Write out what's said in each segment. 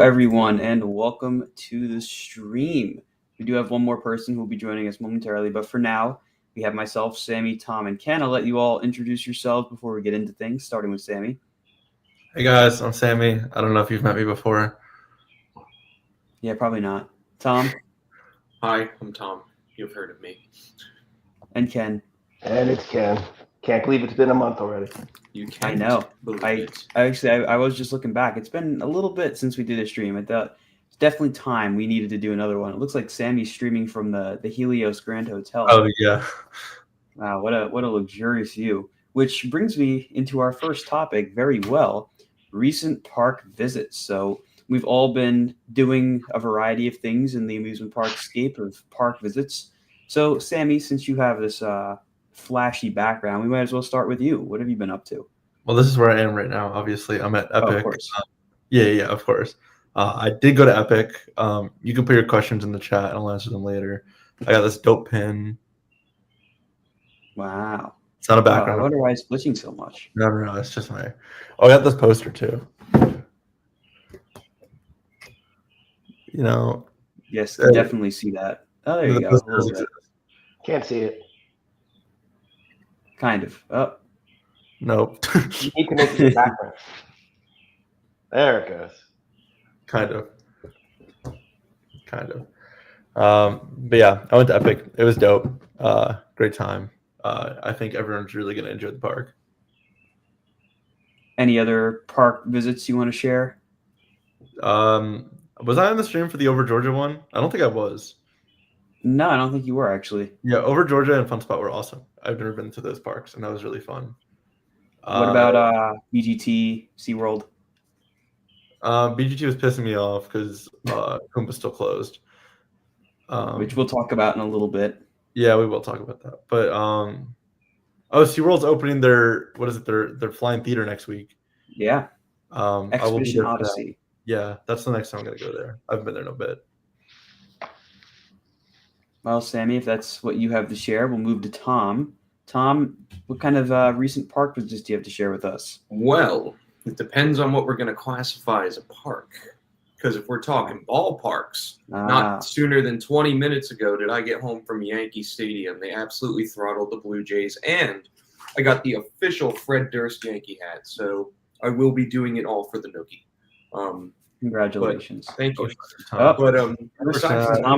everyone, and welcome to the stream. We do have one more person who will be joining us momentarily, but for now, we have myself, Sammy, Tom, and Ken. I'll let you all introduce yourselves before we get into things, starting with Sammy. Hey guys, I'm Sammy. I don't know if you've met me before. Yeah, probably not. Tom Hi, I'm Tom. You've heard of me. and Ken. And it's Ken. Can't believe it's been a month already. You can. I know. I was just looking back. It's been a little bit since we did a stream. I thought it's definitely time we needed to do another one. It looks like Sammy's streaming from the Helios Grand Hotel. Oh yeah. Wow, what a luxurious view. Which brings me into our first topic very well, recent park visits. So we've all been doing a variety of things in the amusement park scape of park visits. So Sammy, since you have this flashy background, we might as well start with you. What have you been up to? Well, this is where I am right now. Obviously, I'm at Epic. Oh, of course. Yeah, of course. I did go to Epic. You can put your questions in the chat, and I'll answer them later. I got this dope pin. Wow. It's not a Oh, background. I wonder why it's glitching so much. No, it's just my. Oh, I got this poster too. You know. Yes, I definitely see that. Oh, there you go. A little bit. Can't see it. Kind of. Oh. Nope. You need to make it the background. There it goes. Kind of. But yeah, I went to Epic. It was dope. Great time. I think everyone's really going to enjoy the park. Any other park visits you want to share? Was I on the stream for the Over Georgia one? I don't think I was. No, I don't think you were actually. Yeah, Over Georgia and Fun Spot were awesome. I've never been to those parks, and that was really fun. What about BGT, SeaWorld? BGT was pissing me off because Kumba's still closed. Which we'll talk about in a little bit. Yeah, we will talk about that. But SeaWorld's opening their flying theater next week. Yeah. Expedition Odyssey. Yeah, that's the next time I'm gonna go there. I haven't been there in a bit. Well, Sammy, if that's what you have to share, we'll move to Tom. Tom, what kind of recent park visits do you have to share with us? Well, it depends on what we're going to classify as a park. Because if we're talking ballparks, not sooner than 20 minutes ago did I get home from Yankee Stadium. They absolutely throttled the Blue Jays, and I got the official Fred Durst Yankee hat. So I will be doing it all for the Nookie. Congratulations. Thank you. Tom,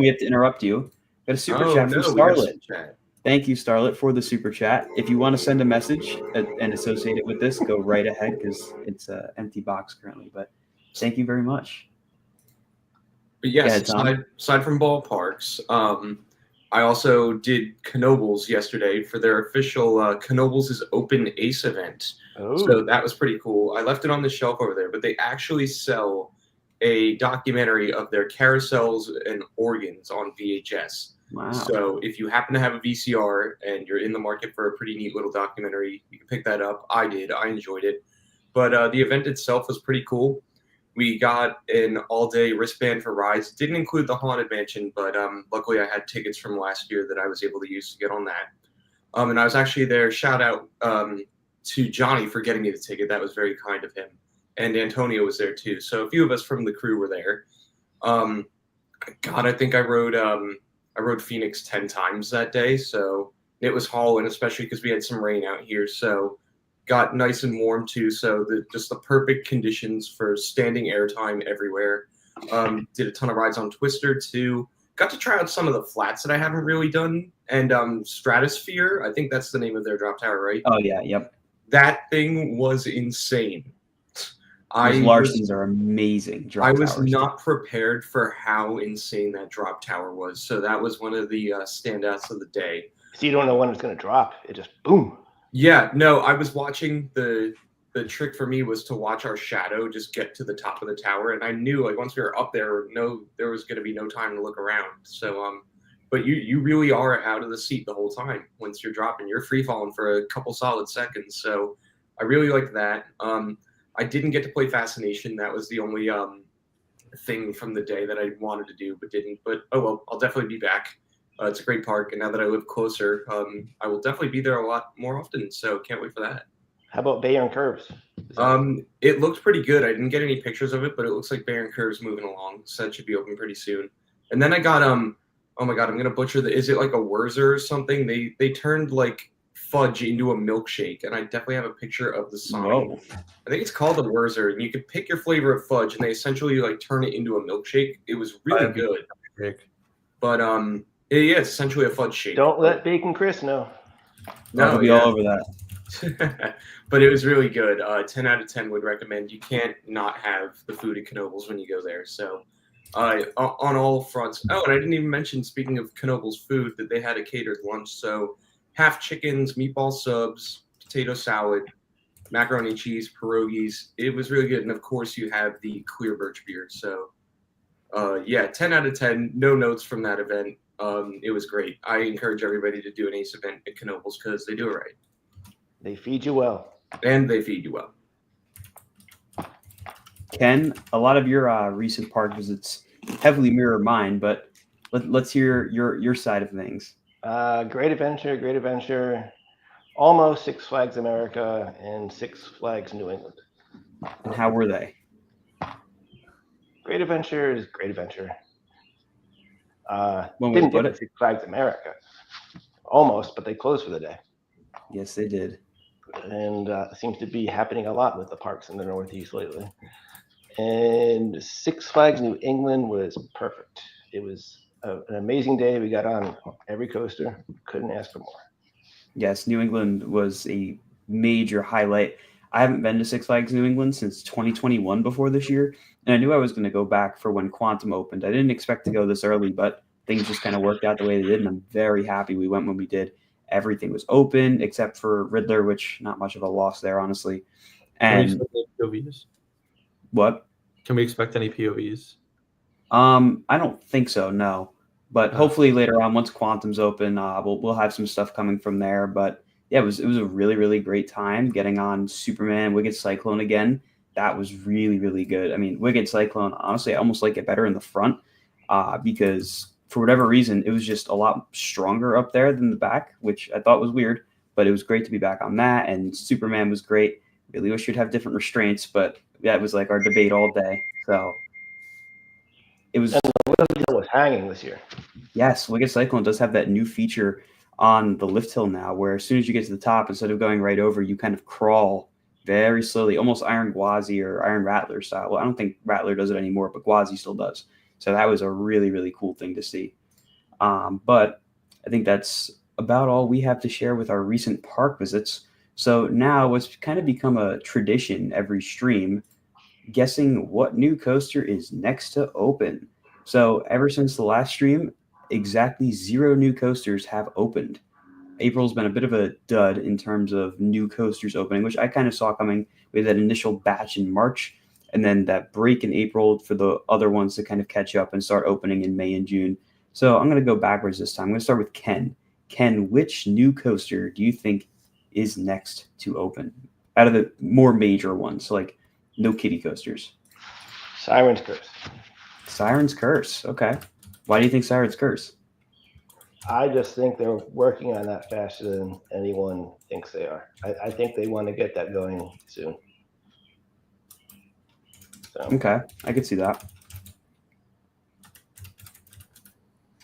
we have to interrupt you. Got a super chat from Starlet. Thank you, Starlet, for the super chat. If you want to send a message and associate it with this, go right ahead because it's an empty box currently. But thank you very much. But yes, aside from ballparks, I also did Knoebels yesterday for their official Knoebels is Open Ace event. Oh. So that was pretty cool. I left it on the shelf over there, but they actually sell a documentary of their carousels and organs on VHS. Wow. So if you happen to have a VCR and you're in the market for a pretty neat little documentary, you can pick that up. I did. I enjoyed it. But the event itself was pretty cool. We got an all-day wristband for rides. Didn't include the Haunted Mansion, but luckily I had tickets from last year that I was able to use to get on that. And I was actually there. Shout out to Johnny for getting me the ticket. That was very kind of him. And Antonio was there too. So a few of us from the crew were there. I think I rode Phoenix 10 times that day, so it was hauling, especially because we had some rain out here. So got nice and warm too. So just the perfect conditions for standing airtime everywhere. Did a ton of rides on Twister too. Got to try out some of the flats that I haven't really done. And Stratosphere, I think that's the name of their drop tower, right? Oh yeah, yep. That thing was insane. Those Larsons are amazing. I was not prepared for how insane that drop tower was. So that was one of the standouts of the day. So you don't know when it's going to drop. It just boom. Yeah, no, I was watching the trick for me was to watch our shadow just get to the top of the tower. And I knew like once we were up there, there was going to be no time to look around. So, but you really are out of the seat the whole time. Once you're dropping, you're free falling for a couple solid seconds. So I really liked that. I didn't get to play Fascination. That was the only thing from the day that I wanted to do, but didn't. But oh well, I'll definitely be back. It's a great park, and now that I live closer, I will definitely be there a lot more often. So can't wait for that. How about Bayern Curves? It looks pretty good. I didn't get any pictures of it, but it looks like Baron Curve's moving along, so that should be open pretty soon. And then I got oh my god, I'm gonna butcher is it like a Wurzer or something? They turned like fudge into a milkshake, and I definitely have a picture of the sign. Whoa. I think it's called a Wurzer, and you can pick your flavor of fudge, and they essentially like turn it into a milkshake. It was really good. But yeah, it's essentially a fudge shake. Don't let Bacon Chris know. No, I'll be all over that. But it was really good. 10 out of 10 would recommend. You can't not have the food at Knoebels when you go there. So on all fronts. Oh, and I didn't even mention, speaking of Knoebels food, that they had a catered lunch. So half chickens, meatball subs, potato salad, macaroni and cheese, pierogies. It was really good. And of course, you have the clear birch beer. So yeah, 10 out of 10. No notes from that event. It was great. I encourage everybody to do an ACE event at Knoebels because they do it right. They feed you well. And they feed you well. Ken, a lot of your recent park visits heavily mirror mine, but let's hear your side of things. Great adventure. Almost Six Flags America and Six Flags New England. And how were they? Great Adventure is Great Adventure. When we Didn't put get it? Six Flags America. Almost, but they closed for the day. Yes, they did. And seems to be happening a lot with the parks in the Northeast lately. And Six Flags New England was perfect. It was an amazing day. We got on every coaster. Couldn't ask for more. Yes, New England was a major highlight. I haven't been to Six Flags New England since 2021 before this year, and I knew I was going to go back for when Quantum opened. I didn't expect to go this early, but things just kind of worked out the way they did, and I'm very happy we went when we did. Everything was open except for Riddler, which not much of a loss there, honestly. And Can we expect any POVs? what? Can we expect any POVs? I don't think so, no. But Oh. hopefully later on, once Quantum's open, we'll have some stuff coming from there. But yeah, it was a really, really great time getting on Superman, Wicked Cyclone again. That was really, really good. I mean, Wicked Cyclone, honestly, I almost like it better in the front because for whatever reason, it was just a lot stronger up there than the back, which I thought was weird. But it was great to be back on that. And Superman was great. Really wish you'd have different restraints, but that was like our debate all day. So it was. And the lift hill was hanging this year. Yes, Wicked Cyclone does have that new feature on the lift hill now, where as soon as you get to the top, instead of going right over, you kind of crawl very slowly, almost Iron Gwazi or Iron Rattler style. Well, I don't think Rattler does it anymore, but Gwazi still does. So that was a really, really cool thing to see. But I think that's about all we have to share with our recent park visits. So now what's kind of become a tradition every stream, guessing what new coaster is next to open. So ever since the last stream, exactly 0 new coasters have opened. April's been a bit of a dud in terms of new coasters opening, which I kind of saw coming. We had that initial batch in March, and then that break in April for the other ones to kind of catch up and start opening in May and June. So I'm going to go backwards this time. I'm going to start with Ken. Ken, which new coaster do you think is next to open out of the more major ones, like no kiddie coasters? Siren's Curse. Siren's Curse. Okay. Why do you think Siren's Curse? I just think they're working on that faster than anyone thinks they are. I think they want to get that going soon. So. Okay. I could see that.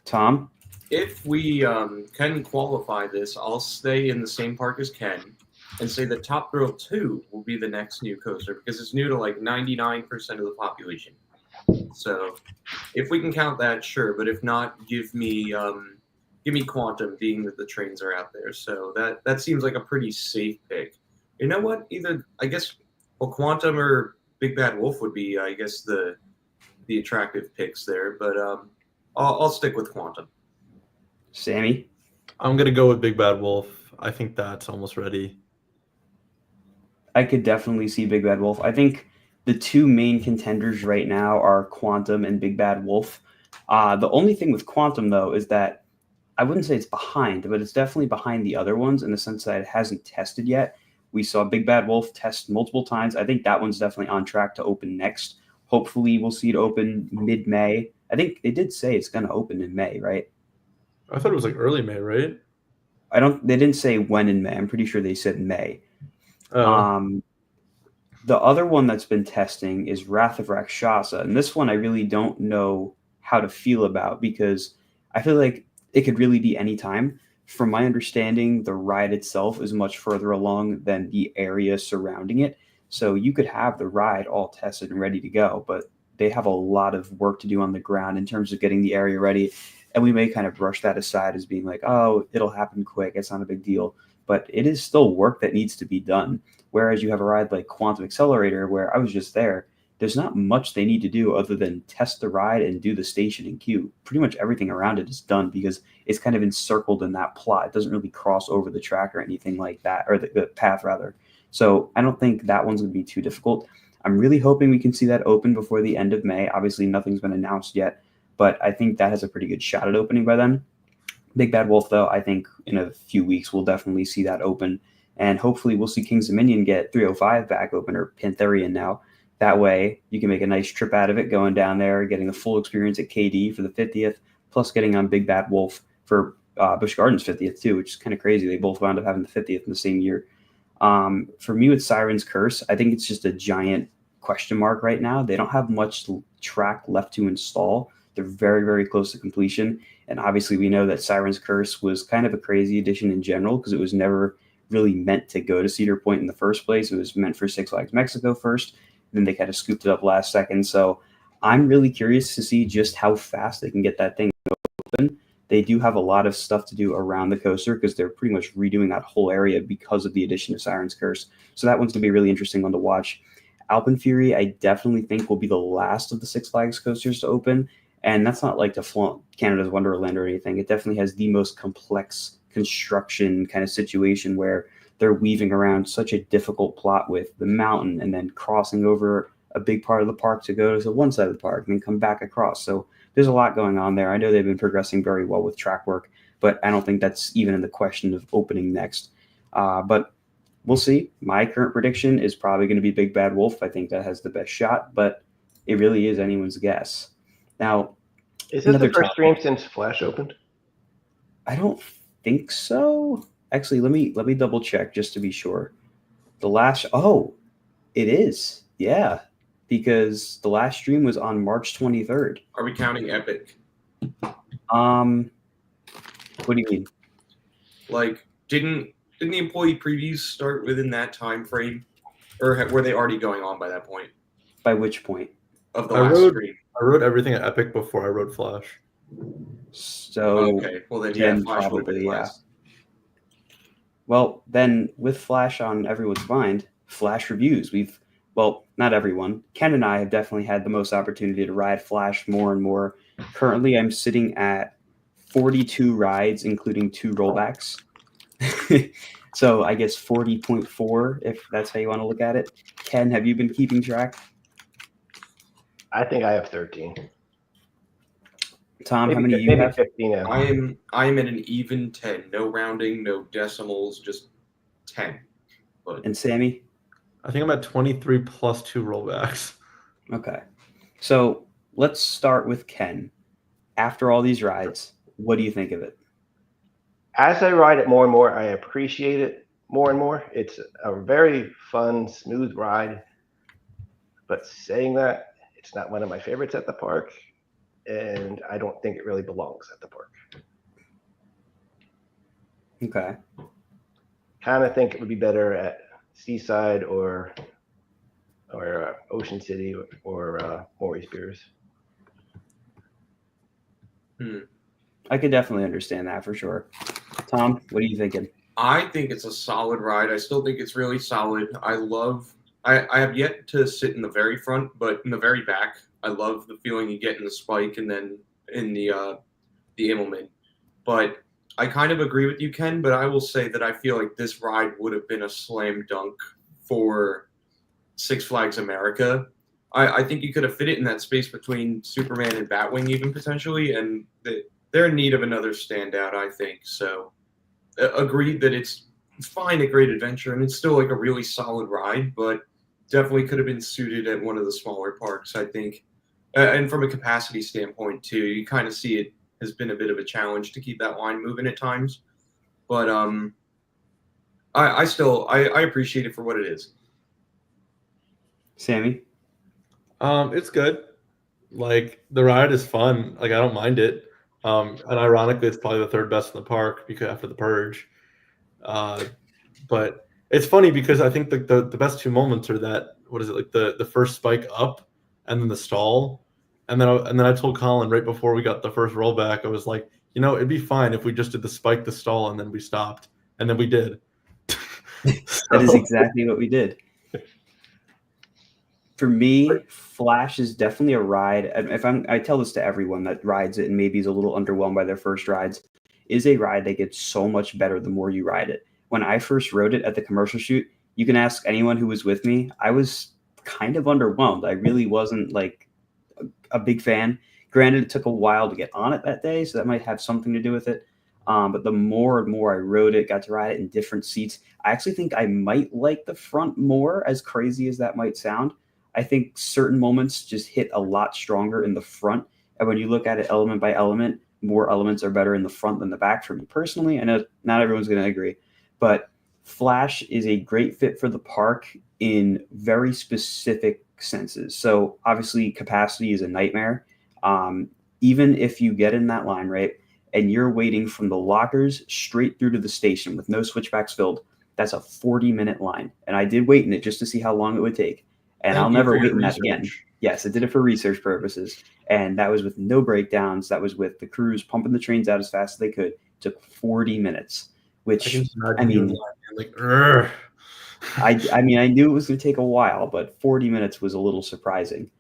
Tom? If we can qualify this, I'll stay in the same park as Ken and say that Top Thrill 2 will be the next new coaster because it's new to like 99% of the population. So if we can count that, sure. But if not, give me Quantum, being that the trains are out there. So that seems like a pretty safe pick. You know what? Either, I guess, well, Quantum or Big Bad Wolf would be, I guess, the attractive picks there. But I'll stick with Quantum. Sammy? I'm going to go with Big Bad Wolf. I think that's almost ready. I could definitely see Big Bad Wolf. I think the two main contenders right now are Quantum and Big Bad Wolf. The only thing with Quantum, though, is that I wouldn't say it's behind, but it's definitely behind the other ones in the sense that it hasn't tested yet. We saw Big Bad Wolf test multiple times. I think that one's definitely on track to open next. Hopefully, we'll see it open mid-May. I think they did say it's going to open in May, right? I thought it was like early May, right? They didn't say when in May. I'm pretty sure they said May. Um, the other one that's been testing is Wrath of Rakshasa, and this one I really don't know how to feel about because I feel like it could really be any time. From my understanding, the ride itself is much further along than the area surrounding it. So you could have the ride all tested and ready to go, but they have a lot of work to do on the ground in terms of getting the area ready. And we may kind of brush that aside as being like, oh, it'll happen quick. It's not a big deal. But it is still work that needs to be done. Whereas you have a ride like Quantum Accelerator, where I was just there, there's not much they need to do other than test the ride and do the station and queue. Pretty much everything around it is done because it's kind of encircled in that plot. It doesn't really cross over the track or anything like that, or the path rather. So I don't think that one's going to be too difficult. I'm really hoping we can see that open before the end of May. Obviously, nothing's been announced yet, but I think that has a pretty good shot at opening by then. Big Bad Wolf, though, I think in a few weeks we'll definitely see that open. And hopefully we'll see King's Dominion get 305 back open, or Pantherian now. That way you can make a nice trip out of it, going down there, getting the full experience at KD for the 50th, plus getting on Big Bad Wolf for Busch Gardens 50th too, which is kind of crazy. They both wound up having the 50th in the same year. For me with Siren's Curse, I think it's just a giant question mark right now. They don't have much track left to install. They're very, very close to completion. And obviously we know that Siren's Curse was kind of a crazy addition in general because it was never really meant to go to Cedar Point in the first place. It was meant for Six Flags Mexico first. Then they kind of scooped it up last second. So I'm really curious to see just how fast they can get that thing open. They do have a lot of stuff to do around the coaster because they're pretty much redoing that whole area because of the addition of Siren's Curse. So that one's going to be a really interesting one to watch. Alpen Fury, I definitely think will be the last of the Six Flags coasters to open. And that's not like to flaunt Canada's Wonderland or anything. It definitely has the most complex construction kind of situation where they're weaving around such a difficult plot with the mountain and then crossing over a big part of the park to go to one side of the park and then come back across. So there's a lot going on there. I know they've been progressing very well with track work, but I don't think that's even in the question of opening next. But we'll see. My current prediction is probably going to be Big Bad Wolf. I think that has the best shot, but it really is anyone's guess. Now, is this the first stream since Flash opened? I don't think so. Actually, let me double check just to be sure. The last it is. Yeah. Because the last stream was on March 23rd. Are we counting Epic? What do you mean? Like, didn't the employee previews start within that time frame, or were they already going on by that point? By which point? Of the last stream. I wrote everything at Epic before I wrote Flash. So okay, well then Flash probably Well, then with Flash on everyone's mind, Flash reviews. Not everyone. Ken and I have definitely had the most opportunity to ride Flash more and more. Currently, I'm sitting at 42 rides, including 2 rollbacks. So I guess 40.4, if that's how you want to look at it. Ken, have you been keeping track? I think I have 13. Tom, maybe, how many maybe you have? 15 now. I am at an even 10. No rounding, no decimals, just 10. And Sammy? I think I'm at 23 plus 2 rollbacks. Okay. So let's start with Ken. After all these rides, what do you think of it? As I ride it more and more, I appreciate it more and more. It's a very fun, smooth ride. But saying that, it's not one of my favorites at the park. And I don't think it really belongs at the park. Okay. Kind of think it would be better at Seaside or Ocean City or Maurice Beers. I could definitely understand that for sure. Tom, what are you thinking? I think it's a solid ride. I still think it's really solid. I have yet to sit in the very front, but in the very back, I love the feeling you get in the spike and then in the Immelman. But I kind of agree with you, Ken, but I will say that I feel like this ride would have been a slam dunk for Six Flags America. I think you could have fit it in that space between Superman and Batwing even potentially, and they're in need of another standout, I think. So agreed that it's fine, a great adventure, and it's still like a really solid ride, but definitely could have been suited at one of the smaller parks, I think. And from a capacity standpoint, too, you kind of see it has been a bit of a challenge to keep that line moving at times. But I still appreciate it for what it is. Sammy? It's good. Like the ride is fun. Like I don't mind it. And ironically, it's probably the third best in the park because after the purge. But it's funny because I think the best two moments are that what is it like the first spike up and then the stall, and then I told Colin right before we got the first rollback, I was like, you know, it'd be fine if we just did the spike, the stall, and then we stopped, and then we did. That is exactly what we did. For me, Flash is definitely a ride. I tell this to everyone that rides it and maybe is a little underwhelmed by their first rides, is a ride that gets so much better the more you ride it. When I first rode it at the commercial shoot, you can ask anyone who was with me. I was kind of underwhelmed. I really wasn't like a big fan. Granted, it took a while to get on it that day, so that might have something to do with it. But the more and more I rode it, got to ride it in different seats, I actually think I might like the front more, as crazy as that might sound. I think certain moments just hit a lot stronger in the front. And when you look at it element by element, more elements are better in the front than the back for me personally. I know not everyone's going to agree, but Flash is a great fit for the park in very specific senses. So obviously capacity is a nightmare. Even if you get in that line, right, and you're waiting from the lockers straight through to the station with no switchbacks filled, that's a 40-minute line. And I did wait in it just to see how long it would take. And Thank I'll you never for your wait in that research. again. Yes, I did it for research purposes. And that was with no breakdowns. That was with the crews pumping the trains out as fast as they could. It took 40 minutes, which, I mean, like, "Urgh." I mean, I knew it was going to take a while, but 40 minutes was a little surprising.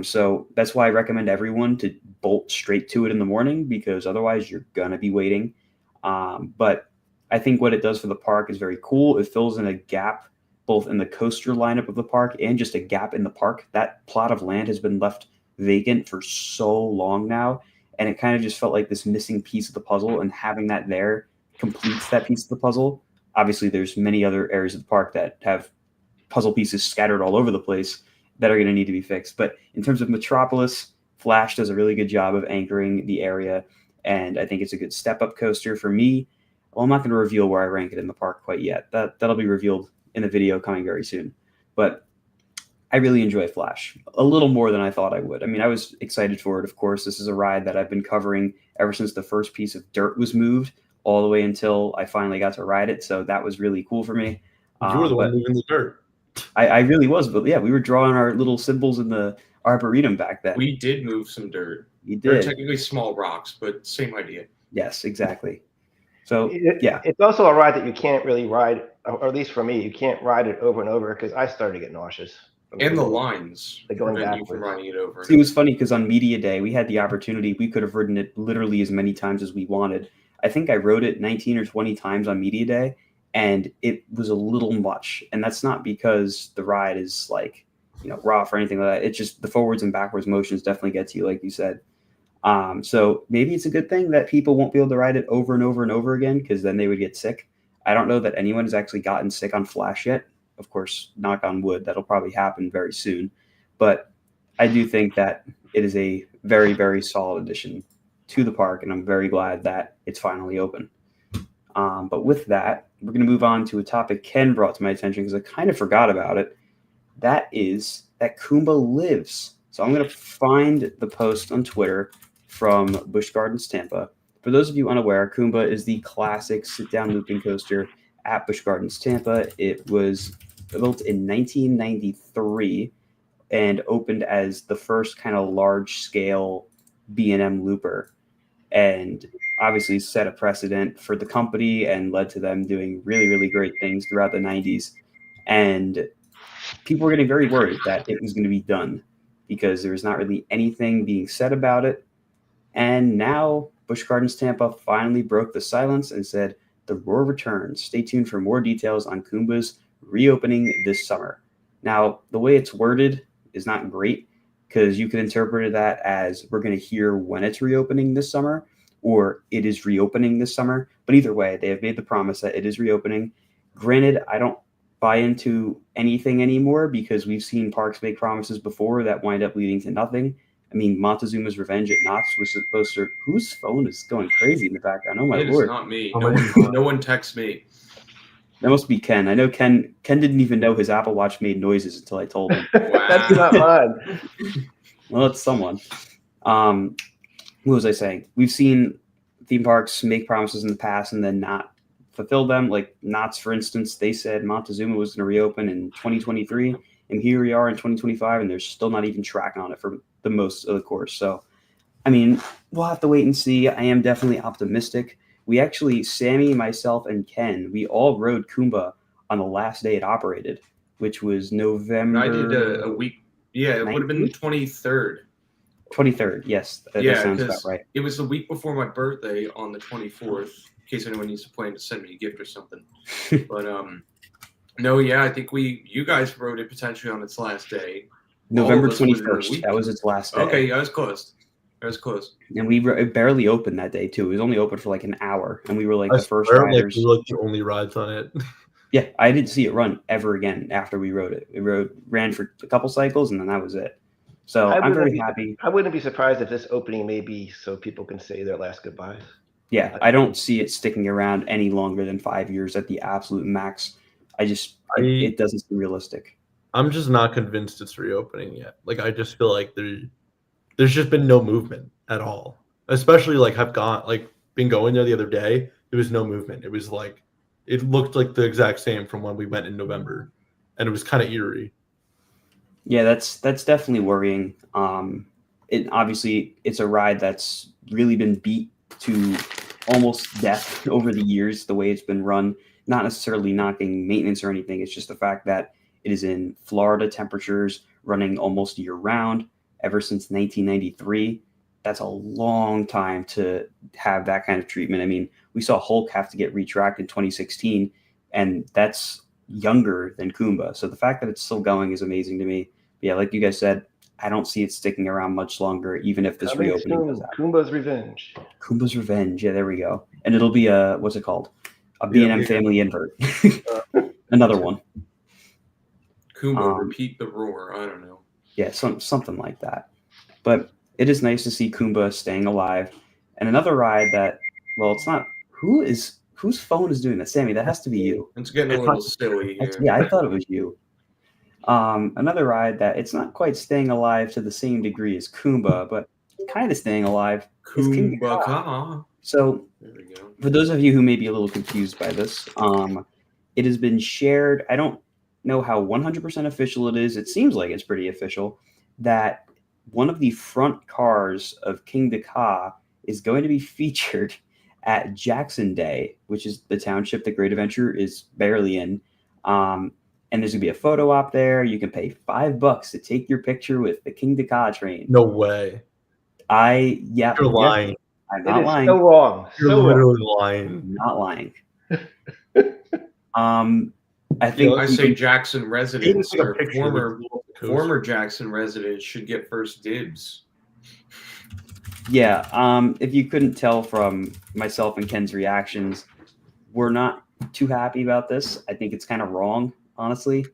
So that's why I recommend everyone to bolt straight to it in the morning, because otherwise you're going to be waiting. But I think what it does for the park is very cool. It fills in a gap both in the coaster lineup of the park and just a gap in the park. That plot of land has been left vacant for so long now, and it kind of just felt like this missing piece of the puzzle, and having that there completes that piece of the puzzle. Obviously, there's many other areas of the park that have puzzle pieces scattered all over the place that are going to need to be fixed. But in terms of Metropolis, Flash does a really good job of anchoring the area, and I think it's a good step-up coaster for me. Well, I'm not going to reveal where I rank it in the park quite yet. That'll be revealed in a video coming very soon. But I really enjoy Flash a little more than I thought I would. I mean, I was excited for it, of course. This is a ride that I've been covering ever since the first piece of dirt was moved, all the way until I finally got to ride it. So that was really cool for me. You were the one but moving the dirt. I really was. But yeah, we were drawing our little symbols in the Arboretum back then. We did move some dirt. You They're did. technically small rocks, but same idea. Yes, exactly. So yeah, It's also a ride that you can't really ride, or at least for me, you can't ride it over and over because I started to get nauseous. And the lines They're going prevent you from backwards. riding it over. see, it was funny because on media day we had the opportunity. We could have ridden it literally as many times as we wanted. I think I rode it 19 or 20 times on media day, and it was a little much. And that's not because the ride is like, rough or anything like that. It's just the forwards and backwards motions definitely get to you, like you said. So maybe it's a good thing that people won't be able to ride it over and over and over again, because then they would get sick. I don't know that anyone has actually gotten sick on Flash yet. Of course, knock on wood, that'll probably happen very soon. But I do think that it is a very, very solid addition to the park, and I'm very glad that it's finally open. But with that, we're going to move on to a topic Ken brought to my attention because I kind of forgot about it. That is that Kumba lives. So I'm going to find the post on Twitter from Busch Gardens, Tampa. For those of you unaware, Kumba is the classic sit-down looping coaster at Busch Gardens, Tampa. It was built in 1993 and opened as the first kind of large-scale B&M looper, and obviously set a precedent for the company and led to them doing really, really great things throughout the 90s. And people were getting very worried that it was going to be done because there was not really anything being said about it. And now Busch Gardens Tampa finally broke the silence and said, the roar returns. Stay tuned for more details on Kumba's reopening this summer. Now, the way it's worded is not great, because you could interpret that as we're going to hear when it's reopening this summer, or it is reopening this summer. But either way, they have made the promise that it is reopening. Granted, I don't buy into anything anymore, because we've seen parks make promises before that wind up leading to nothing. I mean, Montezuma's Revenge at Knott's was supposed to... Whose phone is going crazy in the background? Oh, my It is Lord. not me. Oh, No my one, God. no one texts me. That must be Ken. I know Ken didn't even know his Apple Watch made noises until I told him. That's not mine. Well, it's someone. What was I saying? We've seen theme parks make promises in the past and then not fulfill them. Like Knott's, for instance, they said Montezuma was going to reopen in 2023, and here we are in 2025, and they're still not even tracking on it for the most of the course. So, I mean, we'll have to wait and see. I am definitely optimistic. We actually, Sammy, myself, and Ken, we all rode Kumba on the last day it operated, which was November. I did a week. Yeah, it would have been the 23rd. 23rd, yes. That sounds about right. It was the week before my birthday on the 24th, in case anyone needs to plan to send me a gift or something. But no, yeah, I think you guys rode it potentially on its last day. November 21st. That was its last day. Okay, yeah, I was close. I was close. And it barely opened that day too. It was only open for like an hour, and we were like the first riders. We were like the only rides on it. Yeah, I didn't see it run ever again after we rode it. It ran for a couple cycles, and then that was it. So I'm very happy. I wouldn't be surprised if this opening may be so people can say their last goodbyes. Yeah, I don't see it sticking around any longer than 5 years at the absolute max. It doesn't seem realistic. I'm just not convinced it's reopening yet. Like I just feel like there's just been no movement at all. Especially like been going there the other day. There was no movement. It was like it looked like the exact same from when we went in November, and it was kind of eerie. Yeah, that's definitely worrying. It's a ride that's really been beat to almost death over the years, the way it's been run. Not necessarily knocking maintenance or anything. It's just the fact that it is in Florida temperatures, running almost year round ever since 1993. That's a long time to have that kind of treatment. I mean, we saw Hulk have to get retracked in 2016, and that's younger than Kumba. So the fact that it's still going is amazing to me. But yeah, like you guys said, I don't see it sticking around much longer, even if this reopening does happen. Kumba's Revenge. Kumba's Revenge. Yeah, there we go. And it'll be what's it called? A B&M family invert. Another one. Kumba, repeat the roar. I don't know. Yeah, something like that. But it is nice to see Kumba staying alive. And another ride that, well, it's not. Whose phone is doing that? Sammy, that has to be you. It's getting a little silly here. Yeah, I thought it was you. Another ride that it's not quite staying alive to the same degree as Kumba, but kind of staying alive. Kumba Ka. So, for those of you who may be a little confused by this, it has been shared. I don't know how 100% official it is. It seems like it's pretty official that one of the front cars of Kingda Ka is going to be featured at Jackson Day, which is the township that Great Adventure is barely in. And there's going to be a photo op there. You can pay $5 to take your picture with the Kingda Ka train. No way. You're lying. I'm not lying. So wrong. You're literally lying. I'm not lying. I think I say Jackson residents or former Jackson residents should get first dibs. Yeah. If you couldn't tell from myself and Ken's reactions, we're not too happy about this. I think it's kind of wrong, honestly.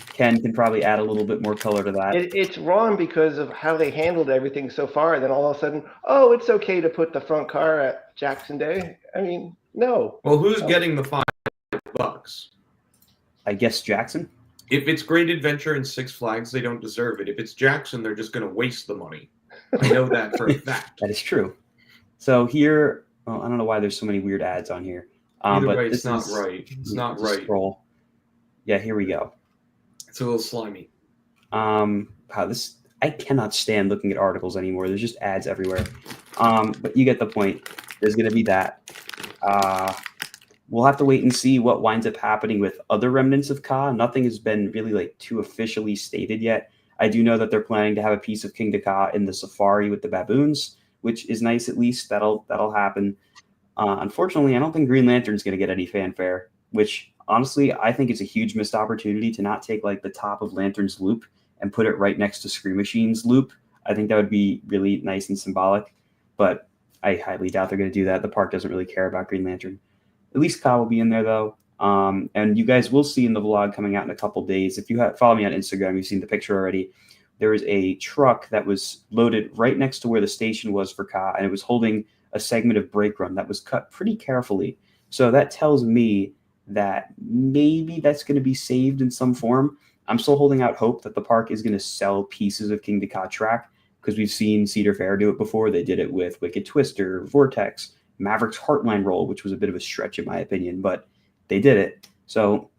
Ken can probably add a little bit more color to that. It's wrong because of how they handled everything so far. And then all of a sudden, oh, it's okay to put the front car at Jackson Day. I mean, no. Well, who's getting the $5? I guess Jackson. If it's Great Adventure and Six Flags, they don't deserve it. If it's Jackson, they're just going to waste the money. I know that for a fact. That is true. So here, well, I don't know why there's so many weird ads on here. Either but way, it's not right. It's not right. Scroll. Yeah, here we go. It's a little slimy. I cannot stand looking at articles anymore. There's just ads everywhere. But you get the point. There's going to be that. We'll have to wait and see what winds up happening with other remnants of Ka. Nothing has been really too officially stated yet. I do know that they're planning to have a piece of Kingda Ka in the safari with the baboons, which is nice. At least that'll happen. Unfortunately, I don't think Green Lantern's going to get any fanfare, which honestly, I think it's a huge missed opportunity to not take the top of Lantern's loop and put it right next to Scream Machine's loop. I think that would be really nice and symbolic, but I highly doubt they're going to do that. The park doesn't really care about Green Lantern. At least Ka will be in there, though. And you guys will see in the vlog coming out in a couple days. If you follow me on Instagram, you've seen the picture already. There was a truck that was loaded right next to where the station was for Ka, and it was holding a segment of brake run that was cut pretty carefully. So that tells me that maybe that's going to be saved in some form. I'm still holding out hope that the park is going to sell pieces of Kingda Ka track, because we've seen Cedar Fair do it before. They did it with Wicked Twister, Vortex, Maverick's Heartline Roll, which was a bit of a stretch in my opinion, but they did it. So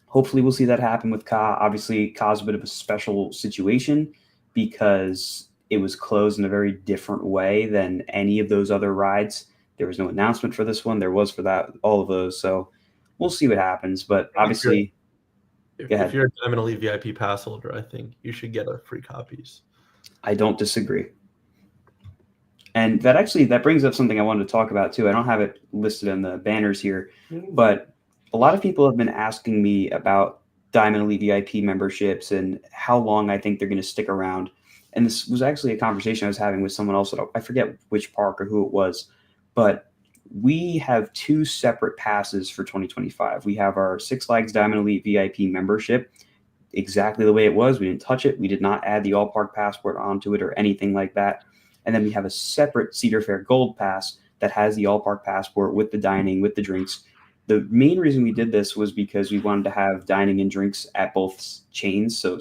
hopefully we'll see that happen with Ka. Obviously, Ka's a bit of a special situation because it was closed in a very different way than any of those other rides. There was no announcement for this one. There was for that, all of those. So we'll see what happens. But obviously, if you're a Diamond Elite VIP pass holder, I think you should get a free copies. I don't disagree. And that brings up something I wanted to talk about too. I don't have it listed in the banners here, but a lot of people have been asking me about Diamond Elite VIP memberships and how long I think they're going to stick around. And this was actually a conversation I was having with someone else. I forget which park or who it was, but we have two separate passes for 2025. We have our Six Flags Diamond Elite VIP membership, exactly the way it was. We didn't touch it. We did not add the All Park Passport onto it or anything like that. And then we have a separate Cedar Fair Gold Pass that has the All Park Passport with the dining, with the drinks. The main reason we did this was because we wanted to have dining and drinks at both chains. So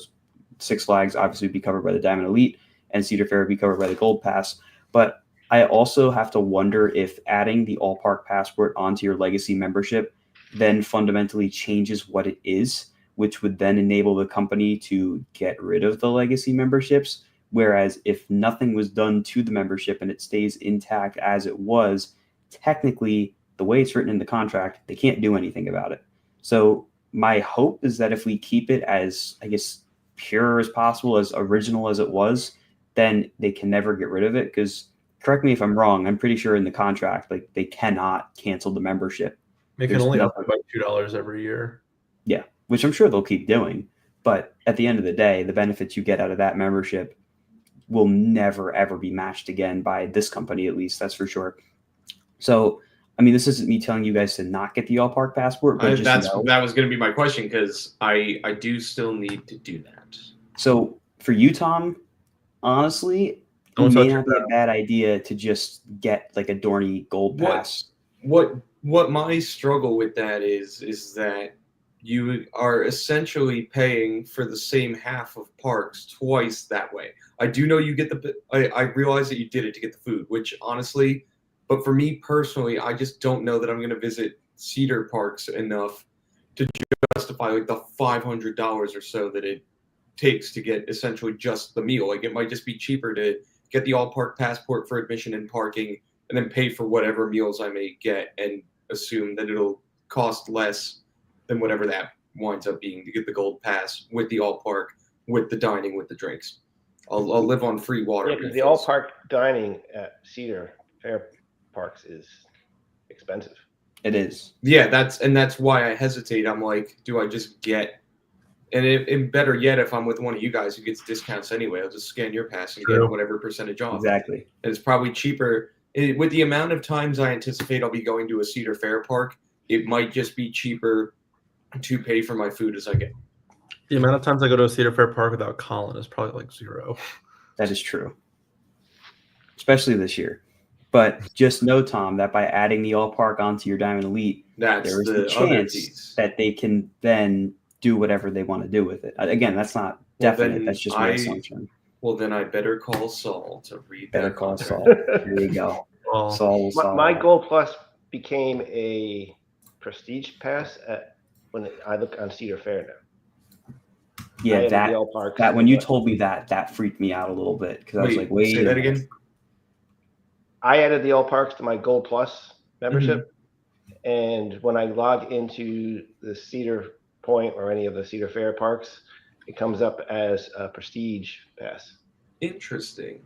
Six Flags obviously would be covered by the Diamond Elite, and Cedar Fair would be covered by the Gold Pass. But I also have to wonder if adding the All Park Passport onto your Legacy membership then fundamentally changes what it is, which would then enable the company to get rid of the Legacy memberships. Whereas if nothing was done to the membership and it stays intact as it was, technically, the way it's written in the contract, they can't do anything about it. So my hope is that if we keep it as, I guess, pure as possible, as original as it was, then they can never get rid of it. Because correct me if I'm wrong, I'm pretty sure in the contract, like, they cannot cancel the membership. They can only up it by $2 every year. Yeah, which I'm sure they'll keep doing. But at the end of the day, the benefits you get out of that membership will never, ever be matched again by this company, at least. That's for sure. So, I mean, this isn't me telling you guys to not get the All Park Passport, but that was going to be my question, because I do still need to do that. So for you, Tom, honestly, it may not be a bad idea to just get like a Dorney Gold Pass. What my struggle with that is that you are essentially paying for the same half of parks twice that way. I do know you get I realize that you did it to get the food, which honestly, but for me personally, I just don't know that I'm going to visit Cedar parks enough to justify like the $500 or so that it takes to get essentially just the meal. Like, it might just be cheaper to get the All Park Passport for admission and parking, and then pay for whatever meals I may get, and assume that it'll cost less than whatever that winds up being to get the Gold Pass with the All Park, with the dining, with the drinks. I'll live on free water. Yeah, because the All Park dining at Cedar Fair parks is expensive. It is. Yeah, that's why I hesitate. I'm like, do I just get? And better yet, if I'm with one of you guys who gets discounts anyway, I'll just scan your pass and get whatever percentage off. Exactly. And it's probably cheaper. With the amount of times I anticipate I'll be going to a Cedar Fair park, it might just be cheaper to pay for my food as I get. The amount of times I go to a Cedar Fair park without Colin is probably like 0. That is true. Especially this year. But just know, Tom, that by adding the All Park onto your Diamond Elite, there is the chance that they can then do whatever they want to do with it. Again, that's not definite. That's just my assumption. Well, then I better call Saul to read that. Better call Saul. There you go. Saul. My Gold Plus became a prestige pass when I look on Cedar Fair now. Yeah, that when you told me that freaked me out a little bit, because I was like, wait. Say that again. I added the All Parks to my Gold Plus membership, and when I log into the Cedar Point or any of the Cedar Fair parks, it comes up as a prestige pass. Interesting.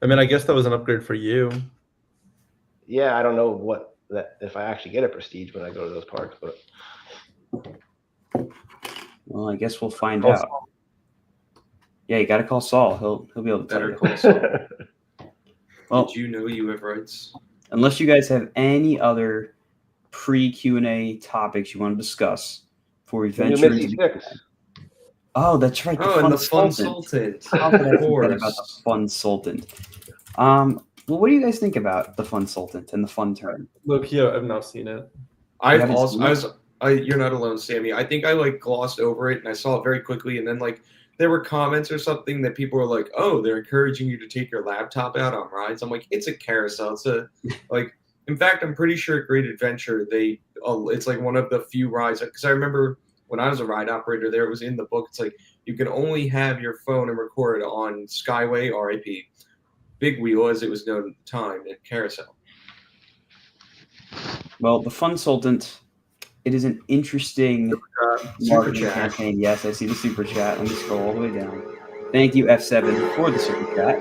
I mean, I guess that was an upgrade for you. Yeah, I don't know if I actually get a prestige when I go to those parks, but well, I guess we'll find out. Saul. Yeah, you got to call Saul. He'll be able to better call Saul. Well, did you know you have rights? Unless you guys have any other pre-Q&A topics you want to discuss before we venture into Oh, that's right. And the Funsultant. How could I forget about the Funsultant? Well, what do you guys think about the Funsultant and the Fun Turn? Look, yeah, I've not seen it. I You're not alone, Sammy. I think I like glossed over it and I saw it very quickly, and then like there were comments or something that people were like, "Oh, they're encouraging you to take your laptop out on rides." I'm like, "It's a carousel. It's a like." In fact, I'm pretty sure at Great Adventure it's like one of the few rides, because I remember when I was a ride operator there, it was in the book. It's like you can only have your phone and record on Skyway, RIP, Big Wheel as it was known at the time, at Carousel. Well, the Funsultant, it is an interesting Super marketing chat. campaign. Yes, I see the super chat. Let me scroll all the way down. Thank you, F7, for the super chat.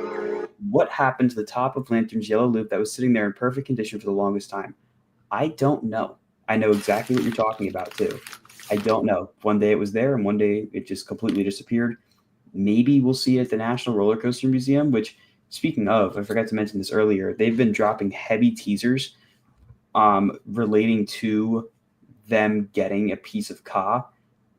What happened to the top of Lantern's yellow loop that was sitting there in perfect condition for the longest time? I don't know. I know exactly what you're talking about, too. I don't know. One day it was there, and one day it just completely disappeared. Maybe we'll see it at the National Roller Coaster Museum, which, speaking of, I forgot to mention this earlier, they've been dropping heavy teasers relating to them getting a piece of Ka.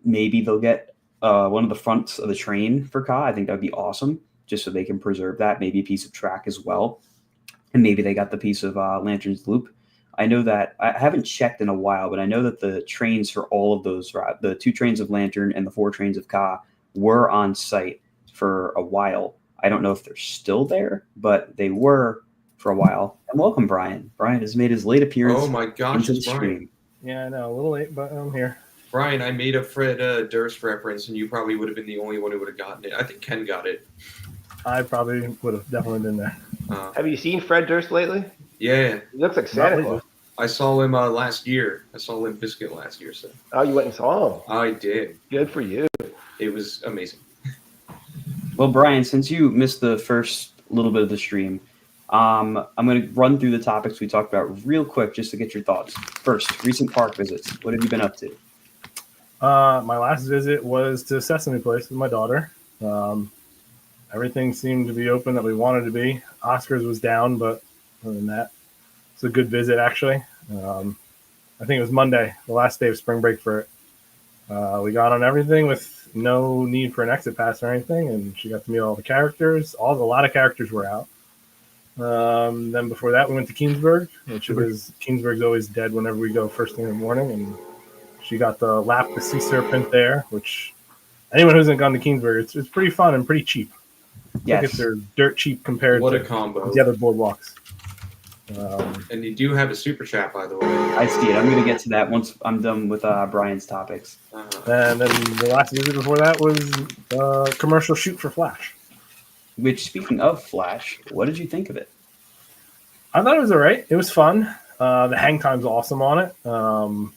Maybe they'll get one of the fronts of the train for Ka. I think that would be awesome, just so they can preserve that. Maybe a piece of track as well. And maybe they got the piece of Lantern's Loop. I know that I haven't checked in a while, but I know that the trains for all of those, the 2 trains of Lantern and the 4 trains of Ka, were on site for a while. I don't know if they're still there, but they were for a while. And welcome, Brian. Brian has made his late appearance Oh my gosh, into the it's Brian. stream. Yeah, I know. A little late, but I'm here. Brian, I made a Fred Durst reference, and you probably would have been the only one who would have gotten it. I think Ken got it. I probably would have definitely been there. Have you seen Fred Durst lately? Yeah, He looks like Santa Claus. I saw him last year. I saw Limp Bizkit last year, so Oh, you went and saw him. I did. Good for you. It was amazing. Well, Brian, since you missed the first little bit of the stream, I'm going to run through the topics we talked about real quick just to get your thoughts. First, recent park visits. What have you been up to? My last visit was to Sesame Place with my daughter. Everything seemed to be open that we wanted to be. Oscars was down, but other than that, it's a good visit, actually. I think it was Monday, the last day of spring break for it. We got on everything with no need for an exit pass or anything, and she got to meet all the characters. A lot of characters were out. Then before that, we went to Keensburg, which was Keensburg's always dead whenever we go first thing in the morning, and she got to lap the sea serpent there, which anyone who hasn't gone to Keensburg, it's pretty fun and pretty cheap. I think they're dirt cheap compared What to a combo. the other boardwalks. And you do have a super chat, by the way. I see it. I'm going to get to that once I'm done with Brian's topics. And then the last visit before that was commercial shoot for Flash. Which, speaking of Flash, what did you think of it? I thought it was all right. It was fun. The hang time's awesome on it. Other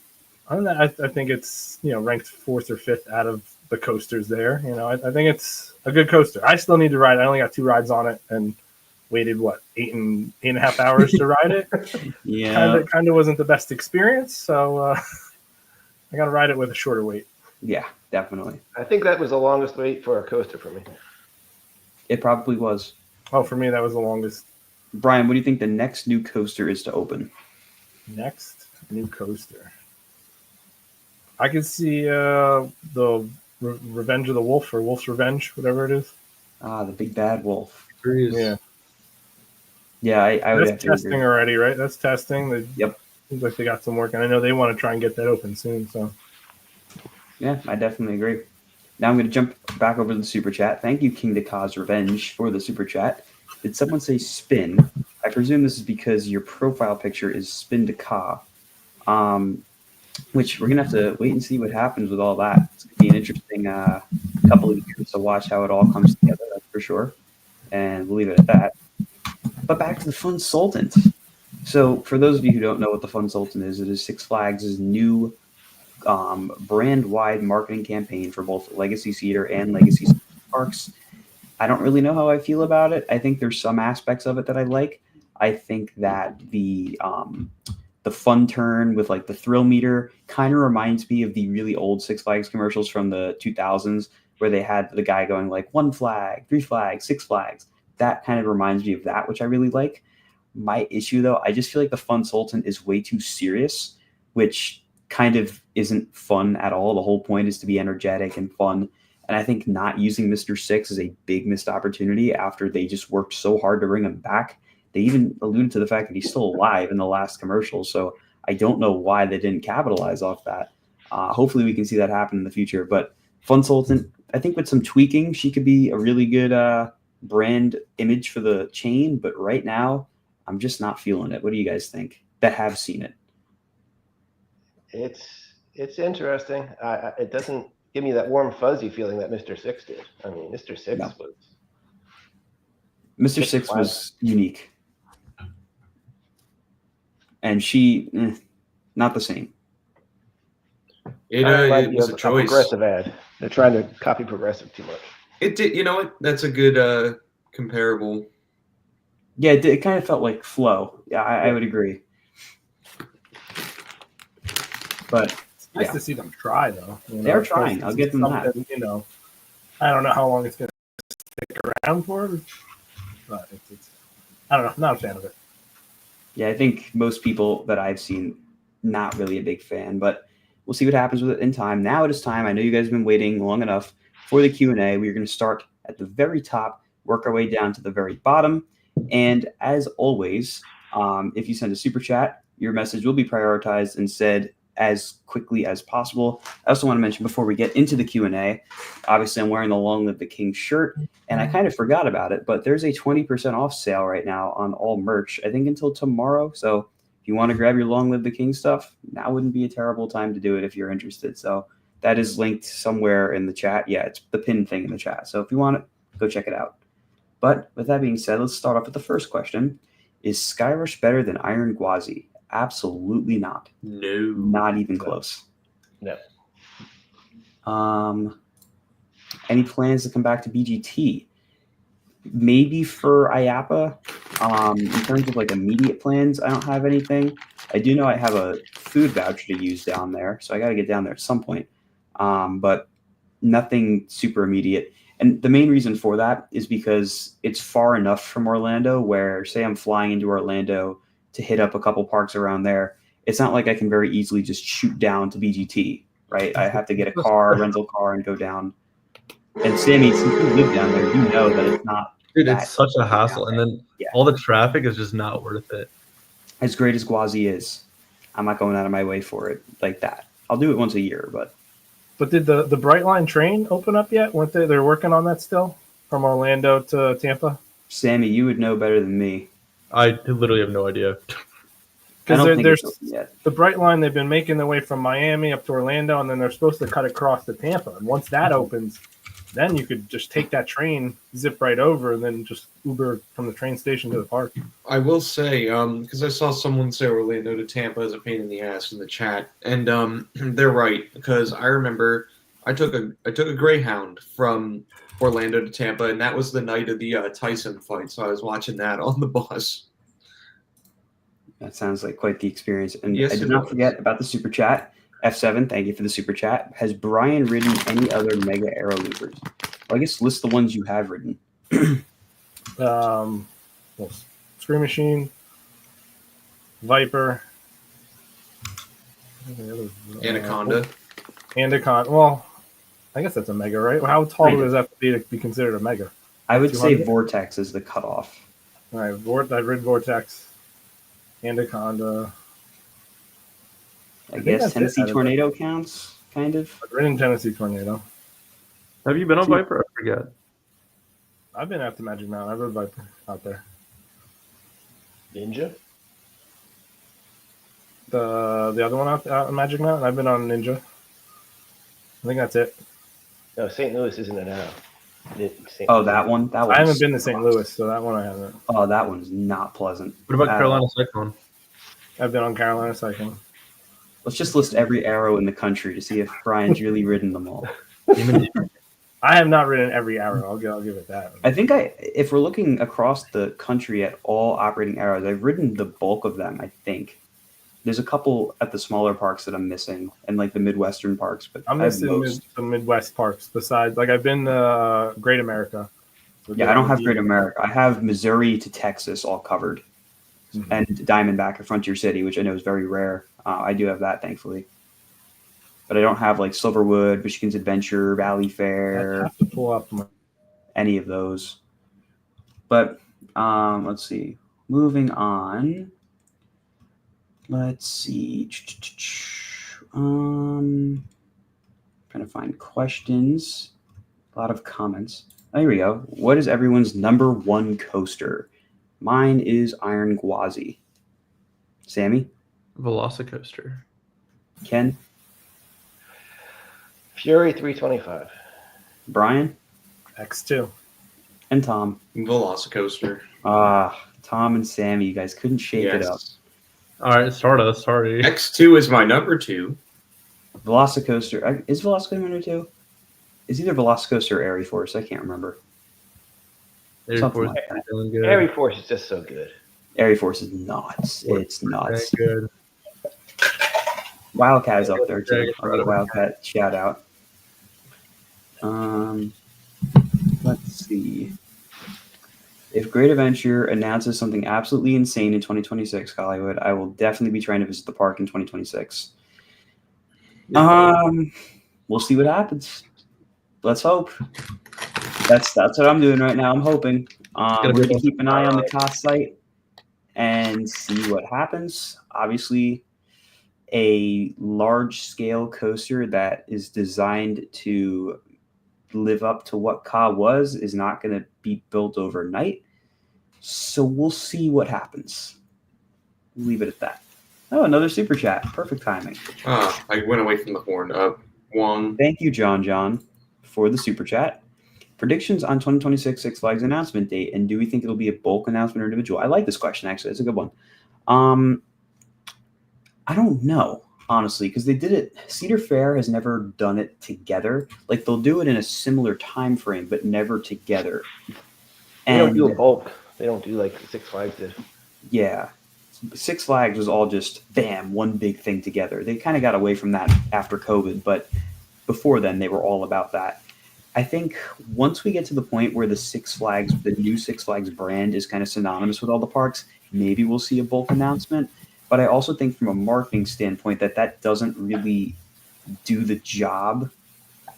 than that, I think it's ranked 4th or 5th out of the coasters there. I think it's a good coaster. I still need to ride. I only got 2 rides on it and waited 8.5 hours to ride it. Yeah, kind of wasn't the best experience. So I got to ride it with a shorter wait. yeah, definitely. I think that was the longest wait for a coaster for me. It probably was. Oh, for me, that was the longest. Brian, what do you think the next new coaster is to open? Next new coaster. I could see the Revenge of the Wolf or Wolf's Revenge, whatever it is. The big bad wolf. Yeah. Yeah, I would have That's to testing agree. already, right? That's testing. Yep. Seems like they got some work, and I know they want to try and get that open soon. So Yeah, I definitely agree. Now I'm going to jump back over to the super chat. Thank you, Kingda Ka's Revenge, for the super chat. Did someone say spin? I presume this is because your profile picture is spin to Ka, which we're going to have to wait and see what happens with all that. It's going to be an interesting couple of years to watch how it all comes together, that's for sure. And we'll leave it at that. But back to the Funsultant. So for those of you who don't know what the Funsultant is, it is Six Flags' new brand-wide marketing campaign for both Legacy Cedar and Legacy parks. I don't really know how I feel about it. I think there's some aspects of it that I like. I think that the fun turn with like the thrill meter kind of reminds me of the really old Six Flags commercials from the 2000s where they had the guy going like 1 flag, 3 flags, 6 flags. That kind of reminds me of that, which I really like. My issue, though, I just feel like the Funsultant is way too serious, which kind of isn't fun at all. The whole point is to be energetic and fun. And I think not using Mr. Six is a big missed opportunity after they just worked so hard to bring him back. They even alluded to the fact that he's still alive in the last commercial. So I don't know why they didn't capitalize off that. Hopefully we can see that happen in the future. But Funsultant, I think with some tweaking, she could be a really good brand image for the chain. But right now, I'm just not feeling it. What do you guys think that have seen it? It's interesting. It doesn't give me that warm fuzzy feeling that Mr. Six did. I mean, Mr. Six No. was Mr. Six was unique, and she not the same. It was a choice. Progressive ad. They're trying to copy Progressive too much. It did. You know what? That's a good comparable. Yeah, it kind of felt like Flow. Yeah, I would agree. But It's nice to see them try, though. They're trying. I'll give them that. You know, I don't know how long it's going to stick around for, but it's I don't know. Not a fan of it. Yeah, I think most people that I've seen, not really a big fan, but we'll see what happens with it in time. Now it is time. I know you guys have been waiting long enough for the Q&A. We're going to start at the very top, work our way down to the very bottom. And as always, if you send a super chat, your message will be prioritized and said as quickly as possible. I also want to mention before we get into the Q&A, obviously I'm wearing the Long Live the King shirt, and I kind of forgot about it, but there's a 20% off sale right now on all merch, I think until tomorrow. So if you want to grab your Long Live the King stuff, now wouldn't be a terrible time to do it if you're interested. So that is linked somewhere in the chat. Yeah, it's the pinned thing in the chat. So if you want it, go check it out. But with that being said, let's start off with the first question. Is Skyrush better than Iron Gwazi? Absolutely not. No. Not even close. No. Any plans to come back to BGT? Maybe for IAPA. In terms of like immediate plans, I don't have anything. I do know I have a food voucher to use down there, so I got to get down there at some point. But nothing super immediate. And the main reason for that is because it's far enough from Orlando where, say I'm flying into Orlando to hit up a couple parks around there, it's not like I can very easily just shoot down to BGT, right? I have to get a car, rental car, and go down. And Sammy, since you live down there, you know that it's not. Dude, it's such a hassle. And then all the traffic is just not worth it. As great as Gwazi is, I'm not going out of my way for it like that. I'll do it once a year, but. But did the Brightline train open up yet? Weren't they? They're working on that still from Orlando to Tampa. Sammy, you would know better than me. I literally have no idea. Because there's the Brightline, they've been making their way from Miami up to Orlando, and then they're supposed to cut across to Tampa. And once that opens, then you could just take that train, zip right over, and then just Uber from the train station to the park. I will say, because I saw someone say Orlando to Tampa is a pain in the ass in the chat, and they're right. Because I remember I took a Greyhound from Orlando to Tampa, and that was the night of the Tyson fight. So I was watching that on the bus. That sounds like quite the experience. And yes, I did not forget about the super chat. F7, thank you for the super chat. Has Brian ridden any other Mega Aero loopers? Well, I guess list the ones you have ridden. Well, Scream Machine, Viper, Anaconda. Anaconda. Well, I guess that's a Mega, right? How tall does that have to be considered a Mega? I would 200? say Vortex is the cutoff. All right, I've ridden Vortex, Anaconda. I guess Tennessee Tornado counts, kind of. I've ridden Tennessee Tornado. Have you been on Viper? I forget. I've been out to Magic Mountain. I've ridden Viper out there. Ninja? The other one out in Magic Mountain? I've been on Ninja. I think that's it. No, St. Louis isn't it now. That one? I haven't been to St. Louis, so that one I haven't. Oh, that one's not pleasant. What about Carolina Cyclone? I've been on Carolina Cyclone. Let's just list every arrow in the country to see if Brian's really ridden them all. I have not ridden every arrow. I'll give it that. I think if we're looking across the country at all operating arrows, I've ridden the bulk of them, I think. There's a couple at the smaller parks that I'm missing, and like the Midwestern parks, but I'm missing the Midwest parks. Besides, like I've been to Great America. So yeah, I don't have Great America. I have Missouri to Texas all covered, and Diamondback at Frontier City, which I know is very rare. I do have that, thankfully. But I don't have like Silverwood, Michigan's Adventure, Valley Fair. I have to pull up any of those. But let's see. Moving on. Let's see. Trying to find questions. A lot of comments. Oh, here we go. What is everyone's number one coaster? Mine is Iron Gwazi. Sammy? Velocicoaster. Ken? Fury 325. Brian? X2. And Tom? Velocicoaster. Tom and Sammy, you guys couldn't shake it up. All right, start us. Sorry. X2 is my number 2. Velocicoaster. Is Velocicoaster number 2? It's either Velocicoaster or Airy Force. I can't remember. Airy Something Force like that. is feeling good. Airy Force is just so good. Airy Force is nuts. It's nuts. Very good. Wildcat is up there too. Very I'll give Wildcat shout out. Let's see. If Great Adventure announces something absolutely insane in 2026, Hollywood, I will definitely be trying to visit the park in 2026. We'll see what happens. Let's hope. That's what I'm doing right now. I'm hoping. We're going to keep an eye on the cost site and see what happens. Obviously, a large-scale coaster that is designed to live up to what Ka was is not going to be built overnight. So we'll see what happens. Leave it at that. Oh, another super chat. Perfect timing. I went away from the horn. One. Thank you, John, for the super chat. Predictions on 2026 Six Flags announcement date, and do we think it'll be a bulk announcement or individual? I like this question, actually. It's a good one. I don't know, honestly, because they did it. Cedar Fair has never done it together. Like, they'll do it in a similar time frame, but never together. They don't do a bulk. They don't do like Six Flags did. Yeah. Six Flags was all just, bam, one big thing together. They kind of got away from that after COVID, but before then, they were all about that. I think once we get to the point where the new Six Flags brand is kind of synonymous with all the parks, maybe we'll see a bulk announcement. But I also think from a marketing standpoint that doesn't really do the job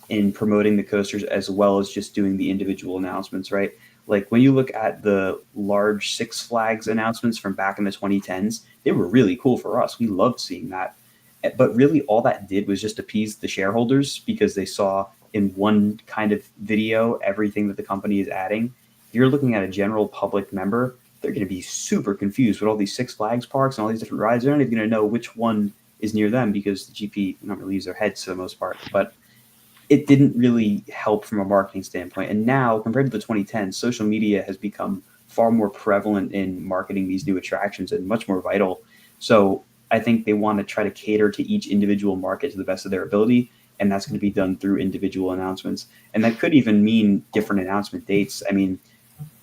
in promoting the coasters as well as just doing the individual announcements, right? Like when you look at the large Six Flags announcements from back in the 2010s, they were really cool for us. We loved seeing that. But really all that did was just appease the shareholders because they saw in one kind of video everything that the company is adding. If you're looking at a general public member, they're going to be super confused with all these Six Flags parks and all these different rides. They're not even going to know which one is near them because the GP not really use their heads for the most part. But it didn't really help from a marketing standpoint. And now, compared to the 2010s, social media has become far more prevalent in marketing these new attractions and much more vital. So I think they want to try to cater to each individual market to the best of their ability. And that's going to be done through individual announcements. And that could even mean different announcement dates. I mean,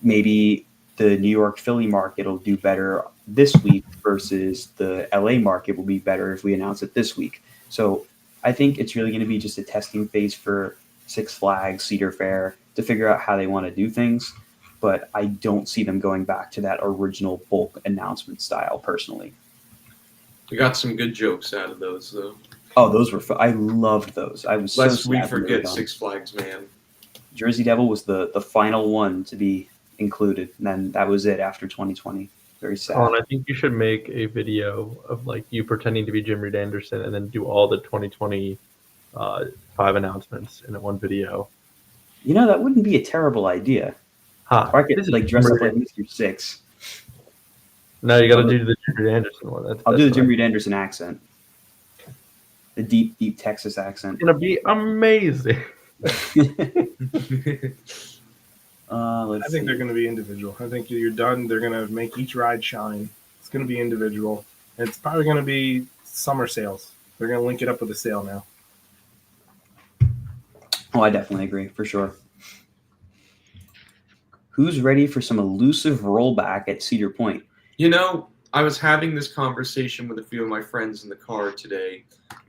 maybe the New York Philly market will do better this week versus the LA market will be better if we announce it this week. So I think it's really going to be just a testing phase for Six Flags, Cedar Fair to figure out how they want to do things. But I don't see them going back to that original bulk announcement style personally. We got some good jokes out of those, though. Oh, those were I loved those. I was Lest so we sad when they were forget gone. Six Flags, man. Jersey Devil was the final one to be included, and then that was it after 2020. Very sad. Colin, I think you should make a video of like you pretending to be Jim Reed Anderson and then do all the 2025 announcements in one video. You know, that wouldn't be a terrible idea. Huh. Or I could like dress up like Mr. Six. No, you got to do the Jim Reed Anderson one. I'll do the Jim Reed Anderson accent. The deep, deep Texas accent. It's gonna be amazing. I think they're going to be individual. I think you're done. They're going to make each ride shine. It's going to be individual. And it's probably going to be summer sales. They're going to link it up with a sale now. Oh, I definitely agree, for sure. Who's ready for some elusive rollback at Cedar Point? You know, I was having this conversation with a few of my friends in the car today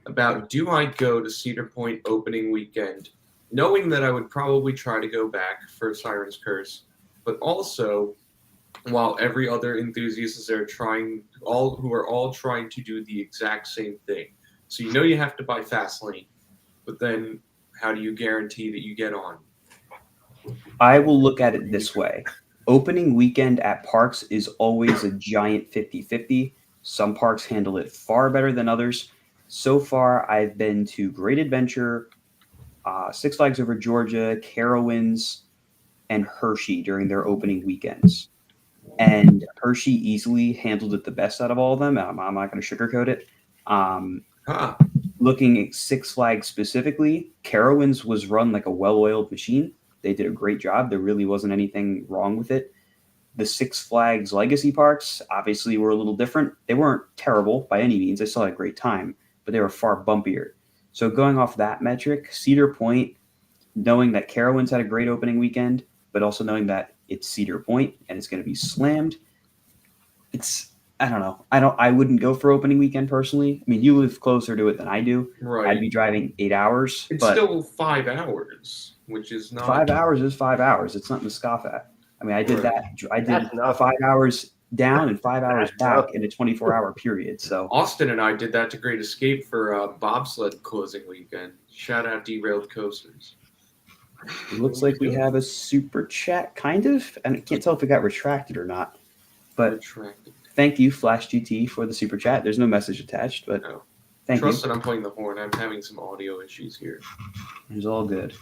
about do I go to Cedar Point opening weekend, knowing that I would probably try to go back for Siren's Curse, but also while every other enthusiast is there who are all trying to do the exact same thing. So you know you have to buy Fastlane, but then how do you guarantee that you get on? I will look at it this way. Opening weekend at parks is always a giant 50-50. Some parks handle it far better than others. So far, I've been to Great Adventure, Six Flags Over Georgia, Carowinds, and Hershey during their opening weekends. And Hershey easily handled it the best out of all of them. I'm not going to sugarcoat it. Huh. Looking at Six Flags specifically, Carowinds was run like a well-oiled machine. They did a great job. There really wasn't anything wrong with it. The Six Flags Legacy parks obviously were a little different. They weren't terrible by any means. I still had a great time, but they were far bumpier. So going off that metric, Cedar Point, knowing that Carowinds had a great opening weekend, but also knowing that it's Cedar Point and it's going to be slammed, I don't know. I wouldn't go for opening weekend personally. I mean, you live closer to it than I do. Right. I'd be driving 8 hours. It's but still 5 hours, which is not 5 hours is 5 hours. It's nothing to scoff at. I mean, I did Right. that. I did That's nothing. 5 hours down and 5 hours That's back nothing. in a 24-hour period. So Austin and I did that to Great Escape for bobsled closing weekend. Shout out Derailed Coasters. it looks like we have a super chat, kind of. And I can't tell if it got retracted or not. But Retracted. thank you, Flash GT, for the super chat. There's no message attached, but No. thank Trust you. that I'm playing the horn. I'm having some audio issues here. It's all good.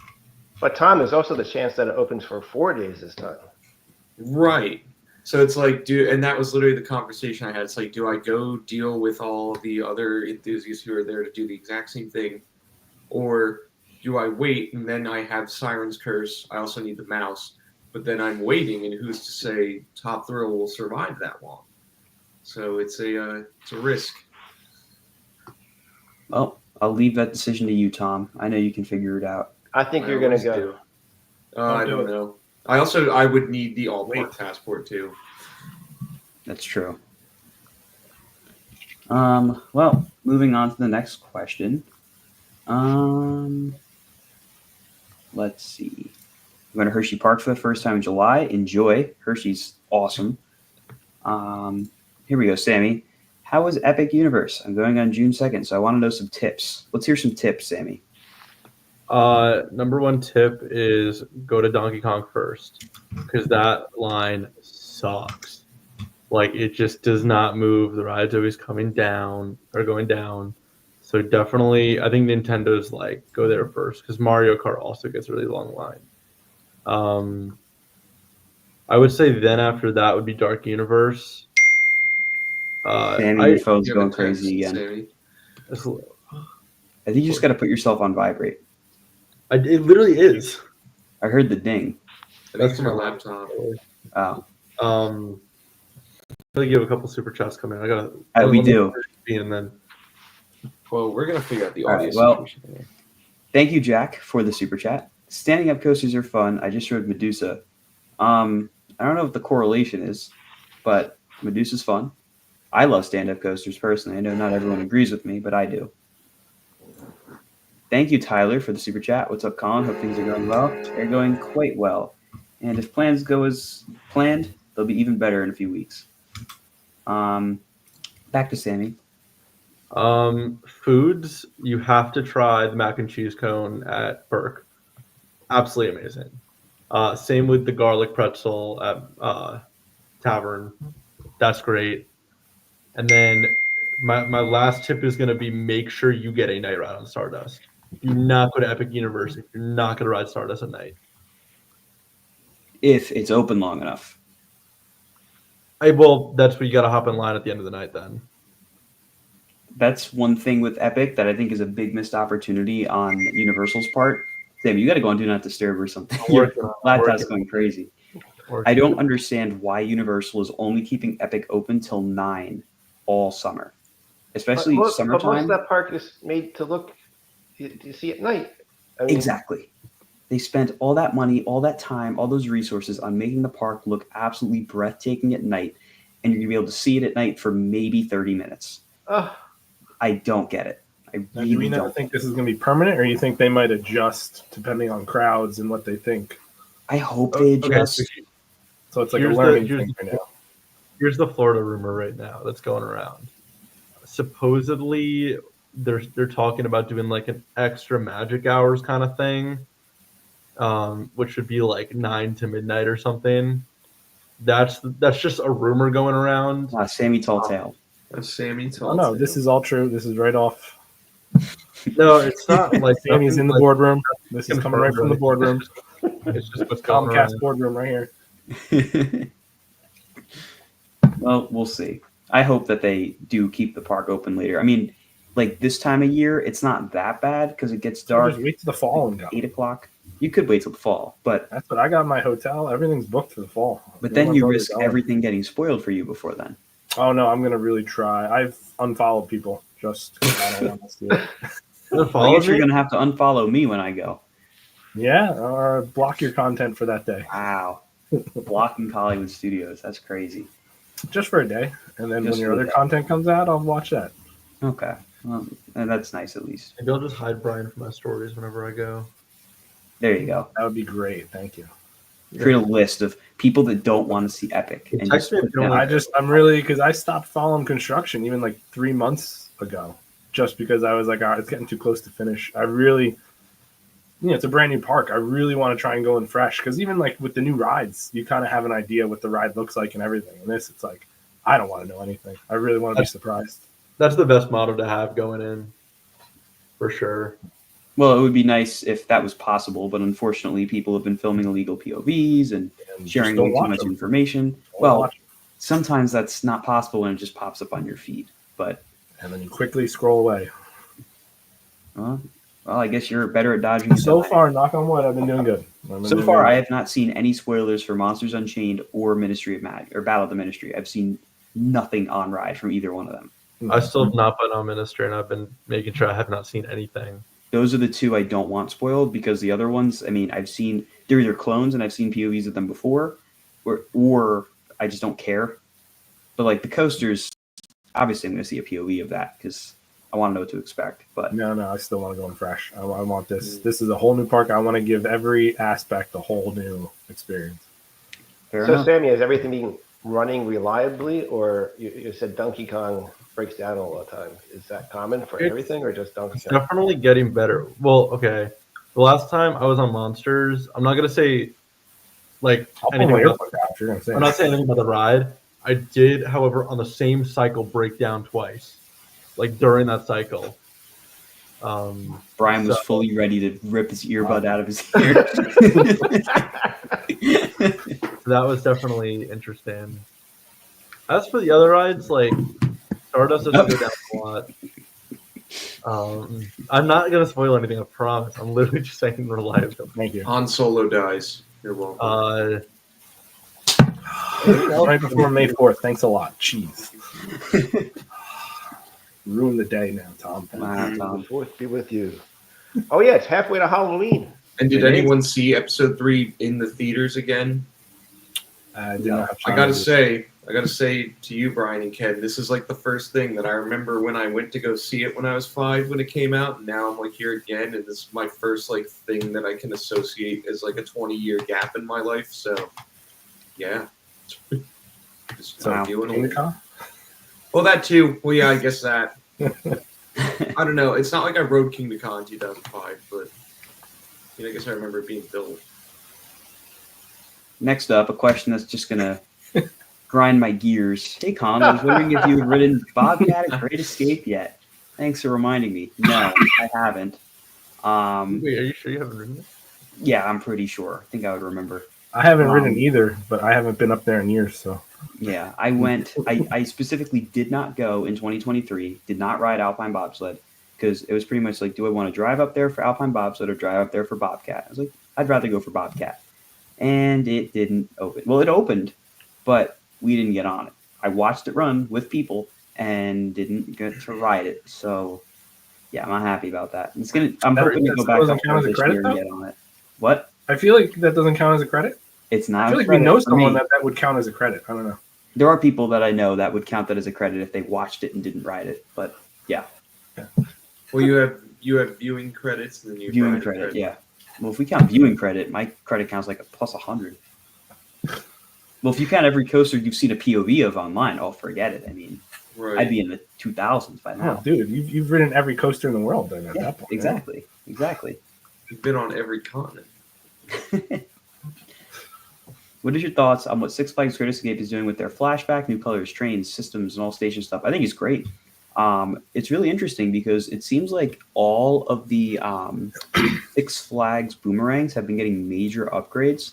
But Tom, there's also the chance that it opens for 4 days this time. Right. So it's like, and that was literally the conversation I had. It's like, do I go deal with all the other enthusiasts who are there to do the exact same thing? Or do I wait and then I have Siren's Curse? I also need the mouse. But then I'm waiting, and who's to say Top Thrill will survive that long? So it's a risk. Well, I'll leave that decision to you, Tom. I know you can figure it out. I think I you're going to always go. do. I don't know. I would need the all-park passport too. That's true. Well, moving on to the next question. Let's see. I'm going to Hershey Park for the first time in July. Enjoy. Hershey's awesome. Here we go, Sammy. How was Epic Universe? I'm going on June 2nd, so I want to know some tips. Let's hear some tips, Sammy. Number one tip is go to Donkey Kong first, because that line sucks. Like, it just does not move. The ride's always coming down or going down. So definitely, I think Nintendo's like, go there first, because Mario Kart also gets a really long line. I would say then after that would be Dark Universe. Sammy, your phone's You have a going crazy text, again. Sammy. I think you just got to put yourself on vibrate. It literally is. I heard the ding. That's my laptop. Oh, I think you have a couple super chats coming. I got. we do. And then Well, we're gonna figure out the All audio right, well, situation here. thank you, Jack, for the super chat. Standing up coasters are fun. I just rode Medusa. I don't know what the correlation is, but Medusa's fun. I love stand-up coasters personally. I know not everyone agrees with me, but I do. Thank you, Tyler, for the super chat. What's up, Colin? Hope things are going well. They're going quite well. And if plans go as planned, they'll be even better in a few weeks. Back to Sammy. Foods, you have to try the mac and cheese cone at Burke. Absolutely amazing. Same with the garlic pretzel at Tavern. That's great. And then my last tip is going to be make sure you get a night ride on Stardust. Do not go to Epic Universe if you're not going to ride Stardust at night. If it's open long enough. Well, that's where you got to hop in line at the end of the night then. That's one thing with Epic that I think is a big missed opportunity on Universal's part. Sam, you got to go on Do Not Disturb or something. Your laptop's going crazy. I don't understand why Universal is only keeping Epic open till 9 all summer, especially But most summertime. of that park is made to look, you see at night. I mean, Exactly. They spent all that money, all that time, all those resources on making the park look absolutely breathtaking at night, and you're going to be able to see it at night for maybe 30 minutes. I don't get it. I Now, really do we not don't. think this is going to be permanent, or you think they might adjust depending on crowds and what they think? I hope they adjust. Okay, So it's like Here's a learning the- thing right now. here's the Florida rumor right now that's going around. Supposedly, they're talking about doing like an extra magic hours kind of thing, which would be like 9 to midnight or something. That's just a rumor going around. Sammy Talltale. Sammy Oh no, this is all true. This is right off No, it's not like Sammy's in the like, boardroom. This is coming right from the boardroom. It's just what's going Comcast on. boardroom right here. Well, we'll see. I hope that they do keep the park open later. I mean, like this time of year, it's not that bad because it gets So dark just wait till the fall and go. 8 o'clock. You could wait till the fall, but That's what I got in my hotel. Everything's booked for the fall. but Me and then my you brother risk going. everything getting spoiled for you before then. Oh no, I'm gonna really try. I've unfollowed people just 'cause I don't want to see it. I guess you're gonna have to unfollow me when I go. Yeah, or block your content for that day, Wow, blocking Hollywood Studios. That's crazy. just for a day, and then Just when your for a other day. content comes out, I'll watch that. Okay, well, and that's nice at least. Maybe I'll just hide Brian from my stories whenever I go. There you go. That would be great. Thank you. Create a list of people that don't want to see Epic, and just Text me if put you don't them- like I'm really because I stopped following construction even like 3 months ago, just because I was like, all right, it's getting too close to finish. I really, it's a brand new park. I really want to try and go in fresh because even like with the new rides, you kind of have an idea what the ride looks like and everything. And this, it's like I don't want to know anything. I really want to be surprised. That's the best motto to have going in, for sure. Well, it would be nice if that was possible, but unfortunately, people have been filming illegal POVs and And sharing just don't way too watch much them. information. Don't Well, watch them. sometimes that's not possible when it just pops up on your feed. But And then you quickly scroll away. well, I guess you're better at dodging. So than I am. far, knock on wood, I've been doing good. So far, I have not seen any spoilers for Monsters Unchained or Ministry of Mag or Battle of the Ministry. I've seen nothing on ride from either one of them. I still have not been on Minister, and I've been making sure I have not seen anything. Those are the two I don't want spoiled because the other ones, I mean, I've seen they're either clones and I've seen POVs of them before, or I just don't care. But like the coasters, obviously I'm going to see a POV of that because I want to know what to expect. But No, I still want to go in fresh. I want this. This is a whole new park. I want to give every aspect a whole new experience. fair So, enough. Sammy, is everything being running reliably, or you said Donkey Kong breaks down all the time? Is that common for It's- everything, or just Donkey It's Kong? definitely getting better. Well, okay. The last time I was on Monsters, I'm not gonna say like I'll pull anything my about, earplug out if you're going to say I'm not saying anything about the ride. I did, however, on the same cycle break down twice, like during that cycle. Brian was so- fully ready to rip his earbud out of his ear. So that was definitely interesting. As for the other rides, like Stardust doesn't go down a lot. I'm not gonna spoil anything, I promise. I'm literally just saying reliability. Thank you. Han Solo dies. You're welcome. Right before May 4th. Thanks a lot. Jeez. Ruin the day now, Tom. Wow, The Tom. fourth be with you. Oh yeah, it's halfway to Halloween. And did It is. anyone see episode 3 in the theaters again? I did not have I time gotta to- say to you, Brian and Ken, this is like the first thing that I remember when I went to go see it when I was 5 when it came out. And now I'm like here again, and this is my first like thing that I can associate as like a 20-year gap in my life. So, yeah, just Wow. doing a Kingda little- Ka? Well, that too. Well, yeah, I guess that. I don't know. It's not like I rode Kingda Ka in 2005, but I guess I remember it being built. Next up, a question that's just gonna grind my gears. Hey, Colin, I was wondering if you've ridden Bobcat at Great Escape yet. Thanks for reminding me. No, I haven't. Wait, are you sure you haven't ridden it? Yeah, I'm pretty sure. I think I would remember. I haven't ridden either, but I haven't been up there in years. So Yeah, I went. I specifically did not go in 2023. Did not ride Alpine bobsled because it was pretty much like, do I want to drive up there for Alpine bobsled or drive up there for Bobcat? I was like, I'd rather go for Bobcat, and it didn't open. Well, it opened, but we didn't get on it. I watched it run with people and didn't get to ride it. So yeah, I'm not happy about that. It's gonna. I'm hoping to go back doesn't up count as there a this credit, year and though? get on it. What? I feel like that doesn't count as a credit. It's not. I feel a like we credit know for someone me. that would count as a credit. I don't know. There are people that I know that would count that as a credit if they watched it and didn't ride it. But yeah, Well, you have viewing credits and then you have viewing riding credit. Yeah. Well, if we count viewing credit, my credit count's like a plus 100. Well, if you count every coaster you've seen a POV of online, oh, forget it. I mean, Right. I'd be in the 2000s by Oh, now. dude, you've ridden every coaster in the world then at Yeah, that point. right? exactly. Exactly. You've been on every continent. What is your thoughts on what Six Flags Great Escape is doing with their flashback, new colors, trains, systems, and all station stuff? I think it's great. It's really interesting because it seems like all of the Six Flags boomerangs have been getting major upgrades,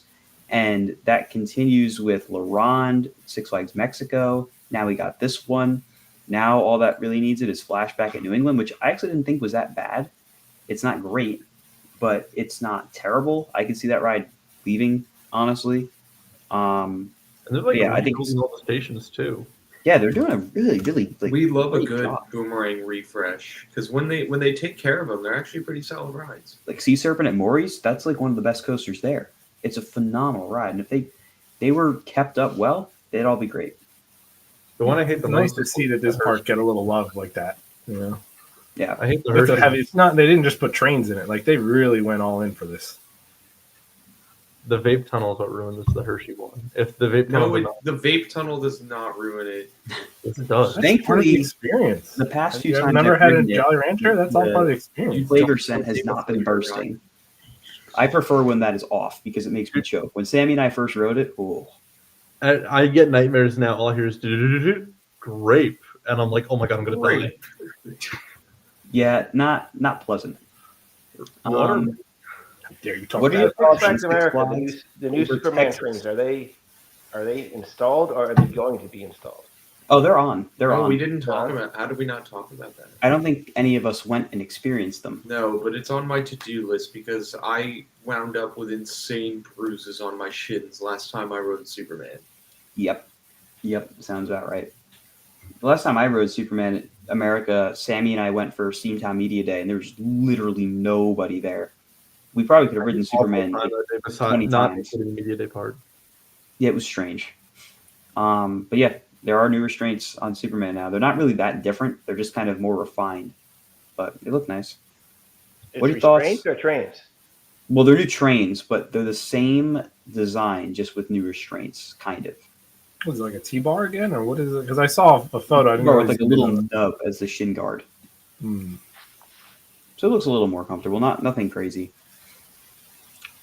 and that continues with La Ronde, Six Flags Mexico. Now we got this one. Now all that really needs it is Flashback at New England, which I actually didn't think was that bad. It's not great, but it's not terrible. I can see that ride leaving, honestly. And they're like Yeah, I think rebuilding all the stations too. yeah, they're doing a really, really like We love a great good job. boomerang refresh because when they take care of them, they're actually pretty solid rides. Like Sea Serpent at Maury's, that's like one of the best coasters there. It's a phenomenal ride, and if they were kept up well, they'd all be great. The one I hate It's the nice most to is see that this park get a little love like that. You know, Yeah, I hate the with the Hershey. heavy. It's not. They didn't just put trains in it. Like they really went all in for this. The vape tunnel is what ruined this. The Hershey one. If the vape tunnel, No, did not, the vape tunnel does not ruin it. it does. That's part of Thankfully, the experience. the past few You've times never I've had a ridden it, Jolly Rancher. That's all the part of the experience. flavor scent has not been bursting. I prefer when that is off because it makes me choke. When Sammy and I first rode it, oh, I get nightmares now. All I hear is grape, and I'm like, oh my god, I'm gonna die. yeah, not pleasant. Water. How dare you talk What are about your it? thoughts on Six Six Flags America, Flags the new over Superman Texas? trains, are they installed or are they going to be installed? Oh, they're on. They're No, on. we didn't talk about. How did we not talk about that? I don't think any of us went and experienced them. No, but it's on my to-do list because I wound up with insane bruises on my shins last time I rode Superman. Yep, sounds about right. The last time I rode Superman America, Sammy and I went for Steamtown Media Day, and there was literally nobody there. We probably could have ridden Superman like 20 not times. including the media day part. Yeah, it was strange. But yeah, there are new restraints on Superman now. They're not really that different. They're just kind of more refined, but they look nice. It's What are your thoughts? restraints or trains? Well, they're new trains, but they're the same design, just with new restraints, kind of. Was it like a T-bar again, or what is it? Because I saw a photo. I didn't Or know with like a it was- little nub as the shin guard. Hmm. So it looks a little more comfortable. Nothing crazy.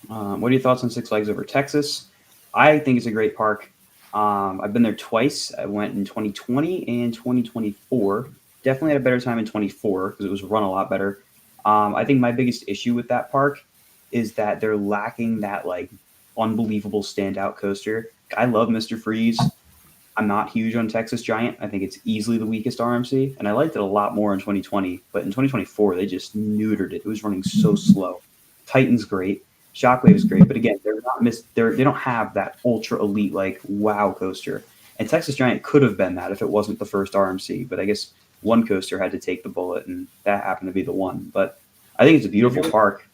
What are your thoughts on Six Flags Over Texas? I think it's a great park. I've been there twice. I went in 2020 and 2024. Definitely had a better time in 24 because it was run a lot better. I think my biggest issue with that park is that they're lacking that like unbelievable standout coaster. I love Mr. Freeze. I'm not huge on Texas Giant. I think it's easily the weakest RMC, and I liked it a lot more in 2020. But in 2024, they just neutered it. It was running so slow. Titan's great. Shockwave is great, but again, they don't have that ultra elite like wow coaster. And Texas Giant could have been that if it wasn't the first RMC. But I guess one coaster had to take the bullet, and that happened to be the one. But I think it's a beautiful park.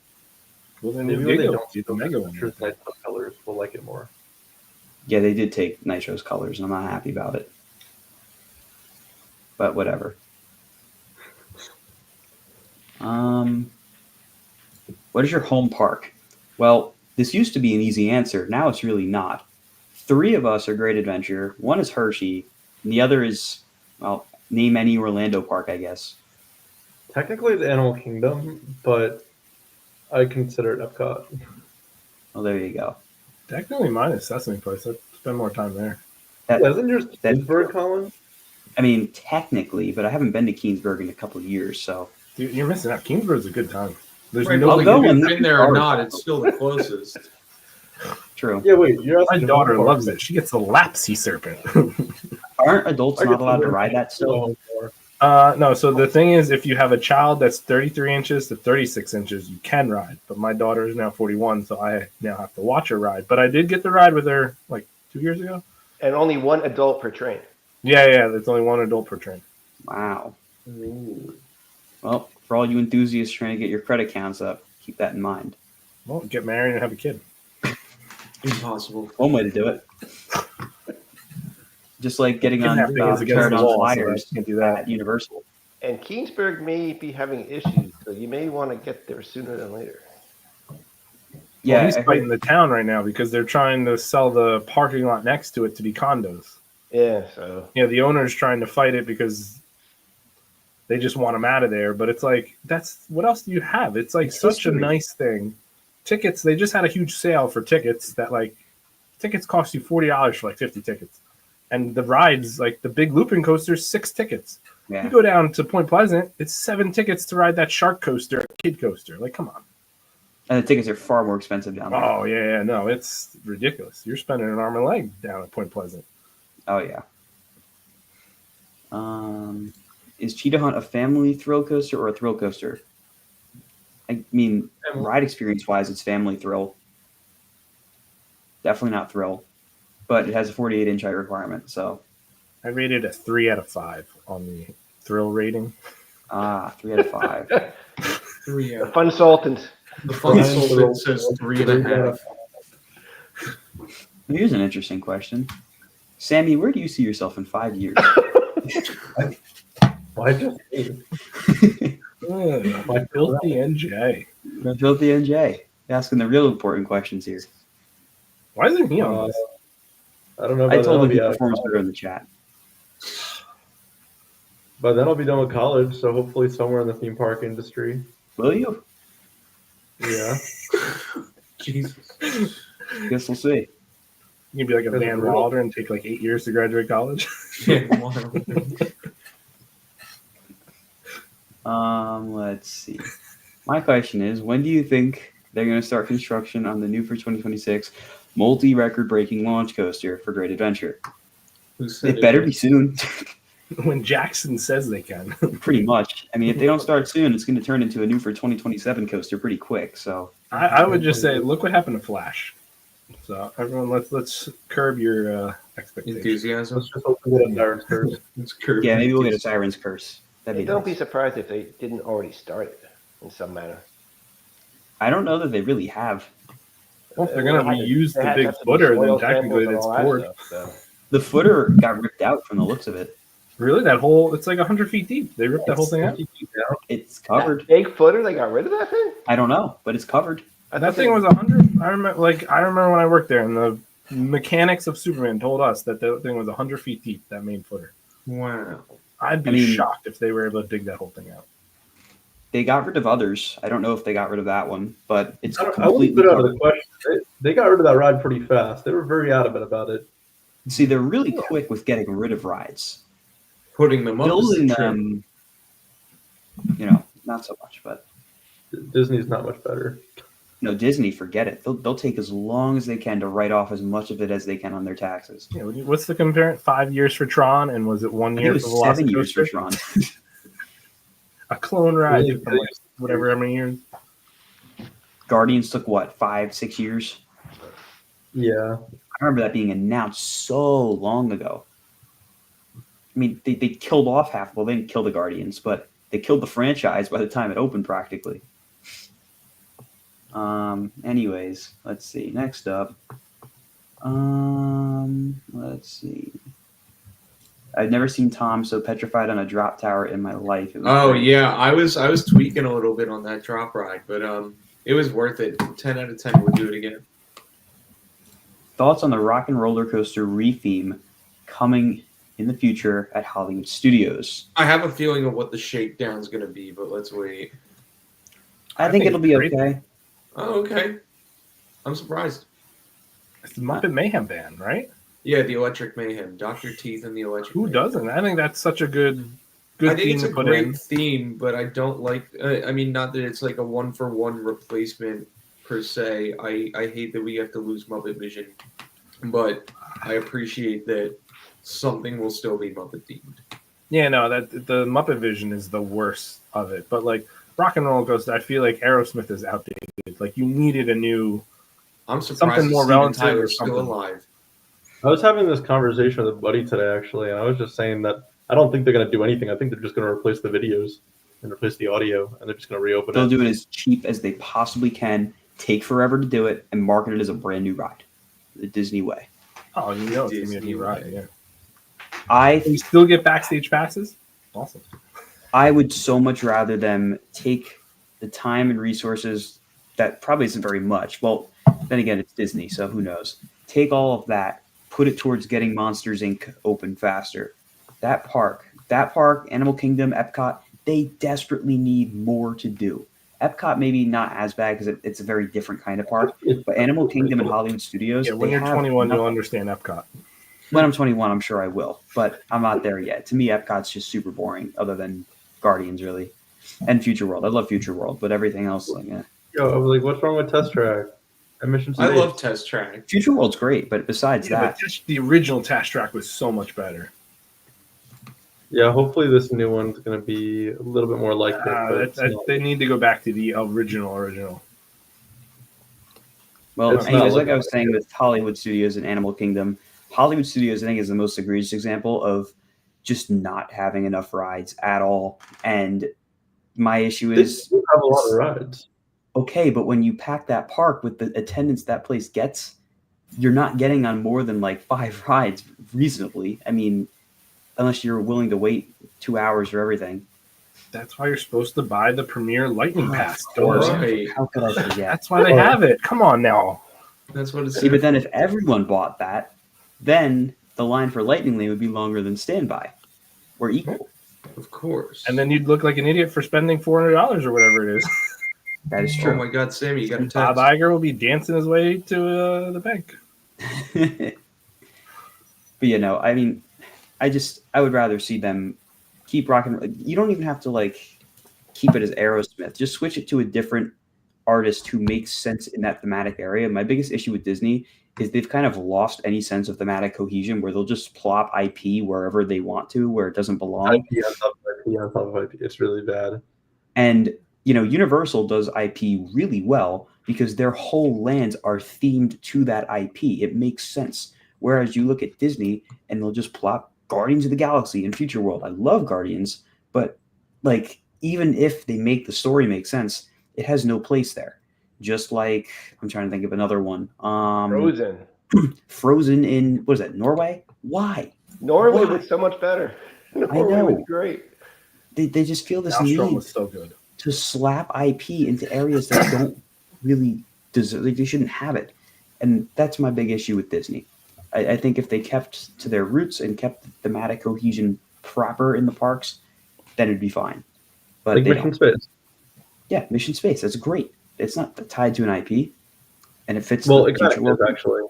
Well, then Maybe you when they Giga don't see the the mega one. Truth Night colors, we'll like it more. Yeah, they did take Nitro's colors, and I'm not happy about it. But whatever. What is your home park? Well, this used to be an easy answer. Now it's really not. 3 of us are Great Adventure. 1 is Hershey, and the other is, well, name any Orlando park, I guess. Technically, the Animal Kingdom, but I consider it Epcot. Well, there you go. Technically, mine is Sesame Place. I'd spend more time there. That, Isn't yours that- Pittsburgh, Colin? I mean, technically, but I haven't been to Keensburg in a couple of years, so. Dude, you're missing out. Kingsburg's a good time. There's Right, no. I'll but go if when you've that's been there or ours. not, it's still the closest. True. Yeah, wait. You're My asking daughter home loves park. it. She gets the lap sea serpent. Aren't adults I not get allowed to the- ride that still? Home park. No, so the thing is, if you have a child that's 33 inches to 36 inches, you can ride. But my daughter is now 41, so I now have to watch her ride. But I did get the ride with her like 2 years ago. And only one adult per train. Yeah, there's only one adult per train. Wow. Ooh. Well, for all you enthusiasts trying to get your credit counts up, keep that in mind. Well, get married and have a kid. Impossible. One way to do it. Just like getting on Kidnapping is against the Pterodon law, so I flyers can't do that. at Universal. And Keensburg may be having issues, so you may want to get there sooner than later. Yeah, Well, he's I heard- fighting the town right now because they're trying to sell the parking lot next to it to be condos. Yeah, so Yeah, the owner's trying to fight it because they just want him out of there. But it's like, that's what else do you have? It's like It's such a history. nice thing. Tickets, they just had a huge sale for tickets that like tickets cost you $40 for like 50 tickets. And the rides, like the big looping coasters, 6 tickets. Yeah. You go down to Point Pleasant, it's 7 tickets to ride that shark coaster, kid coaster. Like, come on. And the tickets are far more expensive down there. Oh, yeah, no, it's ridiculous. You're spending an arm and a leg down at Point Pleasant. Oh, yeah. Is Cheetah Hunt a family thrill coaster or a thrill coaster? I mean, ride experience-wise, it's family thrill. Definitely not thrill. But it has a 48-inch height requirement, so... I rated a 3 out of 5 on the thrill rating. 3 out of 5. 3 The Funsultant. The Funsultant says 3.5. Here's an interesting question. Sammy, where do you see yourself in 5 years? Why just me? My filthy NJ. The filthy NJ. Asking the real important questions here. Why isn't he on this? I don't know. I told him he By performs better in the chat. then I'll be done with college, so hopefully somewhere in the theme park industry. Will you? Yeah. Jesus. Guess we'll see. You can be like a Van Wilder and take like 8 years to graduate college. Yeah, wow. Let's see. My question is, when do you think they're going to start construction on the new for 2026 multi-record breaking launch coaster for Great Adventure? Who said It better be soon. When Jackson says they can. Pretty much. I mean, if they don't start soon, it's going to turn into a new for 2027 coaster pretty quick. So I would just say, look what happened to Flash. So everyone, let's curb your expectations. Enthusiasm. Let's just hope we get a Siren's Curse. It's curved. yeah, maybe we'll get a Siren's Curse. That'd be Don't nice. be surprised if they didn't already start it in some manner. I don't know that they really have. Well, if they're going to reuse They the had big to have footer, soil then technically samples and it's all that poured. stuff, so. The footer got ripped out from the looks of it. Really? That whole, it's like 100 feet deep. They ripped that whole thing out? It's covered. That big footer, they got rid of that thing? I don't know, but it's covered. That thing was 100. I remember when I worked there, and the mechanics of Superman told us that the thing was 100 feet deep, that main footer. Wow. I'd be shocked if they were able to dig that whole thing out. They got rid of others. I don't know if they got rid of that one, but it's I wouldn't completely put it out of covered. the question. They got rid of that ride pretty fast. They were very adamant about it. See, they're really quick with getting rid of rides. Putting them up. Building is the trick. them, not so much. But Disney's not much better. Disney, forget it. They'll take as long as they can to write off as much of it as they can on their taxes. Yeah, what's the compare? 5 years for Tron, and was it 1 I think year it for was 7 Velocicoaster? years for Tron. A clone ride Really? from whatever how many years. Guardians took what, 5-6 years? Yeah. I remember that being announced so long ago. I mean, they killed off half. Well, they didn't kill the Guardians, but they killed the franchise by the time it opened, practically. Anyways, let's see. Next up, let's see. I've never seen Tom so petrified on a drop tower in my life. It was Oh great. yeah, I was tweaking a little bit on that drop ride, but it was worth it. 10 out of 10 would do it again. Thoughts on the Rock and Roller Coaster retheme coming in the future at Hollywood Studios? I have a feeling of what the shakedown's going to be, but let's wait. I think it'll be it's great. okay. Oh, okay. I'm surprised. It's the Muppet Mayhem Band, right? Yeah, the Electric Mayhem, Dr. Teeth and the Electric. Who Mayhem. doesn't? I think that's such a good I think theme it's to a put great in. theme, but I don't like. I mean, not that it's like a 1-for-1 replacement per se. I hate that we have to lose Muppet Vision, but I appreciate that something will still be Muppet themed. Yeah, no, that the Muppet Vision is the worst of it. But like Rock and Roller Coaster, I feel like Aerosmith is outdated. Like you needed a new. I'm surprised Something more Steven relative or Tyler's still something. alive. I was having this conversation with a buddy today, actually, and I was just saying that I don't think they're going to do anything. I think they're just going to replace the videos and replace the audio, and they're just going to reopen They'll it. do it as cheap as they possibly can, take forever to do it, and market it as a brand new ride. The Disney way. Oh, you know it's gonna be a Disney new ride. way. Yeah. I You still get backstage passes. Awesome. I would so much rather them take the time and resources that probably isn't very much. Well, then again, it's Disney, so who knows? Take all of that, put it towards getting Monsters Inc. open faster. That park, Animal Kingdom, Epcot, they desperately need more to do. Epcot maybe not as bad because it's a very different kind of park, but Animal Kingdom and Hollywood Studios. Yeah, when they you're have 21, you'll nothing. understand Epcot. When I'm 21, I'm sure I will, but I'm not there yet. To me, Epcot's just super boring, other than Guardians, really, and Future World. I love Future World, but everything else, like, Yo, I was like, what's wrong with Test Track? Mission I Space. love Test Track. Future World's great, but besides that, but the original Task Track was so much better. Yeah, hopefully this new one's gonna be a little bit more like it. But it's not. They need to go back to the original. well, It's anyways, not like I was looking saying with Hollywood Studios and Animal Kingdom, Hollywood Studios, I think, is the most egregious example of just not having enough rides at all. And my issue They is, do have a lot of rides. okay, but when you pack that park with the attendance that place gets, you're not getting on more than like 5 rides reasonably. I mean, unless you're willing to wait 2 hours for everything. That's why you're supposed to buy the Premier Lightning Pass. Of course. Right. How could I forget? That's why they have it. Come on now. That's what it's. See, but then if everyone bought that, then the line for Lightning Lane would be longer than standby. We're equal. Of course. And then you'd look like an idiot for spending $400 or whatever it is. That is Oh true. my God, Sammy, you got a Bob text. Iger will be dancing his way to the bank. But you know, I mean, I would rather see them keep rocking. You don't even have to like keep it as Aerosmith. Just switch it to a different artist who makes sense in that thematic area. My biggest issue with Disney is they've kind of lost any sense of thematic cohesion, where they'll just plop IP wherever they want to, where it doesn't belong. IP on top of IP on top of IP. It's really bad. And you know, Universal does IP really well because their whole lands are themed to that IP. It makes sense. Whereas you look at Disney and they'll just plop Guardians of the Galaxy and Future World. I love Guardians, but like even if they make the story make sense, it has no place there. Just like I'm trying to think of another one. Frozen. Frozen in what is that? Norway? Why? Norway Why? was so much better. Norway know. was great. They just feel this Maelstrom need was so good. to slap IP into areas that don't really deserve. They shouldn't have it, and that's my big issue with Disney. I think if they kept to their roots and kept the thematic cohesion proper in the parks, then it'd be fine. But Like they Mission don't. Space. Yeah, Mission Space. That's great. It's not tied to an IP, and it fits. Well, the it kind Future of is World. actually.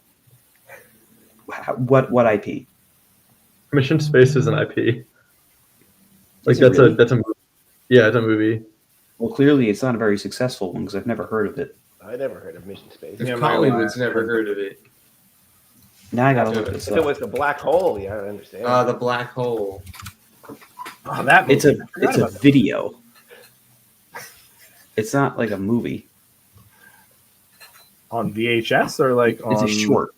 What IP? Mission Space is an IP. Like Is it really? that's a movie. Yeah, it's a movie. Well, clearly it's not a very successful one because I've never heard of it. I never heard of Mission Space. If Yeah, my Hollywood's last- never heard of it. Now I gotta look If this If it up. was the black hole, yeah, I understand. The black hole. Oh, that It's a movie. I forgot it's a about that. video. It's not like a movie. On VHS or like on It's a short.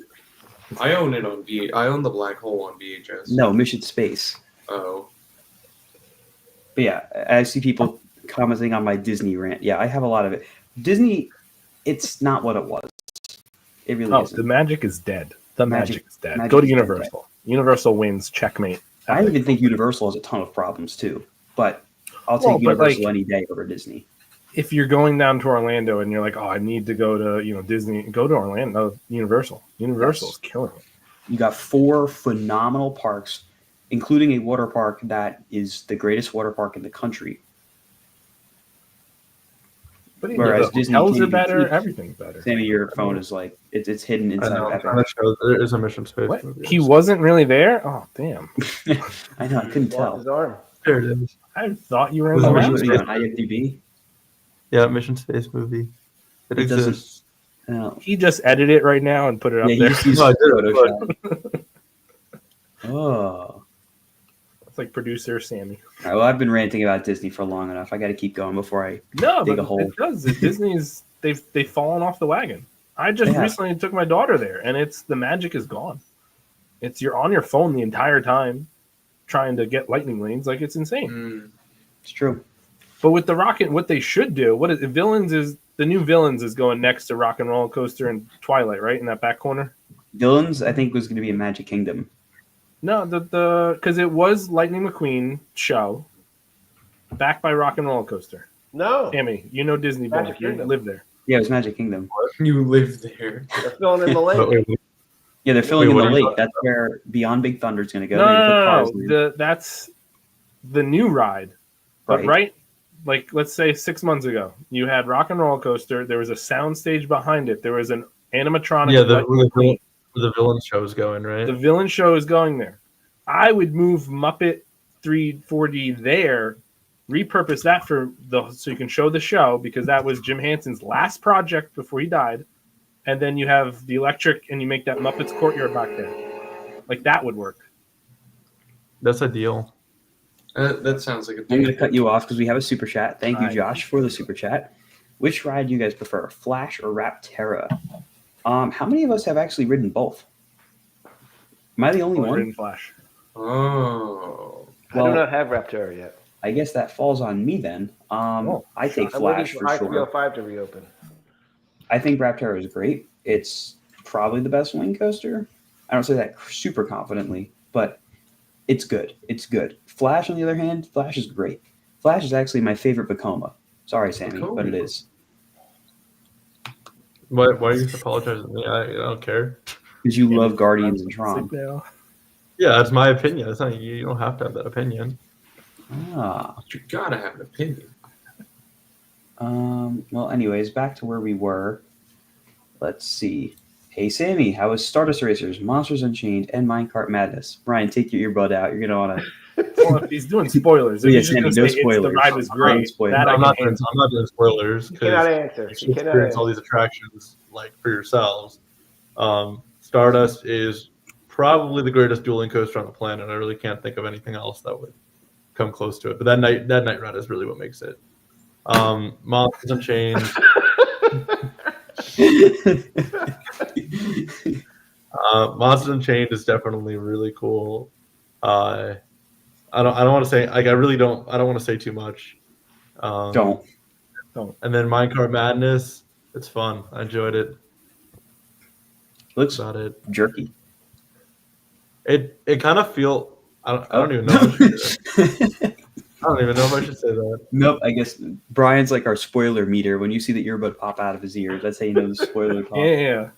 I own it on I own the black hole on VHS. No, Mission Space. Oh. But yeah, I see people commenting on my Disney rant. Yeah, I have a lot of it. Disney, it's not what it was. It really Oh, isn't. the magic is dead. The Magic- magic is dead. magic Go to is dead. Universal. Universal wins. Checkmate. I even think Universal has a ton of problems too. But I'll take Well, but, Universal like- any day over Disney. If you're going down to Orlando and you're like, oh, I need to go to Disney, go to Orlando. Universal. Universal's killing it. You got 4 phenomenal parks, including a water park that is the greatest water park in the country. But Whereas the Disney hotels can't are even better. keep- Everything's better. Sammy, your phone is like it's hidden I inside know. of I'm Epic. trying to show there is a Mission Space What? movie. He wasn't really there? Oh, damn. I know, I couldn't Lost tell. his arm. There it is. I thought you were in Was the it Oh, Mission what last are you Space? on IMDb? Yeah, Mission Space movie. It It doesn't- exists. No. He just edited it right now and put it up Yeah, he there. just used No, I did it, Photoshop. Oh. It's like producer Sammy. All right, well, I've been ranting about Disney for long enough. I got to keep going before I. No, Dig but a hole. it does. Disney's they've fallen off the wagon. I just They have. recently took my daughter there, and it's the magic is gone. It's you're on your phone the entire time, trying to get lightning lanes. Like it's insane. Mm. It's true. But with the rocket, what they should do, what is Villains is the new Villains is going next to Rock and Roller Coaster and Twilight, right in that back corner. Villains, I think, was going to be in Magic Kingdom. No, the because it was Lightning McQueen show, backed by Rock and Roller Coaster. No, Tammy, you know Disney Magic Bowl. You Kingdom. live there. Yeah, it was Magic Kingdom. You live there. they're filling in the But lake. wait, Yeah, they're filling Wait, in what the are you lake. That's where Beyond Big Thunder is going to go. No, They're gonna put no, cars no. in. That's the new ride. But Right. right, like let's say 6 months ago, you had Rock and Roller Coaster. There was a sound stage behind it. There was an animatronic. yeah, Lightning McQueen. The villain show is going, right? The villain show is going there. I would move Muppet 4D there, repurpose that so you can show the show, because that was Jim Henson's last project before he died. And then you have the electric, and you make that Muppets courtyard back there. Like, that would work. That's ideal. That sounds like a I'm going to cut you off because we have a super chat. Thank you, Right. Josh, for the super chat. Which ride do you guys prefer, Flash or Rapterra? How many of us have actually ridden both? Am I the only one? In Flash. Oh. I do not have Raptor yet. I guess that falls on me then. I take I'm Flash waiting for sure. I-305 to reopen. I think Rapterra is great. It's probably the best wing coaster. I don't say that super confidently, but it's good. It's good. Flash, on the other hand, Flash is great. Flash is actually my favorite Vekoma. Sorry, Sammy, but it is. Why are you apologizing to me? I don't care. Because you love Guardians and Tron. Yeah, that's my opinion. It's not you don't have to have that opinion. Ah. You gotta have an opinion. Well, anyways, back to where we were. Let's see. Hey, Sammy, how was Stardust Racers, Monsters Unchained, and Minecart Madness? Brian, take your earbud out. You're gonna want to. Well, if he's doing spoilers, if Yeah, he's just Sammy, gonna no say the spoilers. ride was great. Spoilers. That I I'm can not handle. doing spoilers You cannot because answer. you She should cannot experience answer. all these attractions like for yourselves. Stardust is probably the greatest dueling coaster on the planet. I really can't think of anything else that would come close to it. But that night ride is really what makes it. Monsters Unchained. Monsters Unchained is definitely really cool. I don't want to say like I don't want to say too much. Don't. And then Minecart Madness, it's fun. I enjoyed it. Looks About it. jerky. It kind of feel. I don't even know. If I, should say that. I don't even know if I should say that. Nope, I guess Brian's like our spoiler meter. When you see the earbud pop out of his ears, that's how you know the spoiler pop. Yeah.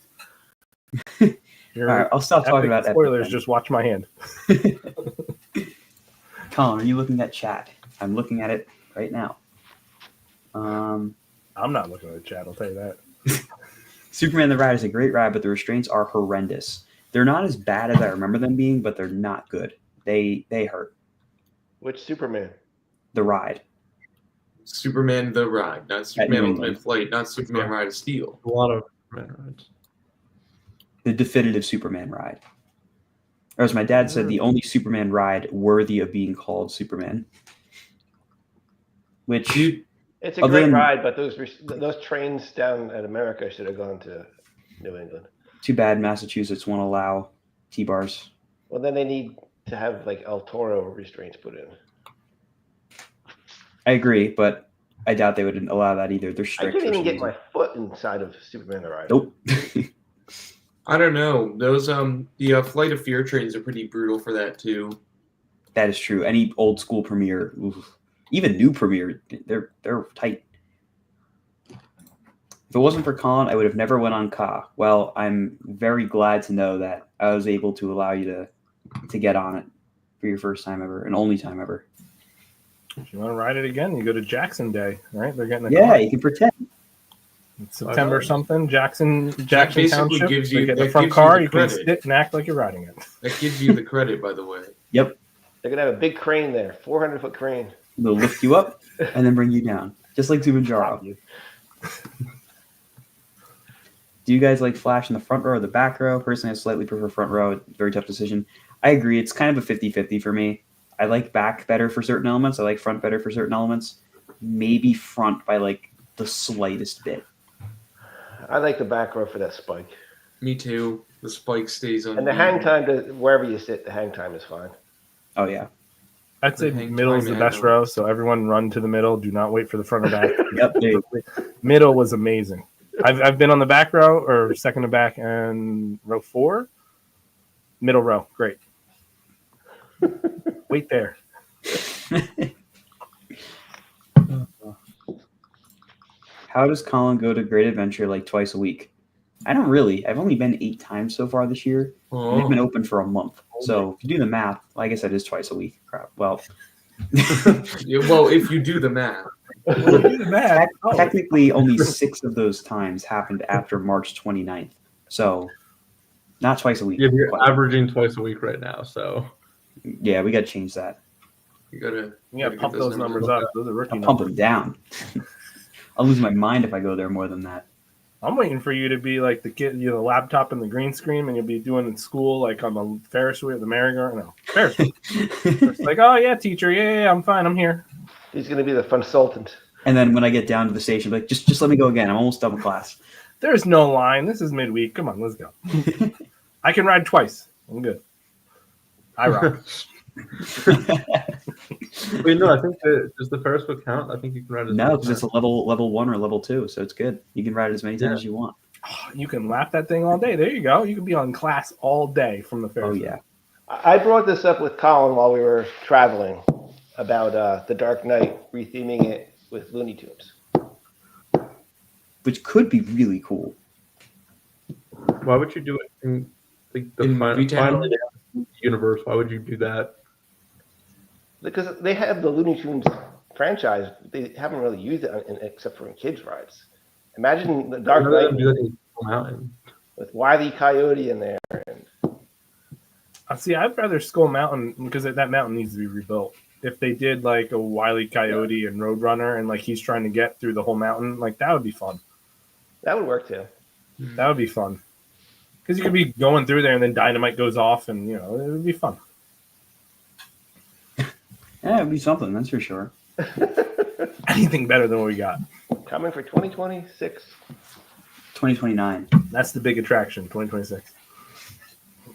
All right, I'll stop talking about spoilers. Epic Just watch my hand. then. Colin, are you looking at chat? I'm looking at it right now. I'm not looking at the chat. I'll tell you that. Superman the Ride is a great ride, but the restraints are horrendous. They're not as bad as I remember them being, but they're not good. They hurt. Which Superman? The ride. Superman the Ride, not New Superman England. Ultimate Flight, not Superman Ride of Steel. A lot of rides. The definitive Superman ride. Or as my dad said, the only Superman ride worthy of being called Superman. Which It's a Other great than- ride, but those trains down at America should have gone to New England. too bad Massachusetts won't allow T-bars. Well, then they need to have like El Toro restraints put in. I agree, but I doubt they would allow that either. They're I strict. couldn't for even some get reason. my foot inside of Superman the Ride. Nope. I don't know. Those the Flight of Fear trains are pretty brutal for that too. That is true. Any old school premiere, oof. Even new premiere, they're tight. If it wasn't for Colin, I would have never went on Ka. Well, I'm very glad to know that I was able to allow you to get on it for your first time ever and only time ever. If you want to ride it again, you go to Jackson Day, right? They're getting a Yeah, car. you can pretend. It's September something. Jackson basically Township. gives They you- get the that front gives you car. the You can credit. sit and act like you're riding it. That gives you the credit, by the way. Yep. They're gonna have a big crane there, 400-foot crane. They'll lift you up and then bring you down, just like Kilimanjaro. Do you guys like Flash in the front row or the back row? Personally, I slightly prefer front row. Very tough decision. I agree. It's kind of a 50-50 for me. I like back better for certain elements. I like front better for certain elements. Maybe front by like the slightest bit. I like the back row for that spike. Me too. The spike stays on. And the hang time, wherever you sit, the hang time is fine. Oh, yeah. I'd say The hang middle is time the best and- row, so everyone run to the middle. Do not wait for the front or back. Yep. There you Middle was amazing. I've been on the back row or second to back and row 4. Middle row, great. Wait there. How does Colin go to Great Adventure like twice a week? I don't really. I've only been 8 times so far this year. And they've been open for a month. So if you do the math, like I said, it's twice a week. Crap. Well, Yeah, well, if you do the math, technically only 6 of those times happened after March 29th. So Not twice a week. Yeah, you're Twice. averaging twice a week right now, so Yeah, we got to change that. You gotta Yeah, pump those numbers up. Those are rookie I'll pump numbers. them down. I'll lose my mind if I go there more than that. I'm waiting for you to be like the kid, the laptop and the green screen, and you'll be doing in school like on the Ferris wheel, the merry-go-round. No, Ferris wheel. It's like, oh yeah, teacher, yeah, I'm fine, I'm here. He's going to be the Funsultant. And then when I get down to the station, I'm like, just let me go again. I'm almost done with class. There's no line. This is midweek. Come on, let's go. I can ride twice. I'm good. I rock. wait, no, I think does the Ferris wheel count? I think you can ride it. No, because it's a level 1 or level 2, so it's good. You can ride it as many times as you want. You can lap that thing all day. There you go. You can be on class all day from the Ferris Oh wheel. yeah. I brought this up with Colin while we were traveling about the Dark Knight retheming it with Looney Tunes. Which could be really cool. Why would you do it in like the In final Movie universe? Why would you do that? Because they have the Looney Tunes franchise. They haven't really used it except for in kids' rides. Imagine the Dark Rather than Knight do that in Mountain. with Wile E. Coyote in there. See, I'd rather Skull Mountain because that mountain needs to be rebuilt. If they did like a Wile E. Coyote and Roadrunner and like he's trying to get through the whole mountain, like that would be fun. That would work too. That would be fun. Because you could be going through there and then dynamite goes off and, it would be fun. Yeah, it'd be something, that's for sure. Anything better than what we got. Coming for 2026. 2029. That's the big attraction, 2026.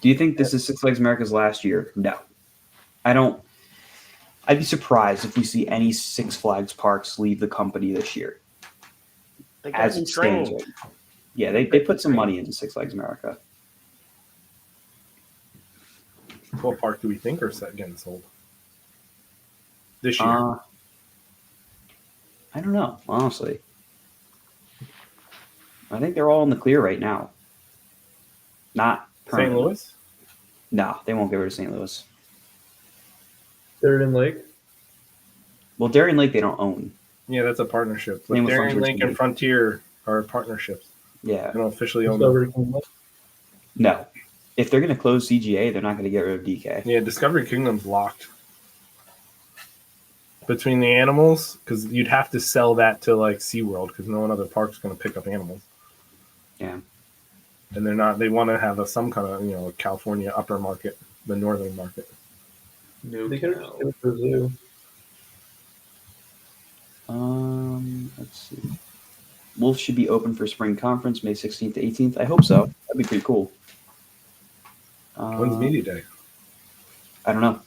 Do you think this is Six Flags America's last year? No. I'd be surprised if we see any Six Flags parks leave the company this year. They got As me it stands trained. right now. Yeah, they put some money into Six Flags America. What park do we think are getting sold this year? I don't know, honestly. I think they're all in the clear right now. Not St. permanently. Louis? No, they won't get rid of St. Louis. Darien Lake. Well, Darien Lake they don't own. Yeah, that's a partnership. Name Like of Darien Frontier Lake and Lake. Frontier are partnerships. Yeah, They don't officially own them. Discovery Kingdom. no. If they're going to close CGA, they're not going to get rid of DK. Yeah, Discovery Kingdom's locked. Between the animals, because you'd have to sell that to like SeaWorld because no one other park's going to pick up animals. Yeah. And they're not. They want to have some kind of California upper market, the northern market. No They could have cow. just given it to the zoo. Let's see. Wolf should be open for spring conference May 16th to 18th. I hope so. That'd be pretty cool. When's media day? I don't know.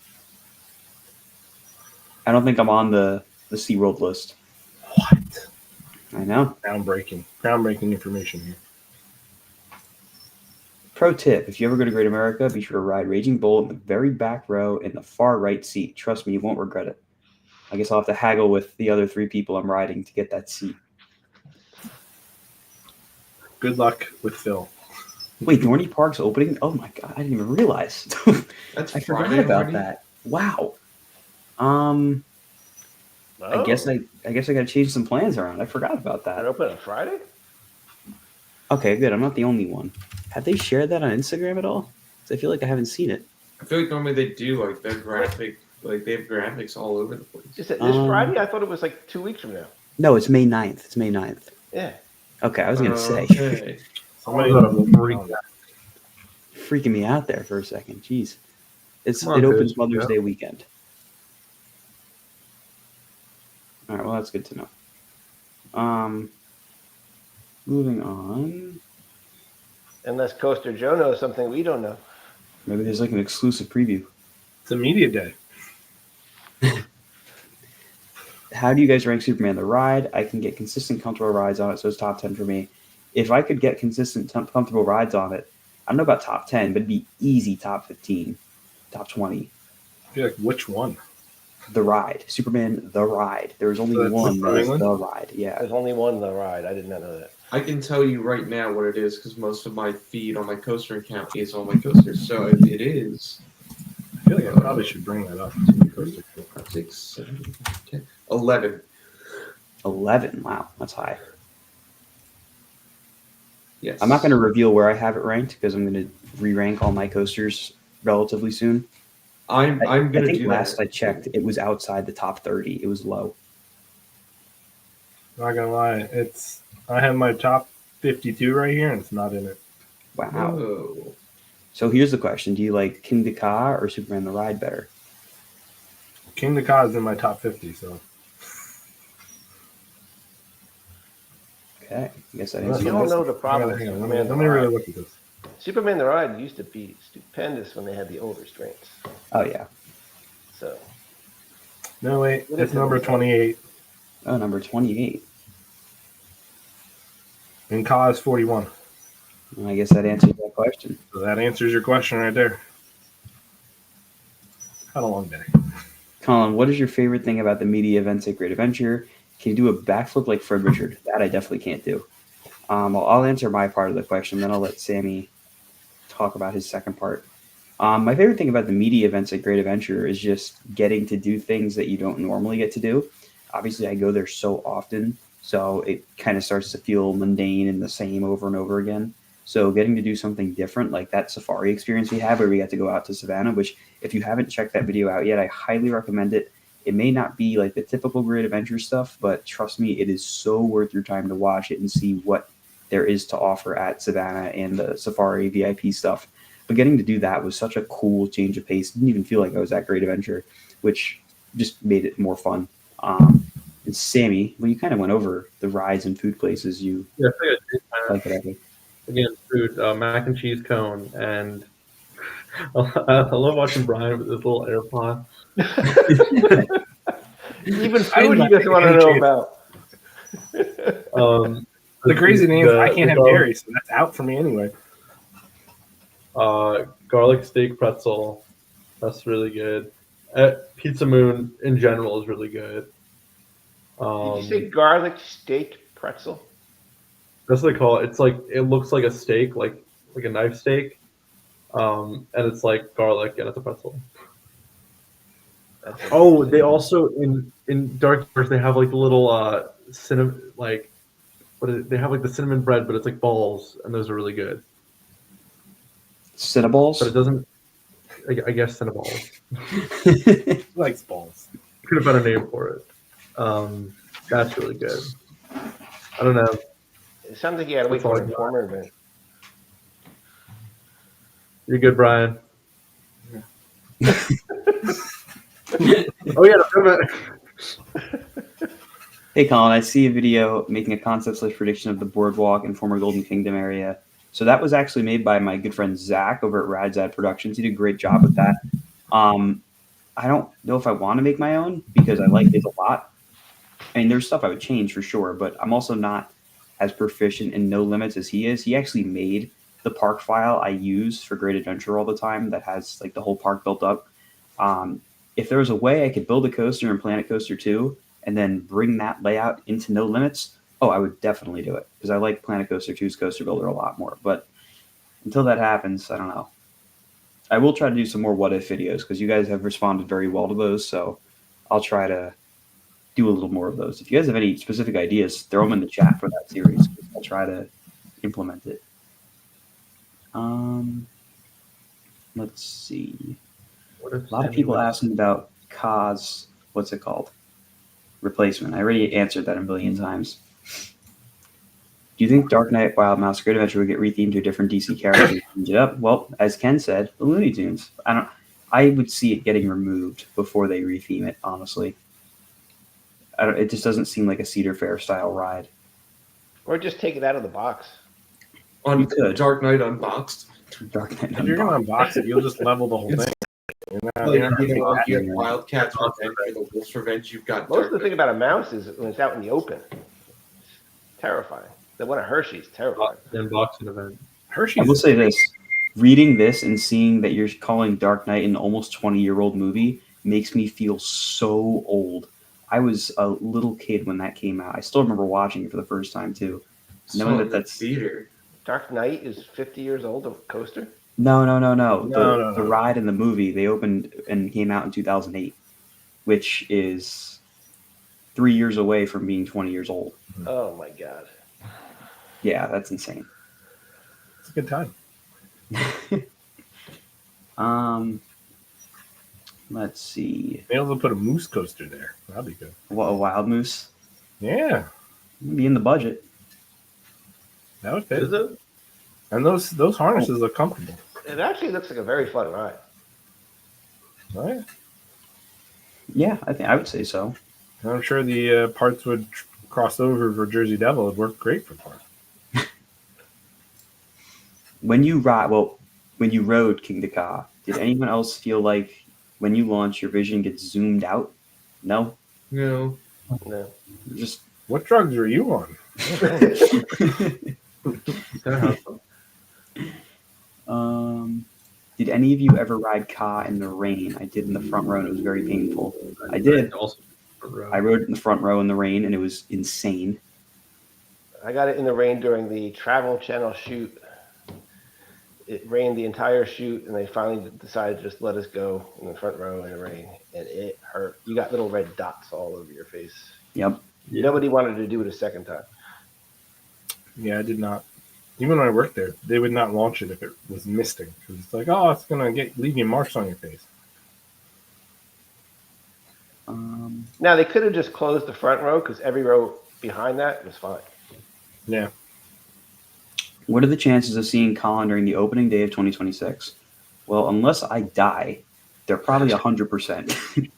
I don't think I'm on the SeaWorld list. What? I know. Groundbreaking information here. Pro tip, if you ever go to Great America, be sure to ride Raging Bull in the very back row in the far right seat. Trust me, you won't regret it. I guess I'll have to haggle with the other 3 people I'm riding to get that seat. Good luck with Phil. Wait, Dorney Park's opening? Oh my god, I didn't even realize. That's I forgot Friday about already? that. Wow. I guess I gotta change some plans around. I forgot about They're that. open on Friday? Okay, good. I'm not the only one. Have they shared that on Instagram at all? 'Cause I feel like I haven't seen it. I feel like normally they do, like their graphic, like they have graphics all over the place. Is it this Um, Friday? I thought it was like 2 weeks from now. No, it's May 9th. It's May 9th. Yeah. Okay, I was gonna say. Okay. Somebody Freaking me out there for a second. Jeez. It Come on, opens dude. Mother's Yeah. Day weekend. All right, well that's good to know. Moving on. Unless Coaster Joe knows something we don't know. Maybe there's like an exclusive preview. It's a media day. How do you guys rank Superman the ride? I can get consistent, comfortable rides on it, so it's top 10 for me. If I could get consistent, comfortable rides on it, I don't know about top 10, but it'd be easy top 15, top 20. I feel like which one? The ride, Superman the ride. There was only So that's one that was England? the ride. Yeah. There's only one the ride. I did not know that. I can tell you right now what it is because most of my feed on my coaster account is on my coasters. So it is I feel like I probably should bring that up to the Coaster Crew. 6, 7, 10, 11. 11. Wow, that's high. Yes. I'm not going to reveal where I have it ranked because I'm going to re-rank all my coasters relatively soon. I'm I gonna think do last that. I checked, it was outside the top 30. It was low. Not gonna lie, I have my top 52 right here, and it's not in it. Wow. Whoa. So here's the question: do you like Kingda Ka or Superman the Ride better? Kingda Ka is in my top 50, so Okay, I guess that Unless answers You my don't question. know the problem with hang on, Superman the let me really Ride. look at this. Superman the Ride used to be stupendous when they had the older strengths. Oh yeah. So No, wait, What it's is it? number 28, Oh, number 28. and Ka is 41. Well, I guess that answers that question. So that answers your question right there. Had a long day. Colin, what is your favorite thing about the media events at Great Adventure? Can you do a backflip like Fred Richard? That I definitely can't do. I'll answer my part of the question, then I'll let Sammy talk about his second part. My favorite thing about the media events at Great Adventure is just getting to do things that you don't normally get to do. Obviously, I go there so often, so it kind of starts to feel mundane and the same over and over again. So getting to do something different, like that safari experience we had where we got to go out to Savannah, which if you haven't checked that video out yet, I highly recommend it. It may not be like the typical Great Adventure stuff, but trust me, it is so worth your time to watch it and see what there is to offer at Savannah and the safari VIP stuff. But getting to do that was such a cool change of pace. Didn't even feel like I was at Great Adventure, which just made it more fun. And Sammy, well, you kind of went over the rides and food places you Yeah, I think like it. I think. again, food, mac and cheese cone, and I love watching Brian with his little AirPod. even I food he didn't doesn't want to any know chance. about. The crazy thing is, I can't have garlic- dairy, so that's out for me anyway. Garlic steak pretzel, that's really good. Pizza Moon in general is really good. Did you say garlic steak pretzel? That's what they call it. It's like it looks like a steak, like a knife steak, and it's like garlic and it's a pretzel. That's Oh, interesting. they also in Dark Horse they have like the little cinnamon like what is it? They have like the cinnamon bread, but it's like balls, and those are really good. But it Cinnaballs. doesn't. I guess cinnaballs. He likes balls. Could have been a name for it. That's really good. I don't know. It sounds like you had to wait That's all for I an got. informer event. You're good, Brian. Oh yeah, Hey, Colin, I see a video making a concept/slash prediction of the boardwalk and former Golden Kingdom area. So that was actually made by my good friend Zach over at Radzad Productions. He did a great job with that. I don't know if I want to make my own because I like his a lot. I mean, there's stuff I would change for sure, but I'm also not as proficient in No Limits as he is. He actually made the park file I use for Great Adventure all the time that has like the whole park built up. If there was a way I could build a coaster in Planet Coaster 2 and then bring that layout into No Limits, oh, I would definitely do it because I like Planet Coaster 2's Coaster Builder a lot more. But until that happens, I don't know. I will try to do some more what if videos because you guys have responded very well to those. So I'll try to do a little more of those. If you guys have any specific ideas, throw them in the chat for that series. I'll try to implement it. Let's see. A lot of people asking about Ka's, what's it called? Replacement. I already answered that a million times. Do you think Dark Knight, Wild Mouse, Great Adventure would get rethemed to a different DC character and change it up? Well, as Ken said, the Looney Tunes. I would see it getting removed before they retheme it, honestly. It just doesn't seem like a Cedar Fair style ride. Or just take it out of the box. On You could. Dark Knight Unboxed. Dark Knight. If you're gonna unbox it, you'll just level the whole thing. You're not Like, gonna take that you in. have Wildcat's Revenge or the Wolf's Revenge. You've got Most Dark of the Knight. thing about a mouse is when it's out in the open. It's terrifying. The one at Hershey's terrifying. the unboxing event. Hershey's. I will say this: reading this and seeing that you're calling Dark Knight an almost 20-year-old movie makes me feel so old. I was a little kid when that came out. I still remember watching it for the first time too. Knowing Saw that in the that's theater. Dark Knight is 50 years old, a coaster? no. No. The ride in the movie they opened and came out in 2008, which is 3 years away from being 20 years old. Oh my God. Yeah, that's insane. It's a good time. Let's see. Maybe we'll put a moose coaster there. That'd be good. What, a wild moose? Yeah, Be in the budget. that would fit. Is it? And those harnesses look comfortable, It actually looks like a very fun ride. right? Yeah, I would say so. And I'm sure the parts would cross over for Jersey Devil. It'd work great for parts. When you rode Kingda Ka, did anyone else feel like when you launch, your vision gets zoomed out? No, No. No. just What drugs were you on? Did any of you ever ride Ka in the rain? I did in the front row, and it was very painful. I did. Also, I rode it in the front row in the rain, and it was insane. I got it in the rain during the Travel Channel shoot. It rained the entire shoot, and they finally decided to just let us go in the front row in the rain, and it hurt. You got little red dots all over your face. Yep. Nobody wanted to do it a second time. Yeah, I did not. Even when I worked there, they would not launch it if it was misting. Because it's like, oh, it's gonna leave you marks on your face. Now they could have just closed the front row because every row behind that was fine. Yeah. What are the chances of seeing Colin during the opening day of 2026? Well, unless I die, they're probably 100%.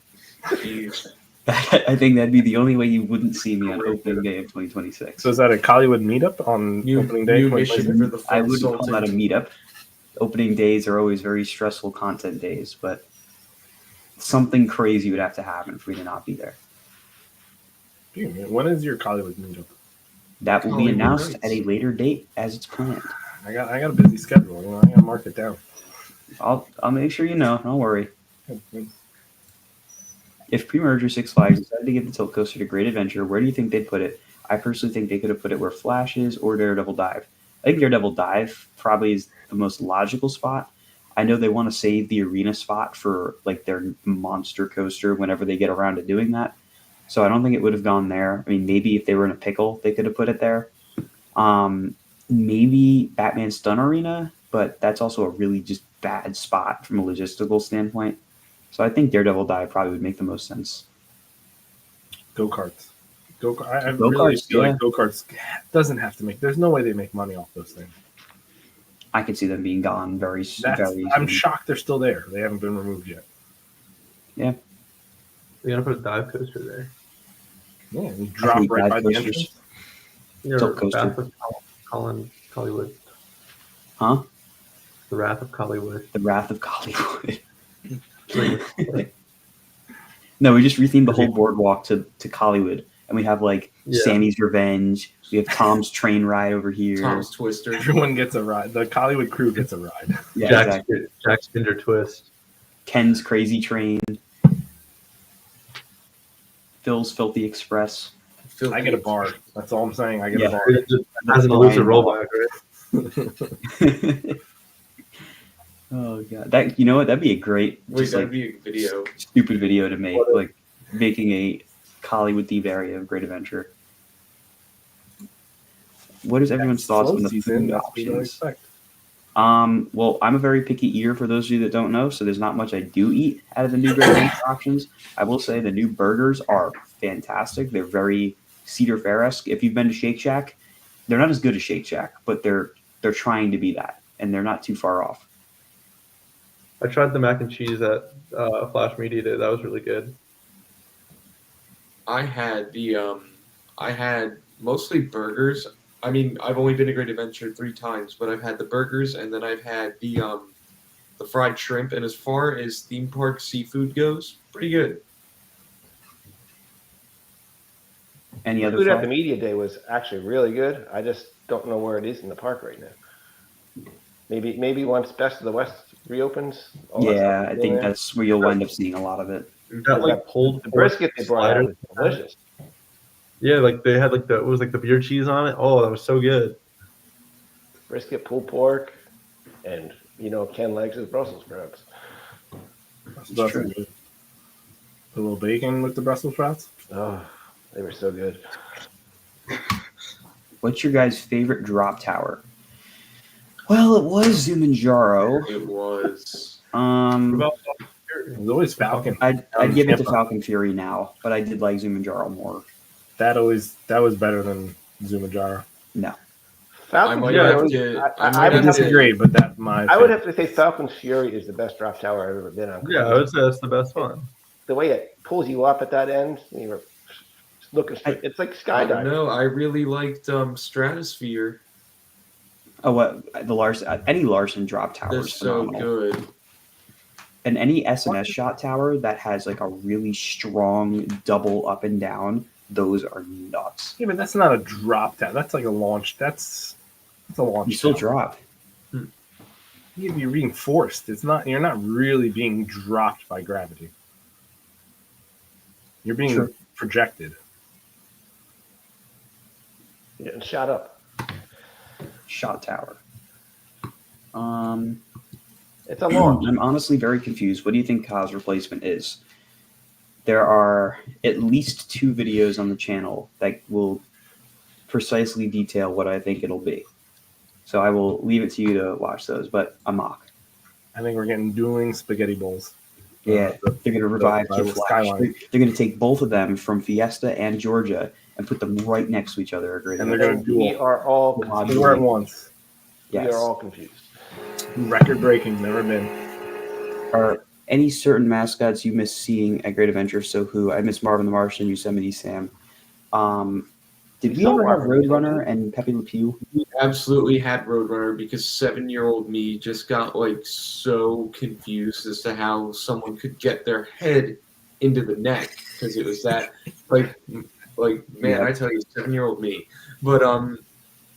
Jeez. I think that'd be the only way you wouldn't see me on opening day of 2026. So is that a Collywood meetup on opening day? New mission 2026? for the I wouldn't call that a Funsultant. meetup. Opening days are always very stressful content days, but something crazy would have to happen for me to not be there. Dude, when is your Collywood meetup? That will be Hollywood announced Nights. at a later date as it's planned. I got a busy schedule. You know, I gotta mark it down. I'll make sure you know. Don't worry. If pre-merger Six Flags decided to give the tilt coaster to Great Adventure, where do you think they'd put it? I personally think they could have put it where Flash is or Daredevil Dive. I think Daredevil Dive probably is the most logical spot. I know they want to save the arena spot for like their monster coaster whenever they get around to doing that. So I don't think it would have gone there. I mean, maybe if they were in a pickle, they could have put it there. Maybe Batman Stun Arena, but that's also a really just bad spot from a logistical standpoint. So I think Daredevil Dive probably would make the most sense. Go-karts. I Go-karts, really feel yeah. like go-karts doesn't have to make. There's no way they make money off those things. I could see them being gone very I'm soon. shocked they're still there. They haven't been removed yet. Yeah. They're gonna put a dive coaster there. Yeah, you drop think right dive by the coasters- entrance. Tilt coaster. Wrath of Collywood. Huh? The Wrath of Collywood. The Wrath of Collywood. No, we just rethemed the whole boardwalk to Collywood. And we have like Yeah. Sammy's Revenge. We have Tom's train ride over here. Tom's Twister. Everyone gets a ride. The Collywood crew gets a ride. Yeah, Jack's, exactly. Jack's Ginger Twist. Ken's Crazy Train. Phil's Filthy Express. I get a bar. That's all I'm saying. I get Yeah. a bar. It just has an elusive rollback, right? Oh god, that, you know what? That'd be a great, Wait, just that'd like be a video. stupid video to make, like making a Collywood themed area of Great Adventure. What is everyone's thoughts on the food That's what you don't options? expect. Well, I'm a very picky eater for those of you that don't know, so there's not much I do eat out of the new Great Adventure options. I will say the new burgers are fantastic. They're very Cedar Fair-esque. If you've been to Shake Shack, they're not as good as Shake Shack, but they're trying to be that, and they're not too far off. I tried the mac and cheese at Flash Media Day. That was really good. I had mostly burgers. I mean, I've only been to Great Adventure 3 times, but I've had the burgers and then I've had the fried shrimp. And as far as theme park seafood goes, pretty good. Any other Food at thoughts? the media day was actually really good. I just don't know where it is in the park right now. Maybe once Best of the West reopens. all that Yeah, stuff I will be think there. that's where you'll wind up seeing a lot of it. We've got like pulled The brisket they brought out sliders. was delicious. Yeah, like they had like it was like the beer cheese on it. Oh, that was so good. Brisket, pulled pork, and Ken likes his Brussels sprouts. That's true. good. A little bacon with the Brussels sprouts. Oh, they were so good. What's your guys' favorite drop tower? Well, it was Zumanjaro. It was. What about Falcon Fury? It was always Falcon. I'd give it to Tampa. Falcon Fury now, but I did like Zumanjaro more. That was better than Zumanjaro. No. Falcon I might Fury. have was- to- I, I I, might would have have to, Disagree, but that my. I would have to say Falcon Fury is the best drop tower I've ever been on. Yeah, I would say that's the best one. The way it pulls you up at that end, and you were looking straight. It's like I don't skydiving. know. I really liked Stratosphere. Oh, what the Larson? Any Larson drop tower They're is so phenomenal. good. And any SNS shot tower that has like a really strong double up and down, those are nuts. Yeah, but that's not a drop down. That's like a launch. That's a launch. You still tower. drop. You're being forced. It's not. You're not really being dropped by gravity. You're being True. projected. You're getting shot up. Shot tower. It's a launch. I'm honestly very confused. What do you think Ka's replacement is? There are at least 2 videos on the channel that will precisely detail what I think it'll be. So I will leave it to you to watch those, but a mock. I think we're getting dueling spaghetti bowls. Yeah, they're going to revive the Kid Flash. Skyline. They're going to take both of them from Fiesta and Georgia and put them right next to each other. And they're going to We duel. are all They were at once. we Yes. are all confused. Record breaking. Never been. Are any certain mascots you miss seeing at Great Adventure? So who? I miss Marvin the Martian, Yosemite Sam. Did we So ever have Marvin. Roadrunner and Pepe Le Pew? We absolutely had Roadrunner because 7-year-old me just got like so confused as to how someone could get their head into the neck because it was that like man, Yeah. I tell you, 7-year-old me. But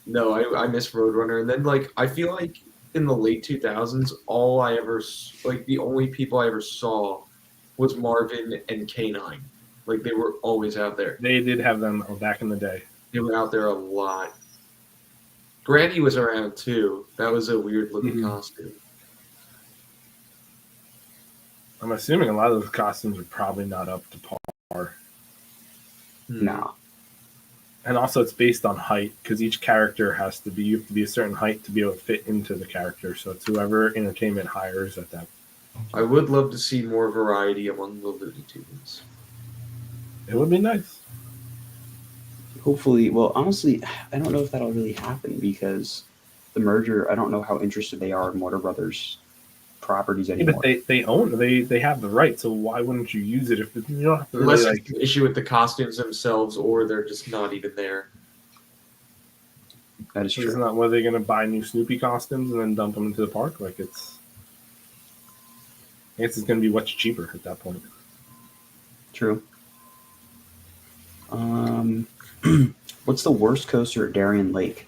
no, I miss Roadrunner, and then like I feel like in the late 2000s, all I ever like the only people I ever saw was Marvin and K9. Like they were always out there. They did have them back in the day. They were out there a lot. Granny was around too. That was a weird looking Mhm. costume. I'm assuming a lot of those costumes are probably not up to par. No. And also, it's based on height because each character has to be you have to be a certain height to be able to fit into the character. So it's whoever entertainment hires at that. I would love to see more variety among the Looney Tunes. It would be nice. Hopefully, well, honestly, I don't know if that'll really happen because the merger. I don't know how interested they are in Warner Brothers properties Yeah, anymore. but they own they have the right. So why wouldn't you use it if you don't have to Unless really it's an issue with the costumes themselves, or they're just not even there. That is Isn't true. that why they're going to buy new Snoopy costumes and then dump them into the park? Like it's, I guess it's going to be much cheaper at that point. True. What's the worst coaster at Darien Lake?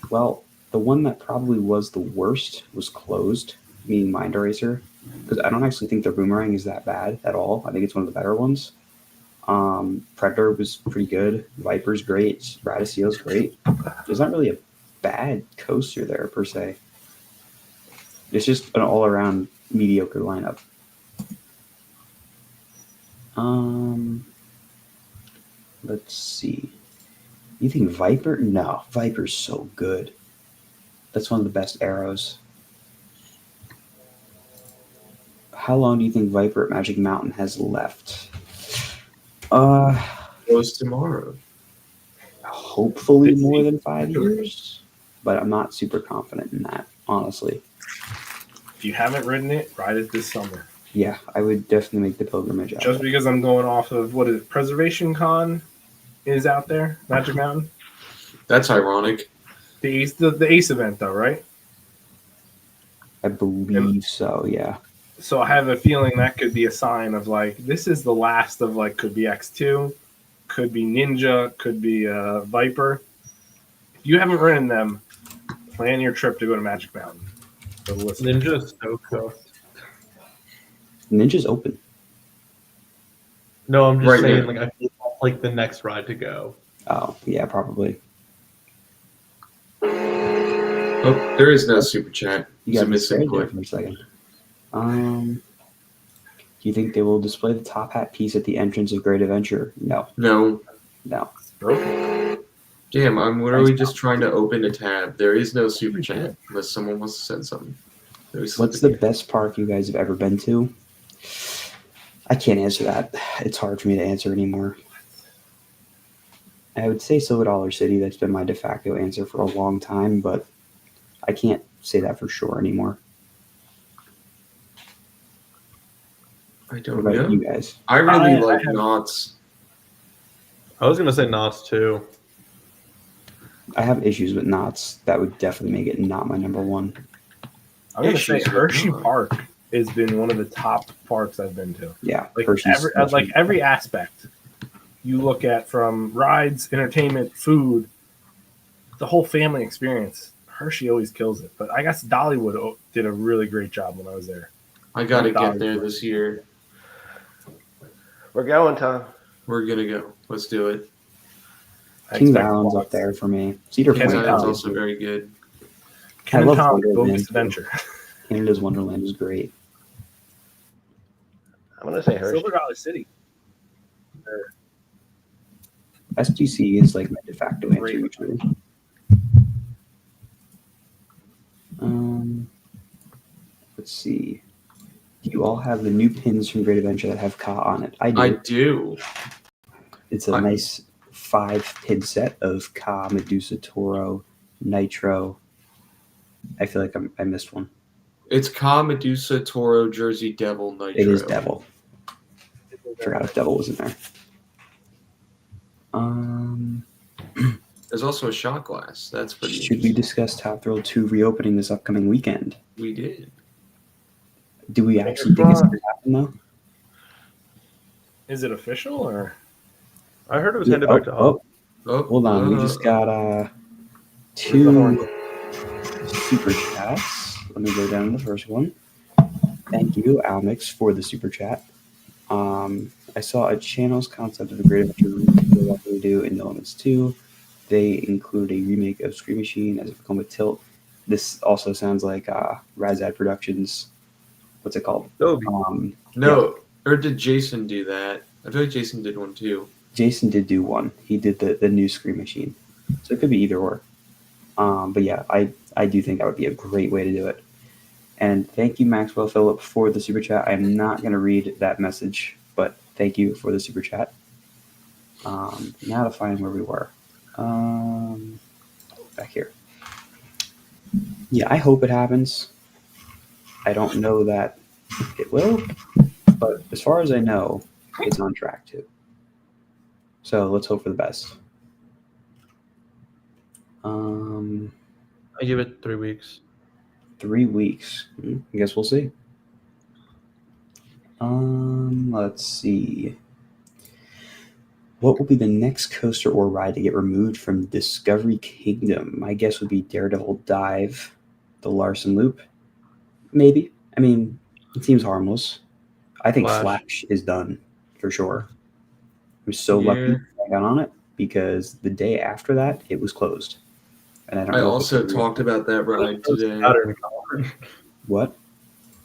Well, the one that probably was the worst was closed, meaning Mind Eraser, because I don't actually think their boomerang is that bad at all. I think it's one of the better ones. Predator was pretty good. Viper's great. Radiseal's great. There's not really a bad coaster there per se. It's just an all-around mediocre lineup. Let's see. You think Viper? No, Viper's so good. That's one of the best arrows. How long do you think Viper at Magic Mountain has left? Goes tomorrow. Hopefully more than 5 years, but I'm not super confident in that, honestly. If you haven't ridden it, ride it this summer. Yeah, I would definitely make the pilgrimage out. Just because I'm going off of what is it, Preservation Con is out there, Magic Mountain. That's ironic. The Ace event though, right? I believe so, yeah. So I have a feeling that could be a sign of like this is the last of like could be X2, could be Ninja, could be Viper. If you haven't ridden them, plan your trip to go to Magic Mountain. So listen. Ninja is so cooked. Ninja's open. No, I'm just Right, saying, man. like I feel like the next ride to go. Oh, yeah, probably. Oh, there is no super chat. You It's a got me scared there missing for a second. Do you think they will display the top hat piece at the entrance of Great Adventure? No, No, no. Broken. Damn, I'm literally just trying to open a tab. There is no super chat unless someone wants to send something. What's the best park you guys have ever been to? I can't answer that. It's hard for me to answer anymore. I would say Silver Dollar City. That's been my de facto answer for a long time, but I can't say that for sure anymore. I What don't about know. you guys? I really I like have- Knott's. I was gonna say Knott's too. I have issues with Knott's. That would definitely make it not my number one. I'm gonna say Issues with Hershey Knott's. Park has been one of the top parks I've been to. Yeah, Like Hershey's every aspect you look at, from rides, entertainment, food, the whole family experience. Hershey always kills it, but I guess Dollywood did a really great job when I was there. I gotta $1 get there this year. We're going, Tom. We're gonna go. Let's do it. I Kings expect Island's lots. up there for me. Cedar Kings Point Island's obviously. also very good. Ken I and love Tom, Wonderland, Bogus too. Adventure. Canada's Wonderland is great. I'm gonna say Hershey. Silver Dollar City. SGC is like my de facto answer Great. usually. Let's see. You all have the new pins from Great Adventure that have Ka on it. I do. I do. It's a nice 5-pin set of Ka, Medusa, Toro, Nitro. I feel like I missed one. It's Ka, Medusa, Toro, Jersey Devil, Nitro. It is Devil. Forgot if Devil was in there. There's also a shot glass. That's pretty Should we interesting. discuss Top Thrill 2 reopening this upcoming weekend? We did. Do we actually think it's going to happen, though? Is it official or? I heard it was handed back to Hub. Oh, Hold on. We just got 2 super chats. Let me go down to the first one. Thank you, Almix, for the super chat. I saw a channel's concept of the Great Adventure remake they're likely to do in Elements 2. They include a remake of Scream Machine as a Kumba Tilt. This also sounds like Razad Productions. What's it called? No, or did Jason do that? I feel like Jason did one too. Jason did do one. He did the new Scream Machine. So it could be either or. But yeah, I do think that would be a great way to do it. And thank you, Maxwell Phillip, for the super chat. I'm not going to read that message, but thank you for the super chat. Now to find where we were. Back here. Yeah, I hope it happens. I don't know that it will, but as far as I know, it's on track to. So let's hope for the best. I give it 3 weeks. 3 weeks. I guess we'll see. Let's see. What will be the next coaster or ride to get removed from Discovery Kingdom? My guess would be Daredevil Dive, the Larson Loop. Maybe. I mean, it seems harmless. I think Flash is done for sure. I was so lucky I got on it because the day after that, it was closed. And I don't know. I also talked about that ride today. What?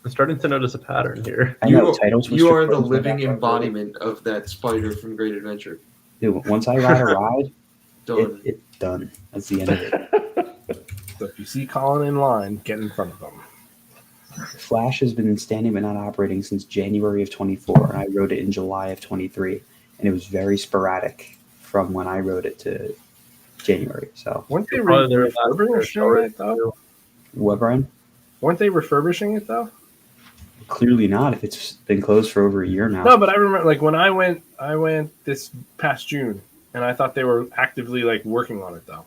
I'm starting to notice a pattern here. I know titles. You are the living embodiment of that spider from Great Adventure. Dude, once I ride a ride, Done. It's done. That's the end of it. So if you see Colin in line, get in front of him. Flash has been standing but not operating since January of 24, and I rode it in July of 23, and it was very sporadic from when I rode it to January. So weren't they refurbishing it though? What, Brian? Weren't they refurbishing it though? Clearly not. If it's been closed for over a year now. No, but I remember like when I went this past June, and I thought they were actively like working on it though,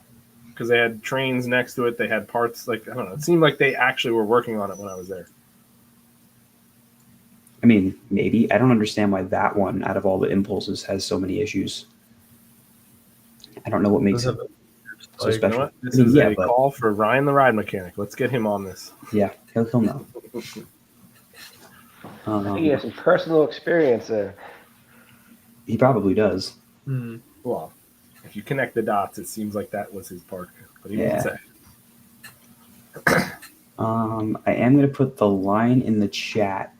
because they had trains next to it. They had parts like I don't know. It seemed like they actually were working on it when I was there. I mean, maybe. I don't understand why that one, out of all the impulses, has so many issues. I don't know what makes it so special. You know what? This is a call for Ryan the Ride Mechanic. Let's get him on this. Yeah, he'll know. He has some personal experience there. He probably does. Well, if you connect the dots, it seems like that was his park, but he didn't say. I am going to put the line in the chat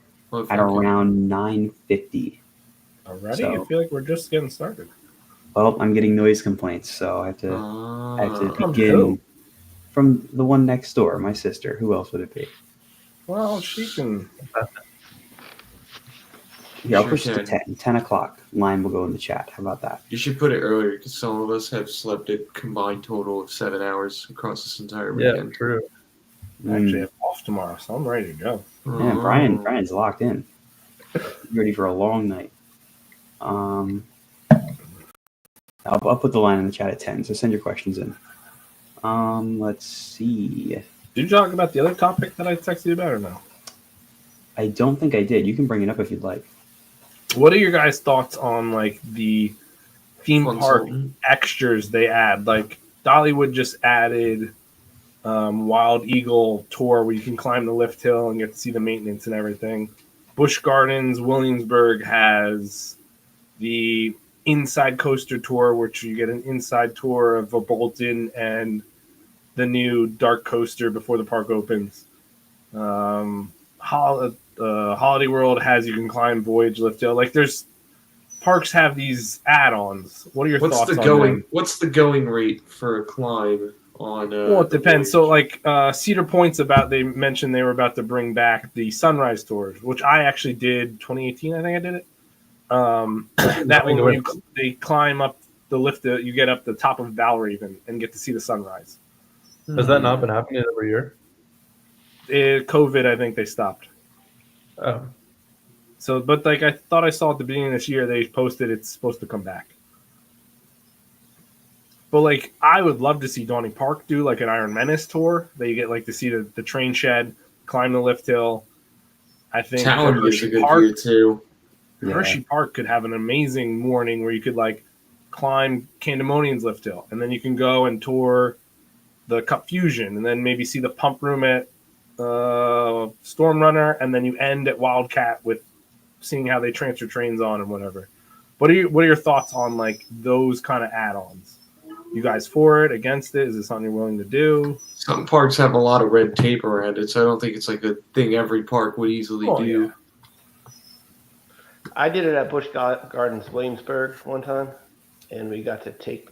at around 9:50. Already? I feel like we're just getting started. Well, I'm getting noise complaints, so I have to Ah. begin from the one next door, my sister. Who else would it be? Well, she can. Yeah, I'll Sure push it to can. 10. 10 o'clock. Line will go in the chat. How about that? You should put it earlier because some of us have slept a combined total of 7 hours across this entire Yeah, weekend. true. I actually have off tomorrow, so I'm ready to go. Yeah, Brian's locked in. Ready for a long night. I'll put the line in the chat at 10, so send your questions in. Let's see. Did you talk about the other topic that I texted you about or no? I don't think I did. You can bring it up if you'd like. What are your guys' thoughts on like the theme park Funsultant. extras they add? Like Dollywood just added Wild Eagle tour where you can climb the lift hill and get to see the maintenance and everything. Busch Gardens Williamsburg has the inside coaster tour, which you get an inside tour of a Bolton and the new dark coaster before the park opens. Holiday World has you can climb Voyage Lift Hill. Like there's parks have these add-ons. What are your What's thoughts the on going? them? What's the going rate for a climb on? Well, it depends. So, like Cedar Point's they mentioned they were about to bring back the sunrise tours, which I actually did 2018. I think I did it. That one where they climb up the lift, you get up the top of Valraven and get to see the sunrise. Has that not been happening every year? COVID, I think they stopped. Oh. So, but like I thought I saw at the beginning of this year, they posted it's supposed to come back. But like, I would love to see Donny Park do like an Iron Menace tour. They get like to see the train shed, climb the lift hill. I think Talon is a good Park, view too. Hershey Park could have an amazing morning where you could like climb Candemonian's lift hill, and then you can go and tour the Cup Fusion, and then maybe see the pump room at Storm Runner, and then you end at Wildcat with seeing how they transfer trains on and whatever. What are your thoughts on like those kind of add-ons? You guys for it, against it? Is it something you're willing to do? Some parks have a lot of red tape around it, so I don't think it's like a thing every park would easily do. Yeah. I did it at Busch Gardens Williamsburg one time, and we got to take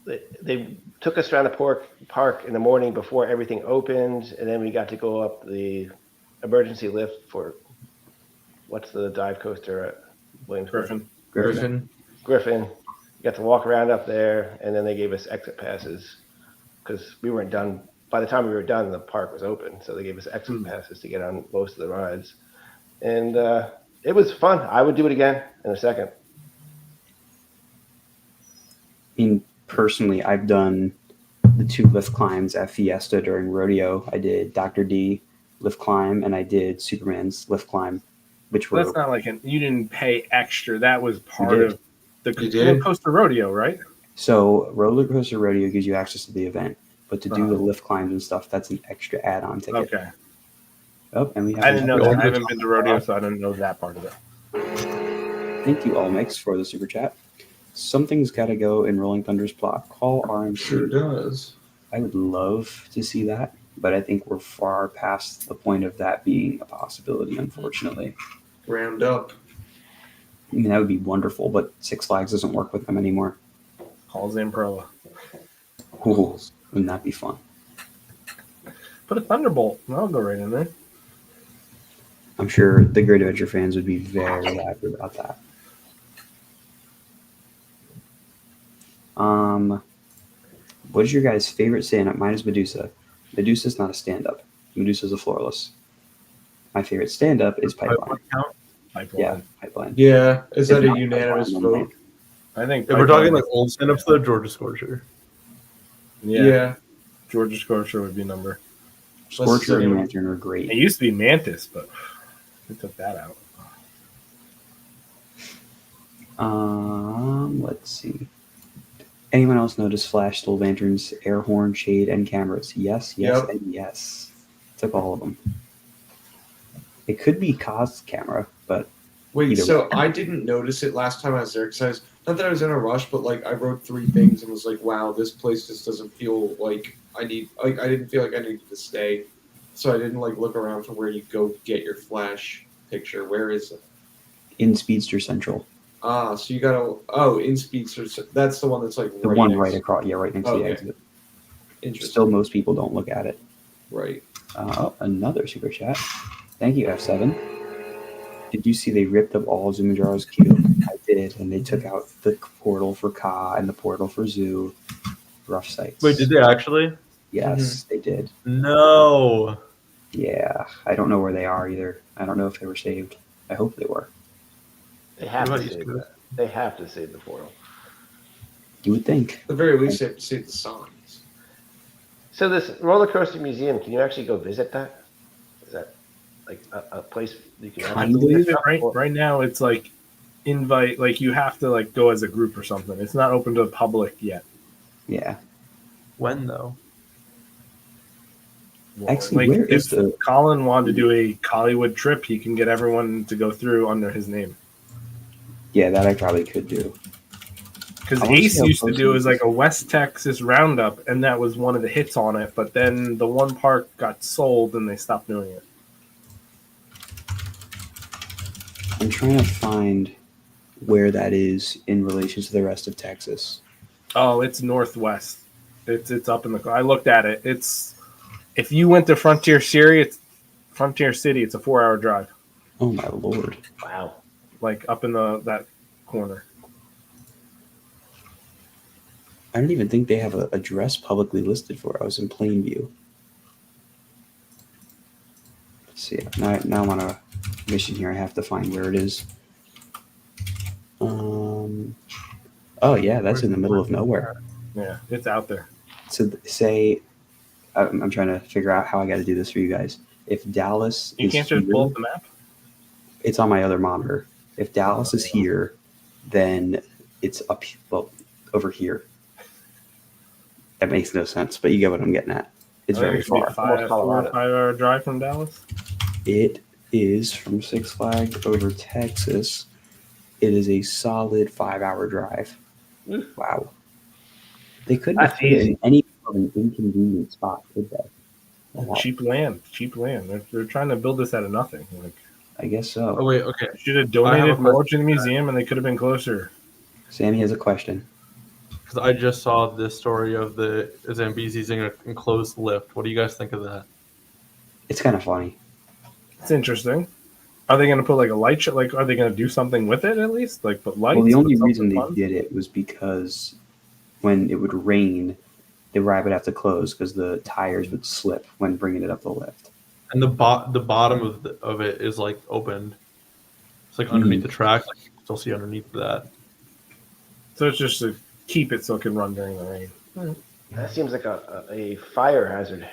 they took us around the park in the morning before everything opened, and then we got to go up the emergency lift for what's the dive coaster at Williamsburg? Griffin. You got to walk around up there, and then they gave us exit passes because we weren't done. By the time we were done, the park was open, so they gave us exit passes to get on most of the rides, and it was fun. I would do it again in a second. I mean, personally, I've done the 2 lift climbs at Fiesta during rodeo. I did Dr. D lift climb, and I did Superman's lift climb, which were... That's not like you didn't pay extra. That was part of the roller coaster rodeo, right? So roller coaster rodeo gives you access to the event, but to do the lift climbs and stuff, that's an extra add-on ticket. Okay. Oh, and we have I didn't know that. I haven't been to rodeo, so I didn't know that part of it. Thank you, Allmix, for the super chat. Something's got to go in Rolling Thunder's plot. Call RMC. Sure does. I would love to see that, but I think we're far past the point of that being a possibility, unfortunately. Round up. I mean, that would be wonderful, but Six Flags doesn't work with them anymore. Call Zamprola. Ooh, wouldn't that be fun? Put a Thunderbolt. I'll go right in there. I'm sure the Great Adventure fans would be very happy about that. What is your guys' favorite stand-up? Mine is Medusa. Medusa's not a stand-up. Medusa's a floorless. My favorite stand-up is Pipeline. Pipeline. Yeah, Pipeline. Yeah, is that If a not unanimous Pipeline, then vote? I think If we're talking like old stand-ups, though, Georgia Scorcher. Yeah. Georgia Scorcher would be number. Scorcher and Lantern are great. It used to be Mantis, but we took that out. Let's see. Anyone else notice Flash stole Lantern's air horn, shade, and cameras? Yes, Yep. and yes. Took all of them. It could be Kaz's camera, but Wait, either so way. I didn't notice it last time I was there because not that I was in a rush, but like I wrote 3 things and was like, wow, this place just doesn't feel like I didn't feel like I needed to stay. So I didn't like look around for where you go get your Flash picture. Where is it? in Speedster Central. Ah, so you gotta in Speedster. That's the one that's like The right one next. right across, right next to the Okay. exit. Interesting. Still, most people don't look at it. Right. Another super chat. Thank you, F7. Did you see they ripped up all Zumajaro's queue? I did, and they took out the portal for Ka and the portal for Zoo. Rough sites. Wait, did they actually? Yes, they did. No. Yeah, I don't know where they are either. I don't know if they were saved. I hope they were. They have What to about save you, that. They have to save the portal. You would think. At the very least, they have to see the signs. So this roller coaster museum, can you actually go visit that? Is that like a place you can I actually believe visit it stuff, or- right now. It's like invite, like you have to like go as a group or something. It's not open to the public yet. Yeah. When though? Actually, Like where is if the? Colin wanted to do a Hollywood trip, he can get everyone to go through under his name. Yeah, that I probably could do. Because I wanna see Ace how used to close do it is like a West Texas roundup, and that was one of the hits on it. But then the one park got sold, and they stopped doing it. I'm trying to find where that is in relation to the rest of Texas. Oh, it's northwest. It's up in the. I looked at it. It's if you went to Frontier City, it's a 4-hour drive. Oh my lord! Wow. Like up in that corner. I don't even think they have an address publicly listed for it. I was in Plainview. Let's see. Now I'm on a mission here. I have to find where it is. Oh yeah, that's in the middle of nowhere. Yeah, it's out there. So say, I'm trying to figure out how I got to do this for you guys. If Dallas You is can't just here, pull up the map. it's on my other monitor. If Dallas is here, then it's up over here. That makes no sense, but you get what I'm getting at. It's very It's like far. 4 or 5 hour drive from Dallas. It is from Six Flags over Texas. It is a solid 5-hour drive. Wow. They couldn't That's have put it easy. in any of an inconvenient spot, could they? Wow. Cheap land. They're trying to build this out of nothing. Like, I guess so. Oh wait, okay. should have I donated have a more to the museum, and they could have been closer. Sammy has a question. Because I just saw this story of the Zambesis in an enclosed lift. What do you guys think of that? It's kind of funny. It's interesting. Are they going to put like a light show? Like, are they going to do something with it at least? Like, put lights? Well, the only put reason something they fun? did it was because when it would rain, the ride would have to close because the tires would slip when bringing it up the lift. And the bottom of it is like opened. It's like underneath the track. Like you can still see underneath that. So it's just to keep it so it can run during the rain. That seems like a fire hazard.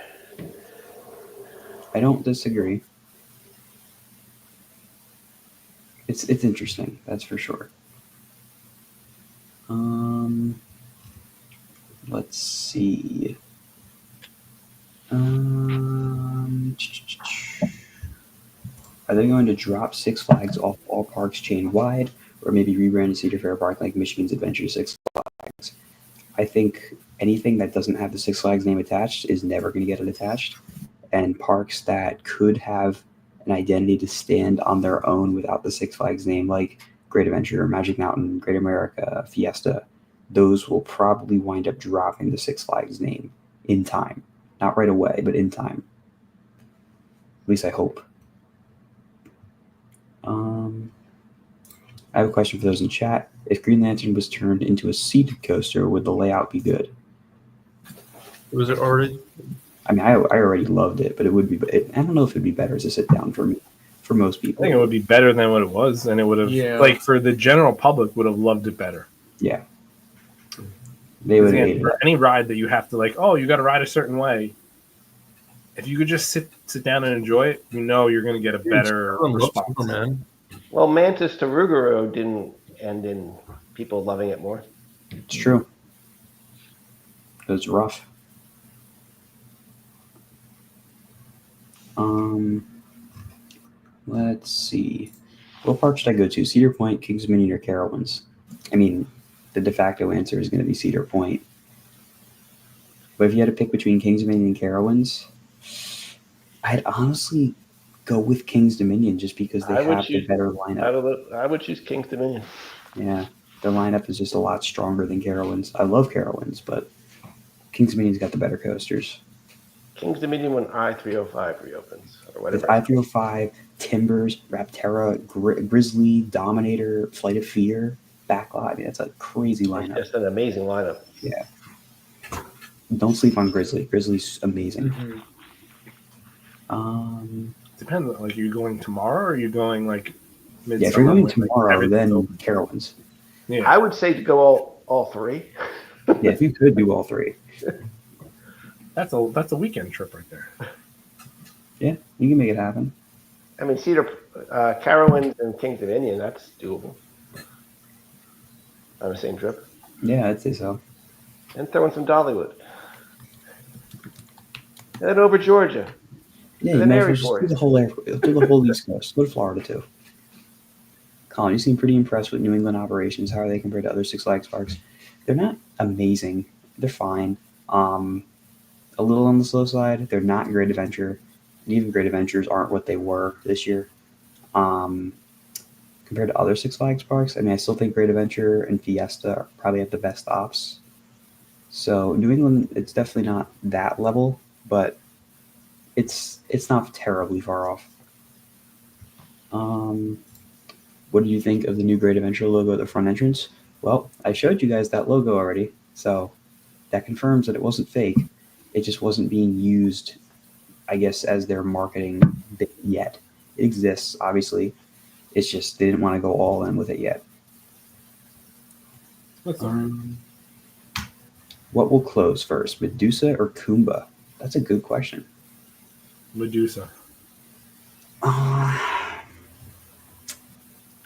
I don't disagree. It's interesting, that's for sure. Let's see. Are they going to drop Six Flags off all parks chain wide, or maybe rebrand Cedar Fair Park like Michigan's Adventure Six Flags? I think anything that doesn't have the Six Flags name attached is never going to get it attached, and parks that could have an identity to stand on their own without the Six Flags name, like Great Adventure, Magic Mountain, Great America, Fiesta, those will probably wind up dropping the Six Flags name in time. Not right away, but in time. At least I hope. I have a question for those in chat. If Green Lantern was turned into a seated coaster, would the layout be good? Was it already? I mean, I already loved it, but it would be. I don't know if it'd be better as a sit down for me. For most I people, think it would be better than what it was, and it would have, like, for the general public, would have loved it better. Yeah, they would have Again, hated for it. any ride that you have to, like, oh, you got to ride a certain way. If you could just sit down and enjoy it, you know you're going to get a better response. Superman. Well, Mantis to Rugaro didn't end in people loving it more. It's true. It was rough. Let's see. What park should I go to? Cedar Point, Kings Dominion, or Carowinds? I mean, the de facto answer is going to be Cedar Point. But if you had to pick between Kings Dominion and Carowinds, I'd honestly go with King's Dominion just because they I would have the choose- better lineup. I would choose King's Dominion. Yeah, their lineup is just a lot stronger than Carowinds. I love Carowinds, but King's Dominion's got the better coasters. King's Dominion when I-305 reopens or With whatever. I-305, Timbers, Rapterra, Grizzly, Dominator, Flight of Fear, Backlot. I mean, that's a crazy It's lineup. just an amazing lineup. Yeah. Don't sleep on Grizzly. Grizzly's amazing. Depends. Like, are you going tomorrow, or are you going like midsummer? Yeah, if you're going when, like, tomorrow, everything's then open? Carowinds. Yeah, I would say to go all three. Yeah, if you could do all three. that's a weekend trip right there. Yeah, you can make it happen. I mean, Carowinds and King's Dominion, that's doable on the same trip. Yeah, I'd say so. And throw in some Dollywood. And then over Georgia. Yeah, The you might as well Mary just Ford. do the whole East Coast. Go to Florida too. Colin, you seem pretty impressed with New England operations. How are they compared to other Six Flags parks? They're not amazing. They're fine. A little on the slow side. They're not Great Adventure. And even Great Adventures aren't what they were this year. Compared to other Six Flags parks, I mean, I still think Great Adventure and Fiesta probably have the best ops. So New England, it's definitely not that level, but it's not terribly far off. What did you think of the new Great Adventure logo at the front entrance? Well, I showed you guys that logo already, so that confirms that it wasn't fake. It just wasn't being used, I guess, as their marketing bit yet. It exists, obviously. It's just they didn't want to go all in with it yet. That's all right. What will close first, Medusa or Kumba? That's a good question. Medusa.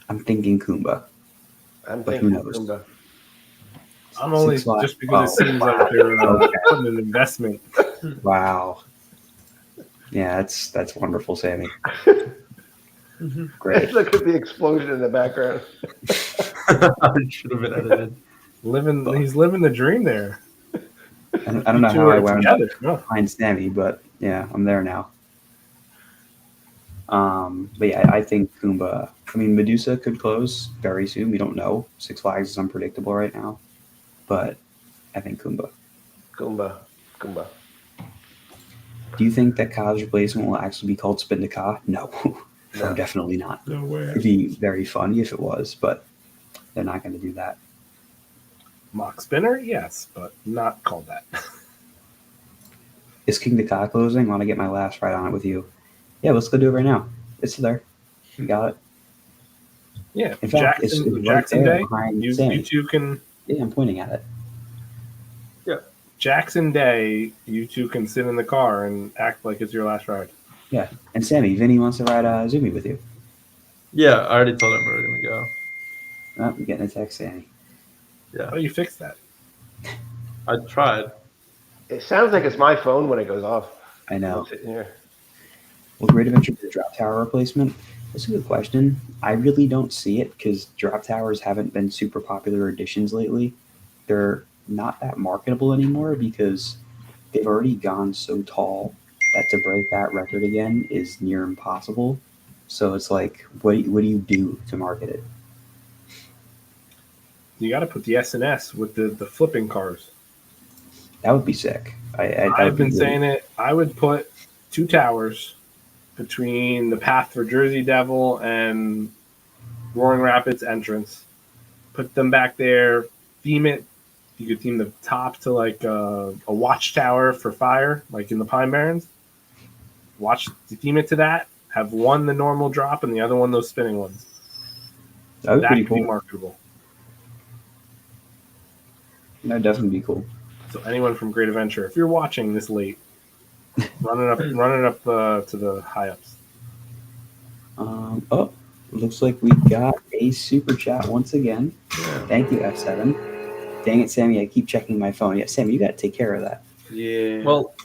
I'm thinking Kumba. I'm But who thinking knows? Kumba. I'm only Six Flags. just because it seems like they're putting an investment. Wow. Yeah, that's wonderful, Sammy. Great. Look at the explosion in the background. It should have been edited. He's living the dream there. I don't know You two how I are wound up together. No. behind Sammy, but yeah, I'm there now. But yeah, I think Kumba. I mean, Medusa could close very soon. We don't know. Six Flags is unpredictable right now, but I think Kumba. Kumba. Do you think that Ka's replacement will actually be called Spin to Ka? No, no, definitely not. No way. It'd be very funny if it was, but they're not going to do that. Mock spinner, yes, but not called that. Is Kingda Ka closing? I want to get my last ride on it with you. Yeah, let's go do it right now. It's there. You got it. Yeah, In fact, it's Jackson right there Day. behind You Sammy. two can Yeah, I'm pointing at it. Jackson Day. You two can sit in the car and act like it's your last ride. Yeah. And Sammy, Vinny wants to ride Zoomy with you. Yeah, I already told him we were gonna go. Oh, I'm getting a text, Sammy. Yeah, Oh, you fixed that. I tried. It sounds like it's my phone when it goes off. I know. I'm sitting here. Will Great Adventure be a drop tower replacement? That's a good question. I really don't see it because drop towers haven't been super popular additions lately. They're not that marketable anymore because they've already gone so tall that to break that record again is near impossible. So it's like, what do you do to market it? You got to put the S&S with the flipping cars. That would be sick. I've been saying it. I would put 2 towers between the path for Jersey Devil and Roaring Rapids entrance. Put them back there. Theme it. You could theme the top to like a watchtower for fire, like in the Pine Barrens. Theme it to that. Have one the normal drop and the other one those spinning ones. That would be That pretty could be cool. marketable. That would definitely be cool. So anyone from Great Adventure, if you're watching this late, running up to the high ups. Oh, looks like we got a super chat once again. Yeah. Thank you, F7. Dang it, Sammy! I keep checking my phone. Yeah, Sammy, you got to take care of that. Yeah. Well,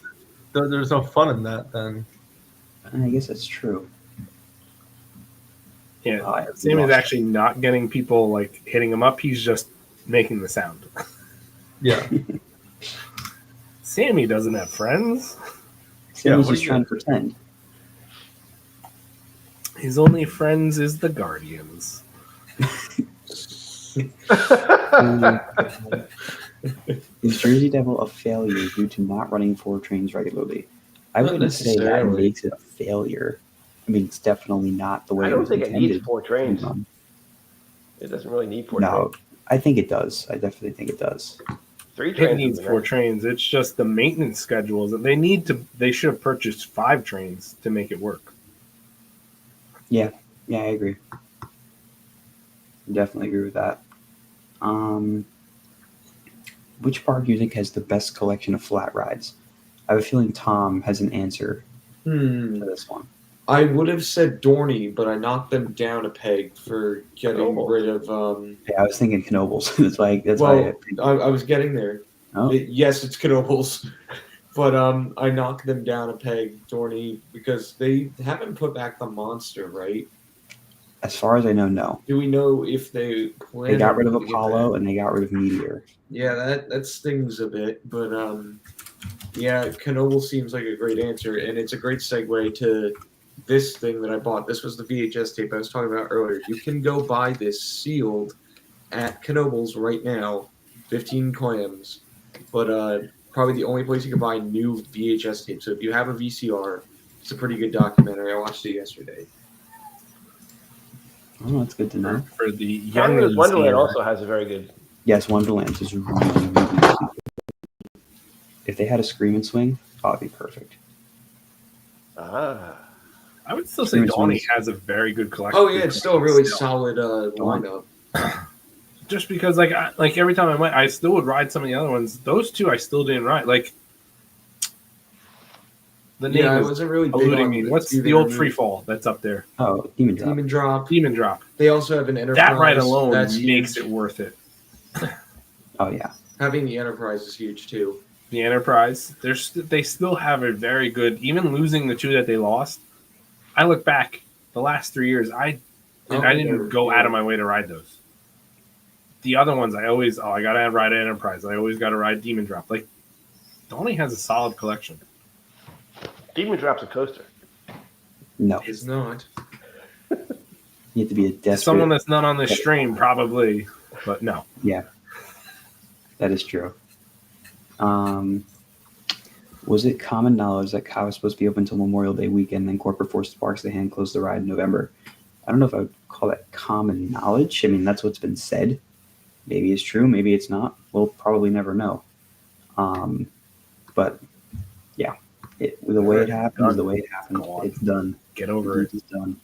there's no fun in that then. I guess that's true. Yeah, Oh, I Sammy's lost actually not getting people like hitting him up. He's just making the sound. Yeah. Sammy doesn't have friends. Sammy's what just do you- trying to pretend. His only friends is the Guardians. Is Jersey Devil a failure due to not running 4 trains regularly? I Not wouldn't say that necessarily. makes it a failure. I mean, it's definitely not the way I it don't was think it intended. needs 4 to trains. run. It doesn't really need 4 No, trains. I think it does. I definitely think it does. 3 It trains. needs would be 4 nice. trains. It's just the maintenance schedules. They should have purchased 5 trains to make it work. Yeah, I agree. Definitely agree with that. Which park do you think has the best collection of flat rides? I have a feeling Tom has an answer to this one. I would have said Dorney, but I knocked them down a peg for getting Knoebels. rid of. Yeah, I was thinking Knoebels. that's why. I was getting there. Oh. Yes, it's Knoebels, but I knocked them down a peg, Dorney, because they haven't put back the monster, right? As far as I know, no. Do we know if they plan? They got on rid of putting it Apollo back? and they got rid of Meteor. Yeah, that stings a bit, but yeah, Knoebel seems like a great answer, and it's a great segue to this thing that I bought. This was the VHS tape I was talking about earlier. You can go buy this sealed at Knoebel's right now, 15 clams, but probably the only place you can buy new VHS tape. So if you have a VCR, it's a pretty good documentary. I watched it yesterday. Oh, that's good to know. For the Canada's youngins Wonderland here, also has a very good. Yes, Wonderlands is really. If they had a scream and swing, that'd be perfect. Ah. I would still say Screaming Donnie Swings. has a very good collection. Oh yeah, it's still a really Still. solid lineup. Just because, like every time I went, I still would ride some of the other ones. Those 2 I still didn't ride. Like the name Yeah, I is wasn't really big eluding on me. What's either the old of them. free fall that's up there? Oh, Demon Drop. Demon Drop. Demon Drop. They also have an Enterprise. That ride alone that's makes huge. it worth it. Oh yeah. Having the Enterprise is huge too. The Enterprise, they still have a very good. Even losing the 2 that they lost, I look back the last 3 years. I didn't go out of my way to ride those. The other ones, I gotta ride Enterprise. I always gotta ride Demon Drop. Like, Donnie has a solid collection. Demon Drop's a coaster. No, It's not. you have to be a desperate. Someone that's not on this stream, probably, but no. Yeah, that is true. Was it common knowledge that Ka was supposed to be open until Memorial Day weekend, then corporate forced Sparks to hand close the ride in November? I don't know if I would call that common knowledge. I mean, that's what's been said. Maybe it's true, maybe it's not. We'll probably never know. But yeah, the way it happened is the way it happened. Go on. It's done. Get over it. It's done.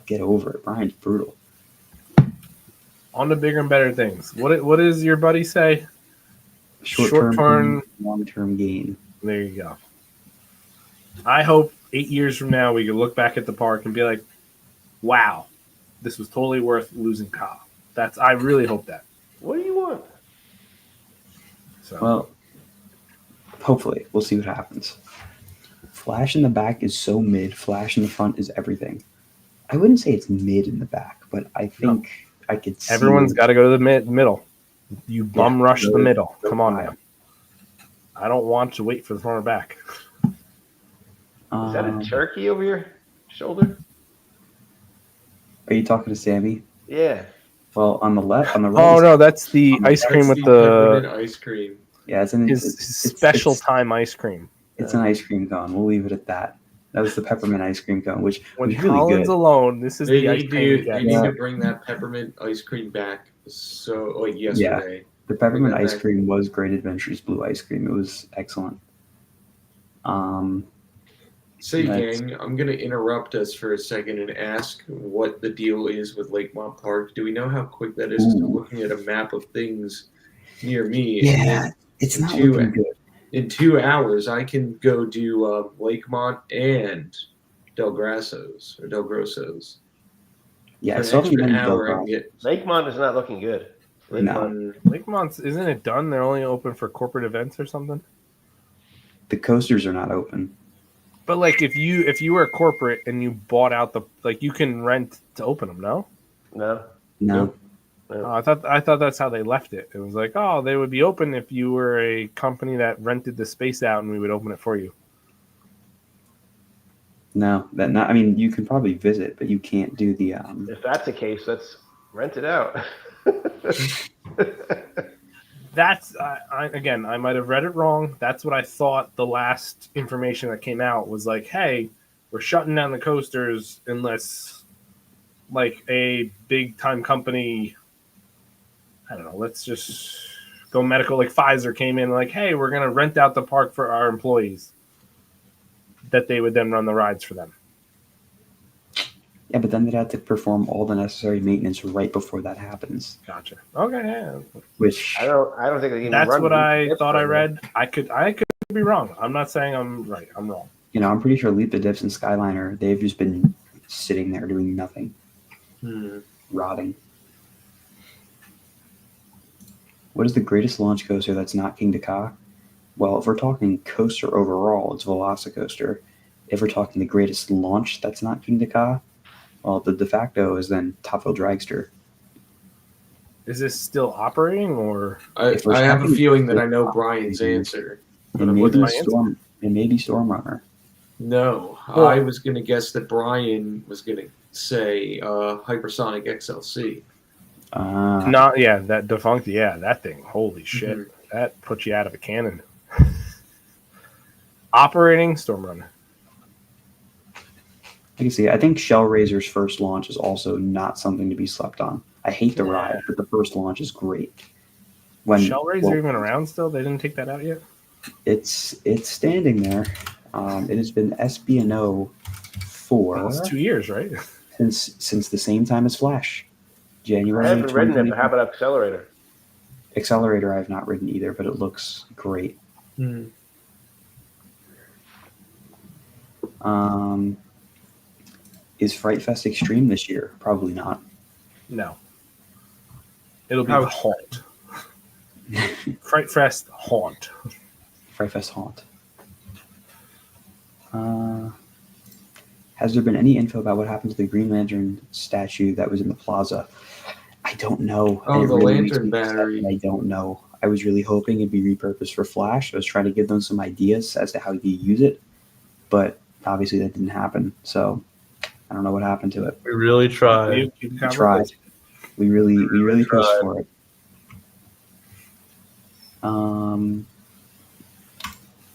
Get over it. Brian's brutal. On to bigger and better things. What does your buddy say? Short-term, Short-term- long-term gain. There you go. I hope 8 years from now we can look back at the park and be like, wow, this was totally worth losing Ka. I really hope that. What do you want? So Well, hopefully. We'll see what happens. Flash in the back is so mid. Flash in the front is everything. I wouldn't say it's mid in the back, but I think I could see everyone's got to go to the middle. You bum rush go- the middle. go Come on, high. man. I don't want to wait for the front or back. Is that a turkey over your shoulder? Are you talking to Sammy? Yeah. Well, on the left, on the right. Oh no, that's the That's ice cream That's with peppermint the ice cream. Yeah, it's an his it's- special it's- time ice cream. It's an ice cream cone. We'll leave it at that. That was the peppermint ice cream cone, which When was really Colin's good. alone, this is They the ice need cream to he they gets. need Yeah. to bring that peppermint ice cream back. So like yesterday. The peppermint that ice back. cream was Great Adventures Blue ice cream. It was excellent. Say, That's- gang, I'm gonna interrupt us for a second and ask what the deal is with Lakemont Park. Do we know how quick that is? 'Cause I'm Ooh. looking at a map of things near me. Yeah, it's not two- looking good. In 2 hours, I can go do Lakemont and Del Grosso's. Yeah, For an so extra many hour, I Del can get. Lakemont is not looking good. No. Lakemont's isn't it done? They're only open for corporate events or something. The coasters are not open. But like if you were a corporate and you bought out you can rent to open them, no? No. No. Oh, I thought that's how they left it. It was like, oh, they would be open if you were a company that rented the space out and we would open it for you. No, that not. I mean, you can probably visit, but you can't do the. If that's the case, let's rent it out. That's again, I might have read it wrong. That's what I thought the last information that came out was like, hey, we're shutting down the coasters unless like a big time company, I don't know, let's just go medical, like Pfizer came in like, hey, we're gonna rent out the park for our employees. That they would then run the rides for them. Yeah, but then they'd have to perform all the necessary maintenance right before that happens. Gotcha. Okay, yeah. Which I don't think they even That's run what I dips thought I right read. I could be wrong. I'm not saying I'm right. I'm wrong. I'm pretty sure Leap the Dips and Skyliner, they've just been sitting there doing nothing, rotting. What is the greatest launch coaster that's not Kingda Ka? Well, if we're talking coaster overall, it's Velocicoaster. If we're talking the greatest launch that's not Kingda Ka, well, the de facto is then Top Wheel Dragster. Is this still operating or? I If we're have a talking feeling that I coaster know Brian's answer. It may, What's be my answer? Storm, it may be Storm Runner. No, Well- I was going to guess that Brian was going to say Hypersonic XLC. Not yeah, that defunct. Yeah, that thing. Holy shit, Mhm. that puts you out of a cannon. Operating Storm Runner. I can see. I think Shellraiser's first launch is also not something to be slept on. I hate the ride, but the first launch is great. Shellraiser even around still? They didn't take that out yet. It's standing there. It has been SB&O for It's 2 years, right? since the same time as Flash, January. I haven't ridden it, 2020. but how about Accelerator? Accelerator? I have not ridden either, but it looks great. Is Fright Fest Extreme this year? Probably not. No. It'll be How- the Haunt. Fright Fest Haunt. Fright Fest Haunt. Has there been any info about what happened to the Green Lantern statue that was in the plaza? I don't know. Oh, And it the really makes lantern me upset battery. that I don't know. I was really hoping it'd be repurposed for Flash. I was trying to give them some ideas as to how you use it, but obviously that didn't happen. So I don't know what happened to it. We really tried. You keep the We tried. We really pushed tried. for it.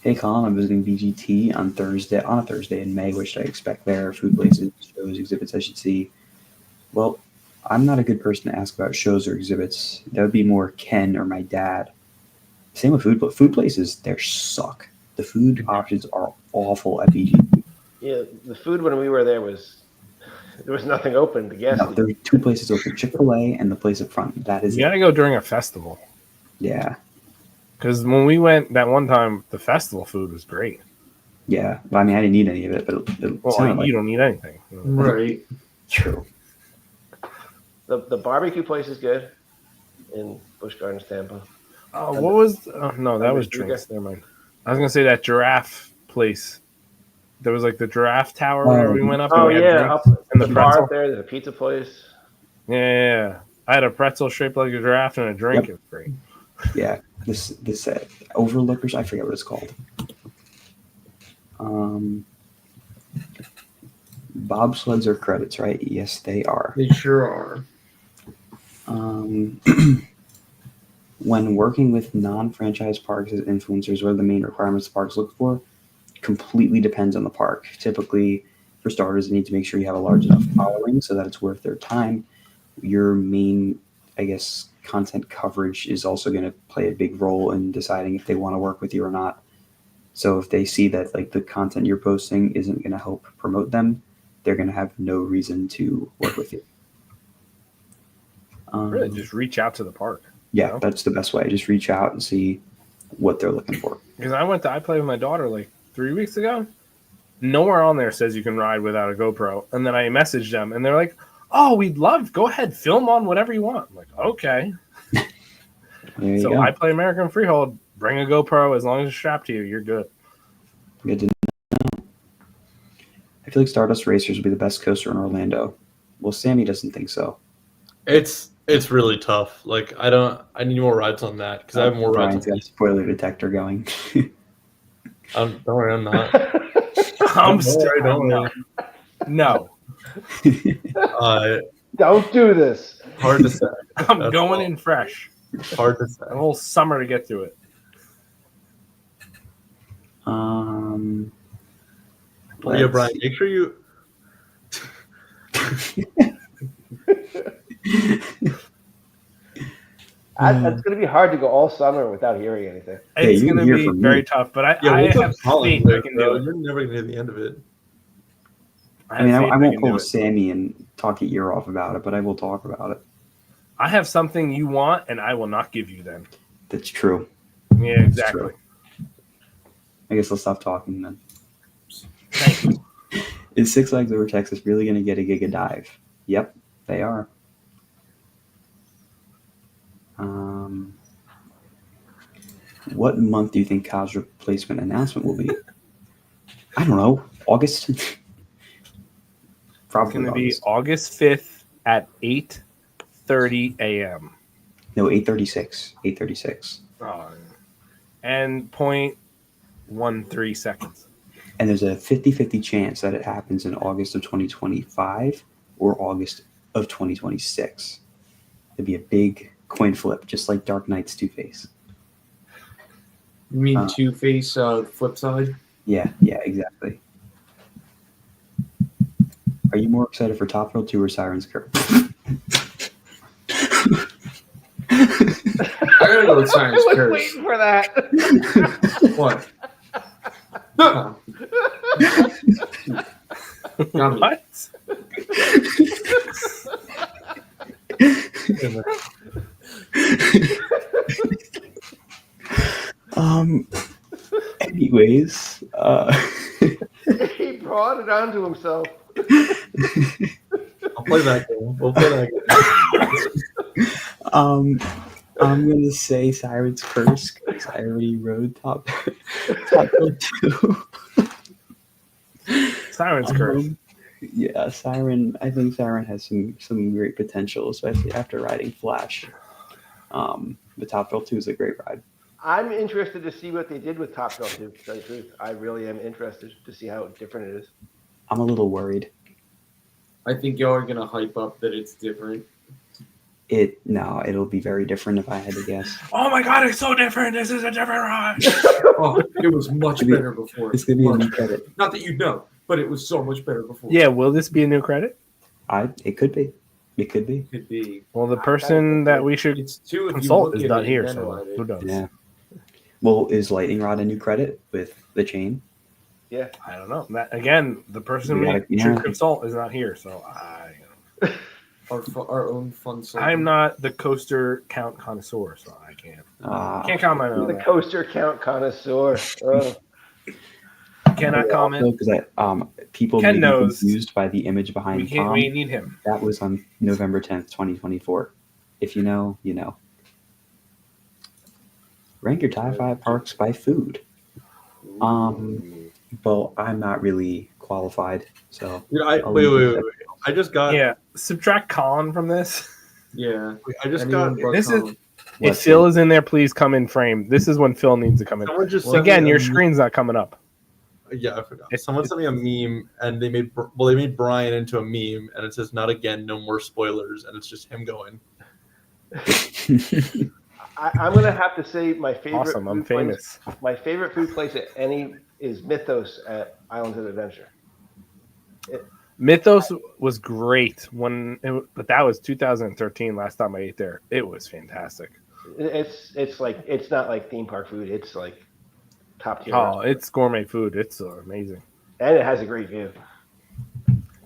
Hey Colin, I'm visiting VGT on a Thursday in May. What should I expect there? Food places, shows, exhibits I should see. Well, I'm not a good person to ask about shows or exhibits. That would be more Ken or my dad. Same with food places. They suck. The food options are awful at VGT. Yeah, the food when we were there was nothing open to guess. No, there are two places open: Chick-fil-A and the place up front. That is You it. gotta go during a festival. Yeah. Because when we went that one time, the festival food was great. Yeah, well, I mean, I didn't eat any of it, but it Well, sounded you like don't need anything. Right. true. The barbecue place is good in Busch Gardens, Tampa. Oh, what was? No, that was America. drinks. Never mind. I was gonna say that giraffe place. There was like the giraffe tower where we went up. Oh and we had yeah, drinks. up And the the bar pretzel. up there. There's a pizza place. Yeah. I had a pretzel shaped like a giraffe and a drink. It was great. Yeah, this Overlookers. I forget what it's called. Bobsleds are credits, right? Yes, they are. They sure are. When working with non-franchise parks as influencers, what are the main requirements the parks look for? Completely depends on the park. Typically, for starters, they need to make sure you have a large enough following so that it's worth their time. Your main, I guess, content coverage is also going to play a big role in deciding if they want to work with you or not. So if they see that like the content you're posting isn't going to help promote them, they're going to have no reason to work with you. Really, just reach out to the park. Yeah, that's the best way. Just reach out and see what they're looking for. Because I played with my daughter like 3 weeks ago. Nowhere on there says you can ride without a GoPro. And then I messaged them and they're like, oh, we'd love, go ahead, film on whatever you want. I'm like, okay. There you So go. I play American Freehold, bring a GoPro, as long as it's strapped to you, you're good. Good to know. I feel like Stardust Racers would be the best coaster in Orlando. Well, Sammy doesn't think so. It's really tough. Like I need more rides on that because I have more Brian's rides. got a spoiler detector going. Don't worry, I'm not. I'm Don't worry, don't worry. No. Don't do this. Hard to say. I'm That's going all. in fresh. Hard to say. A whole summer to get to it. Well, yeah, Brian, make sure you. It's going to be hard to go all summer without hearing anything. It's you going can to hear be from very me. tough, but I We'll put have Colin faith I there, can bro. do it. You're never gonna hear the end of it. I mean, I won't pull a it. Sammy and talk your ear off about it, but I will talk about it. I have something you want, and I will not give you then. That's true. Yeah, exactly. I guess let's stop talking then. Thank you. Is Six Flags Over Texas really going to get a Giga Dive? Yep, they are. What month do you think Kyle's replacement announcement will be? I don't know. August? Probably It's going to be August. August 5th at 8:30 a.m. No, 8:36. 8:36. And 0.13 seconds. And there's a 50-50 chance that it happens in August of 2025 or August of 2026. It'd be a big coin flip, just like Dark Knight's Two-Face. You mean Two-Face flip side? Yeah, exactly. Are you more excited for Top Thrill 2 or Siren's Curse? I gotta go with Siren's I was Curse. waiting for that. What? Got me. What? Anyways, He brought it onto himself. I'll play that game. We'll play that game. I'm gonna say Siren's Curse because I already rode Top Thrill 2. Siren's Curse. Yeah, Siren. I think Siren has some great potential, especially after riding Flash. The Top Thrill 2 is a great ride. I'm interested to see what they did with Top Gun 2, to tell you the truth. I really am interested to see how different it is. I'm a little worried. I think y'all are gonna hype up that it's different. It'll be very different if I had to guess. Oh my god, it's so different. This is a different ride. Oh, it was much better before. It's gonna be a new Much- credit. Not that you know, but it was so much better before. Yeah, will this be a new credit? It could be. It could be. Could be. Well, the person that we should It's two if you consult look is at not it here, and so analyze it. who knows? Yeah. Well, is Lightning Rod a new credit with the chain? Yeah. I don't know. That, again, the person We we gotta- should yeah. consult is not here, so Our own fun. I'm not the coaster count connoisseur, so I can't comment on The that. coaster count connoisseur. Oh. Cannot comment. Because people Ken may be knows. confused by the image behind Tom. We need him. That was on November 10th, 2024. If you know, you know. Rank your top 5 parks by food. Well, I'm not really qualified, so Wait. I just got. Yeah, subtract Colin from this. Yeah. I just Anyone got. but This is- Colin. If Let's Phil is in there, please come in frame. This is when Phil needs to come in. Someone just Well, sent again, me your a- screen's not coming up. Yeah, I forgot. Someone sent me a meme, and they made Brian into a meme, and it says "Not again, no more spoilers," and it's just him going. I'm going to have to say my favorite. Awesome, I'm food famous. Place, my favorite food place at any is Mythos at Islands of Adventure. Mythos was great but that was 2013. Last time I ate there, it was fantastic. It's like it's not like theme park food. It's like top tier. Oh, it's gourmet food. It's amazing. And it has a great view.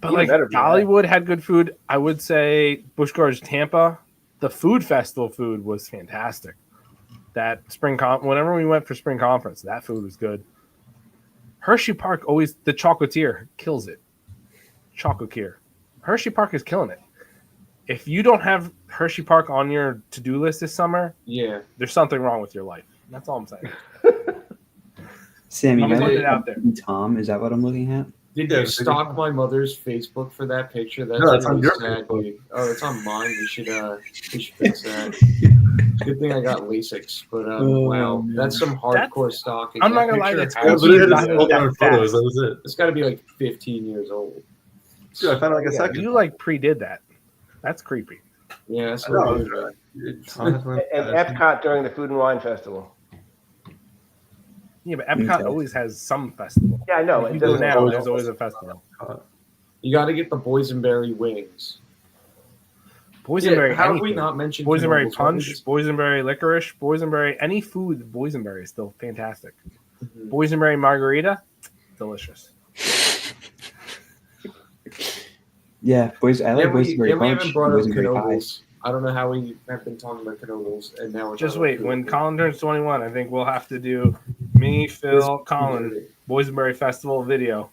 But Even like better than Dollywood had good food. I would say Busch Gardens Tampa, the food festival food was fantastic. That whenever we went for spring conference, that food was good. Hershey Park always the chocolatier kills it. Chocolatier. Hershey Park is killing it. If you don't have Hershey Park on your to-do list this summer, Yeah. there's something wrong with your life. That's all I'm saying. Sammy, I'm you putting guys it out there. Tom, is that what I'm looking at? Did Yeah, you stalk my mother's Facebook for that picture? That's No, that's on really your sad, Facebook. dude. Oh, it's on mine. We should fix that. Good thing I got LASIK. But Oh, wow, man. that's some hardcore stock. I'm not gonna That lie, picture that's Yeah, has but to it had be, to Not scroll that down photos. fast. That was it. it's got to be like 15 years old. Dude, I found it like a Yeah, second. you like predid that. That's creepy. Yeah, that's I know, what I it was is. And Epcot during the Food and Wine Festival. Yeah, but Epcot Okay. always has some festival. Yeah, I know. If It you go doesn't now, always- there's always a festival. You got to get the boysenberry wings. Boysenberry, how have we anything. not mentioned Boysenberry Knoebels? Why don't we punch, just- boysenberry licorice, boysenberry, any food, boysenberry is still fantastic. Mhm. Boysenberry margarita, delicious. Yeah, boys. I like Then we boysenberry punch. haven't brought up Boysenberry pie. Knoebels. I don't know how we have been talking about Knoebels, and now we're Just talking wait. about When Knoebels. Colin turns 21, I think we'll have to do me, Phil, Colin, Boysenberry Festival video.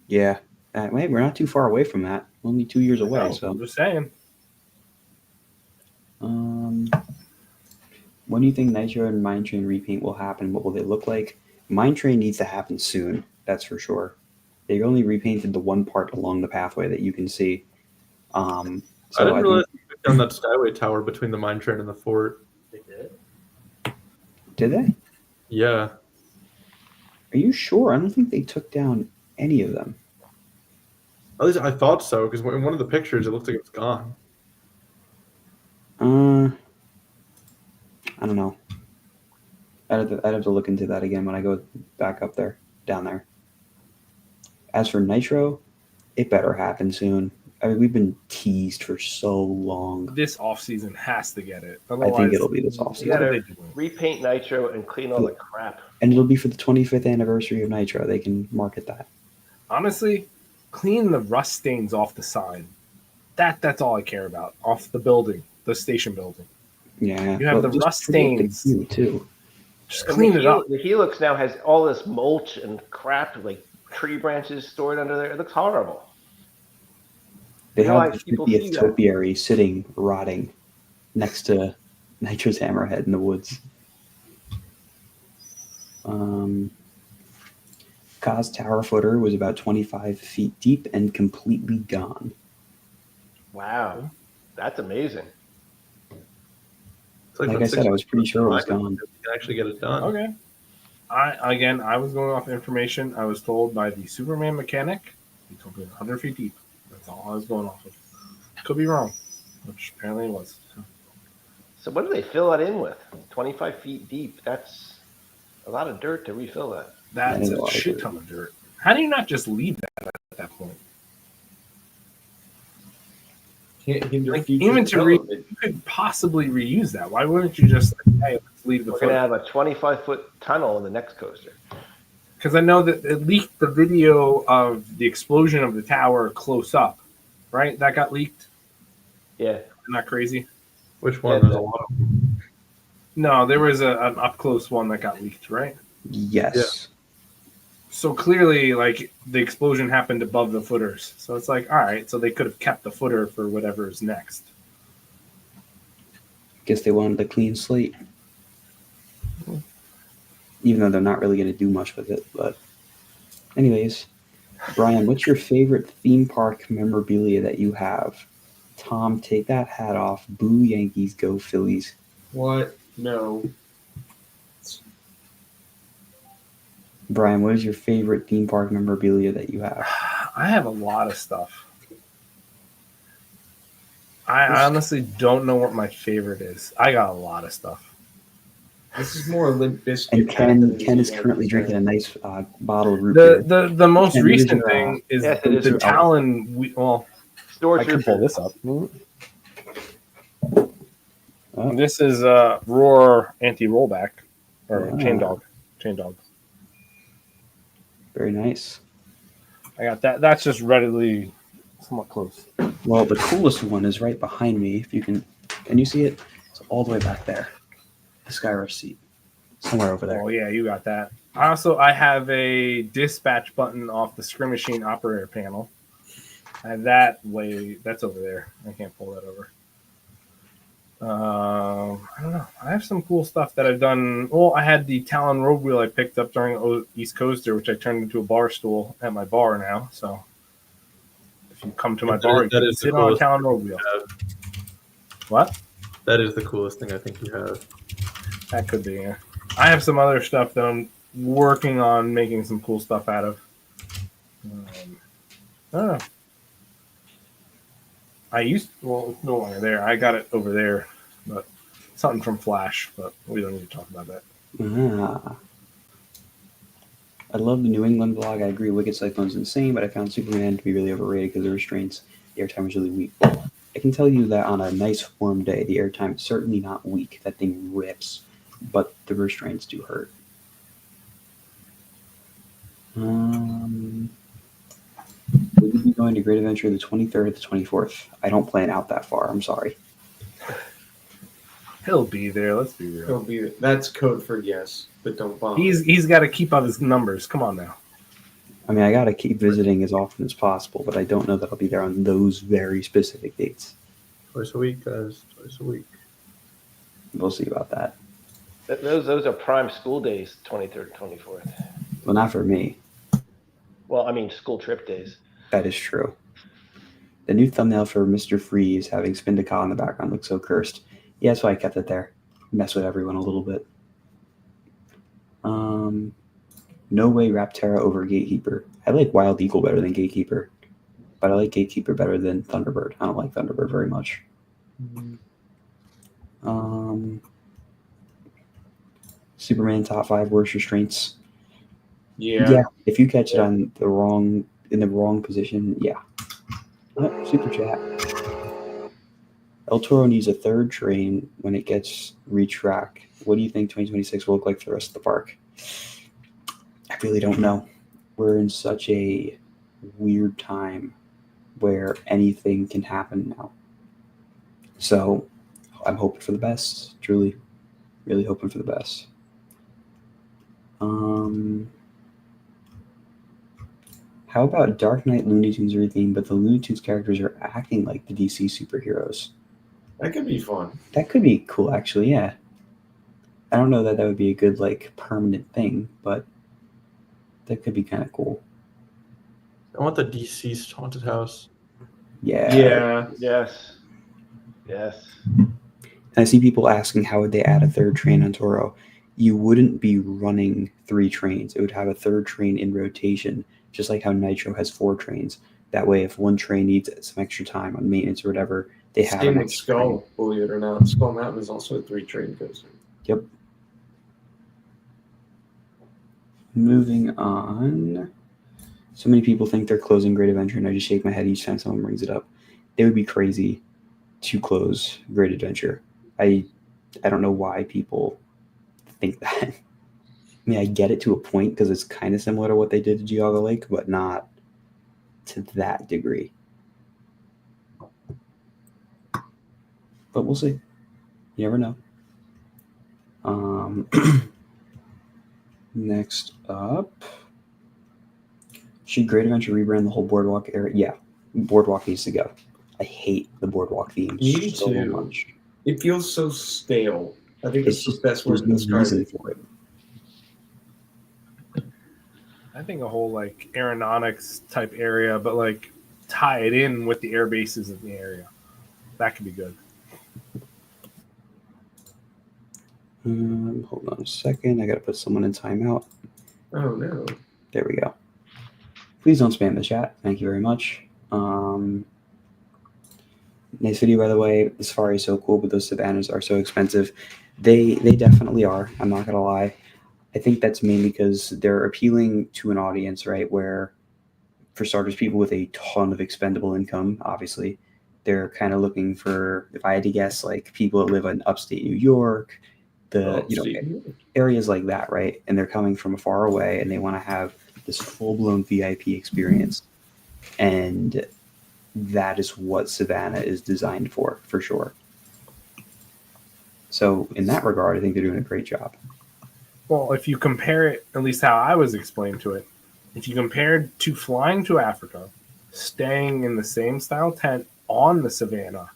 Yeah. Wait, we're not too far away from that. Only 2 years away. I'm So, just saying. when do you think Nitro and Mine Train repaint will happen? What will they look like? Mine Train needs to happen soon. That's for sure. They only repainted the one part along the pathway that you can see. I So didn't I realize think, they took down that Skyway tower between the mine train and the fort. did they? Yeah. Are you sure? I don't think they took down any of them. At least I thought so, because in one of the pictures it looks like it's gone. I don't know. I'd have to look into that again when I go back up there, down there. As for Nitro, it better happen soon. I mean, we've been teased for so long. This offseason has to get it. I Otherwise, think it'll be this what offseason. are they doing? Repaint Nitro and clean all the crap. And it'll be for the 25th anniversary of Nitro. They can market that. Honestly, clean the rust stains off the sign. That's all I care about. Off the building, the station building. Yeah. You have the just rust forget the stains. queue, too. Just And clean it up. The Helix now has all this mulch and crap, like tree branches stored under there. It looks horrible. They You know, have like, the people 50th see that. topiary sitting, rotting next to Nitro's hammerhead in the woods. Ka's tower footer was about 25 feet deep and completely gone. Wow, that's amazing. It's Like that I said, I was pretty sure it was 6 gone. You can actually get it done. Okay. I was going off information I was told by the Superman mechanic. He told me 100 feet deep. That's all I was going off of. Could be wrong, which apparently it was. So what do they fill that in with? 25 feet deep. That's a lot of dirt to refill that. That's That is a a lot of shit dirt. ton of dirt. How do you not just leave that at that point? Can't hinder Like, future even to development. You could possibly reuse that. Why wouldn't you just hey, let's leave the We're gonna footer? have a 25-foot tunnel in the next coaster. Because I know that it leaked the video of the explosion of the tower close up, right? That got leaked. Yeah. Isn't that crazy? Which one? Yeah, There's a lot of them. No, there was an up close one that got leaked, right? Yes. So clearly, like, the explosion happened above the footers. So it's like, all right, so they could have kept the footer for whatever's next. Guess they wanted a clean slate. Even though they're not really going to do much with it. But anyways, Brian, what's your favorite theme park memorabilia that you have? Tom, take that hat off. Boo Yankees, go Phillies. What? No. Brian, what is your favorite theme park memorabilia that you have? I have a lot of stuff. I honestly don't know what my favorite is. I got a lot of stuff. This is more Limp Bizkit. And than Ken is anything currently else. drinking a nice bottle of root beer. The most And it is recent your, thing is yes, it is the your- Talon. Well, Storage I can pull room. this up. Oh. This is Roar anti-rollback or Ah. chain dog. Chain dog. Very nice. I got that. That's just readily somewhat close. Well, the coolest one is right behind me. If you can you see it? It's all the way back there. The Skyrush seat. Somewhere over there. Oh yeah, you got that. I have a dispatch button off the Scrim Machine operator panel. I have that that's over there. I can't pull that over. I don't know. I have some cool stuff that I've done. Well, I had the Talon road wheel I picked up during East Coaster, which I turned into a bar stool at my bar now. So if you come to my bar, you That can is the sit on a coolest Talon road wheel. What? That is the coolest thing I think you have. That could be. Yeah. I have some other stuff that I'm working on making some cool stuff out of. I don't know. It's no longer there. I got it over there, but something from Flash, but we don't need to talk about that. Ah. I love the New England vlog. I agree, Wicked Cyclone's insane, but I found Superman to be really overrated because of the restraints. The airtime was really weak. Well, I can tell you that on a nice warm day, the airtime is certainly not weak. That thing rips, but the restraints do hurt. Will you be going to Great Adventure the 23rd or the 24th? I don't plan out that far. I'm sorry. He'll be there. Let's be real. He'll be. That's code for yes, but don't bomb. He's got to keep up his numbers. Come on now. I mean, I got to keep visiting as often as possible, but I don't know that I'll be there on those very specific dates. Twice a week, guys. Twice a week. We'll see about that. Those are prime school days, 23rd, 24th. Well, not for me. Well, I mean, school trip days. That is true. The new thumbnail for Mr. Freeze having Spin to Ka in the background looks so cursed. Yeah, that's why I kept it there. Mess with everyone a little bit. No way Raptera over Gatekeeper. I like Wild Eagle better than Gatekeeper, but I like Gatekeeper better than Thunderbird. I don't like Thunderbird very much. Superman top 5 worst restraints. Yeah. If you catch it in the wrong position, yeah. Oh, super chat. El Toro needs a third train when it gets retrack. What do you think 2026 will look like for the rest of the park? I really don't know. We're in such a weird time where anything can happen now. So I'm hoping for the best. Truly, really hoping for the best. How about Dark Knight Looney Tunes retheme, but the Looney Tunes characters are acting like the DC superheroes? That could be fun. That could be cool, actually, yeah. I don't know that would be a good, permanent thing, but that could be kind of cool. I want the DC's haunted house. Yeah. Yeah. Yes. And I see people asking how would they add a third train on Toro. You wouldn't be running 3 trains. It would have a third train in rotation, just like how Nitro has 4 trains. That way, if one train needs some extra time on maintenance or whatever, they have Same an with extra Skull, train. believe it or not. Skull Mountain is also a 3-train coaster. Yep. Moving on. So many people think they're closing Great Adventure, and I just shake my head each time someone brings it up. They would be crazy to close Great Adventure. I don't know why people think that. I mean, I get it to a point because it's kind of similar to what they did to Geauga Lake, but not to that degree. But we'll see. You never know. Next up, should Great Adventure rebrand the whole Boardwalk area? Yeah, Boardwalk needs to go. I hate the Boardwalk theme Me so too. much. It feels so stale. I think It's it's just the best word there's to no describe reason it. for it. I think a whole aeronautics type area, but tie it in with the air bases in the area. That could be good. Hold on a second. I got to put someone in timeout. Oh, no. There we go. Please don't spam the chat. Thank you very much. Nice video, by the way. The safari is so cool, but those savannas are so expensive. They definitely are. I'm not going to lie. I think that's mainly because they're appealing to an audience, right, where, for starters, people with a ton of expendable income, obviously, they're kind of looking for, if I had to guess, people that live in upstate New York, areas like that, right? And they're coming from far away, and they want to have this full-blown VIP experience. And that is what Savannah is designed for sure. So in that regard, I think they're doing a great job. Well, if you compare it, at least how I was explained to it, if you compared to flying to Africa, staying in the same style tent on the savannah,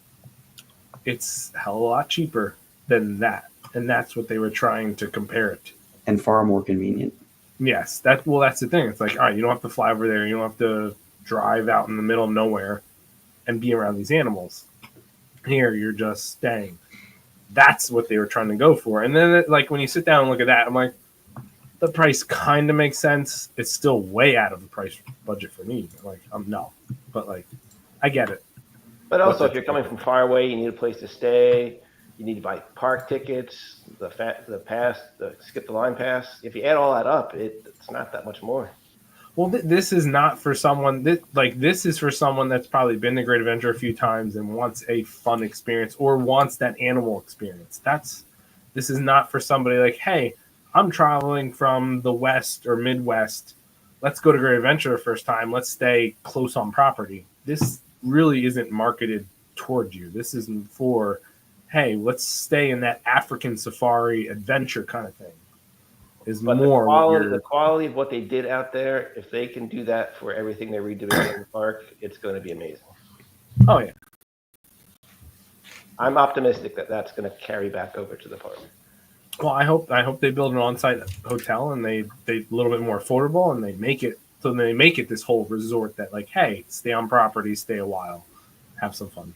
it's a hell of a lot cheaper than that. And that's what they were trying to compare it to. And far more convenient. Yes, that's the thing. It's all right, you don't have to fly over there. You don't have to drive out in the middle of nowhere and be around these animals. Here, you're just staying. That's what they were trying to go for. And then, like, when you sit down and look at that, I'm like, the price kind of makes sense. It's still way out of the price budget for me. Like, no, but like, I get it. But also, if you're coming from far away, you need a place to stay. You need to buy park tickets, the pass, the skip the line pass. If you add all that up, it's not that much more. Well, this is not for someone this is for someone that's probably been to Great Adventure a few times and wants a fun experience or wants that animal experience. This is not for somebody like, hey, I'm traveling from the West or Midwest. Let's go to Great Adventure the first time. Let's stay close on property. This really isn't marketed toward you. This isn't for, hey, let's stay in that African safari adventure kind of thing. But the quality of what they did out there, if they can do that for everything they're redoing in the park, it's going to be amazing. Oh, yeah. I'm optimistic that that's going to carry back over to the park. Well, I hope they build an on-site hotel and they a little bit more affordable and they make it this whole resort that, like, hey, stay on property, stay a while, have some fun.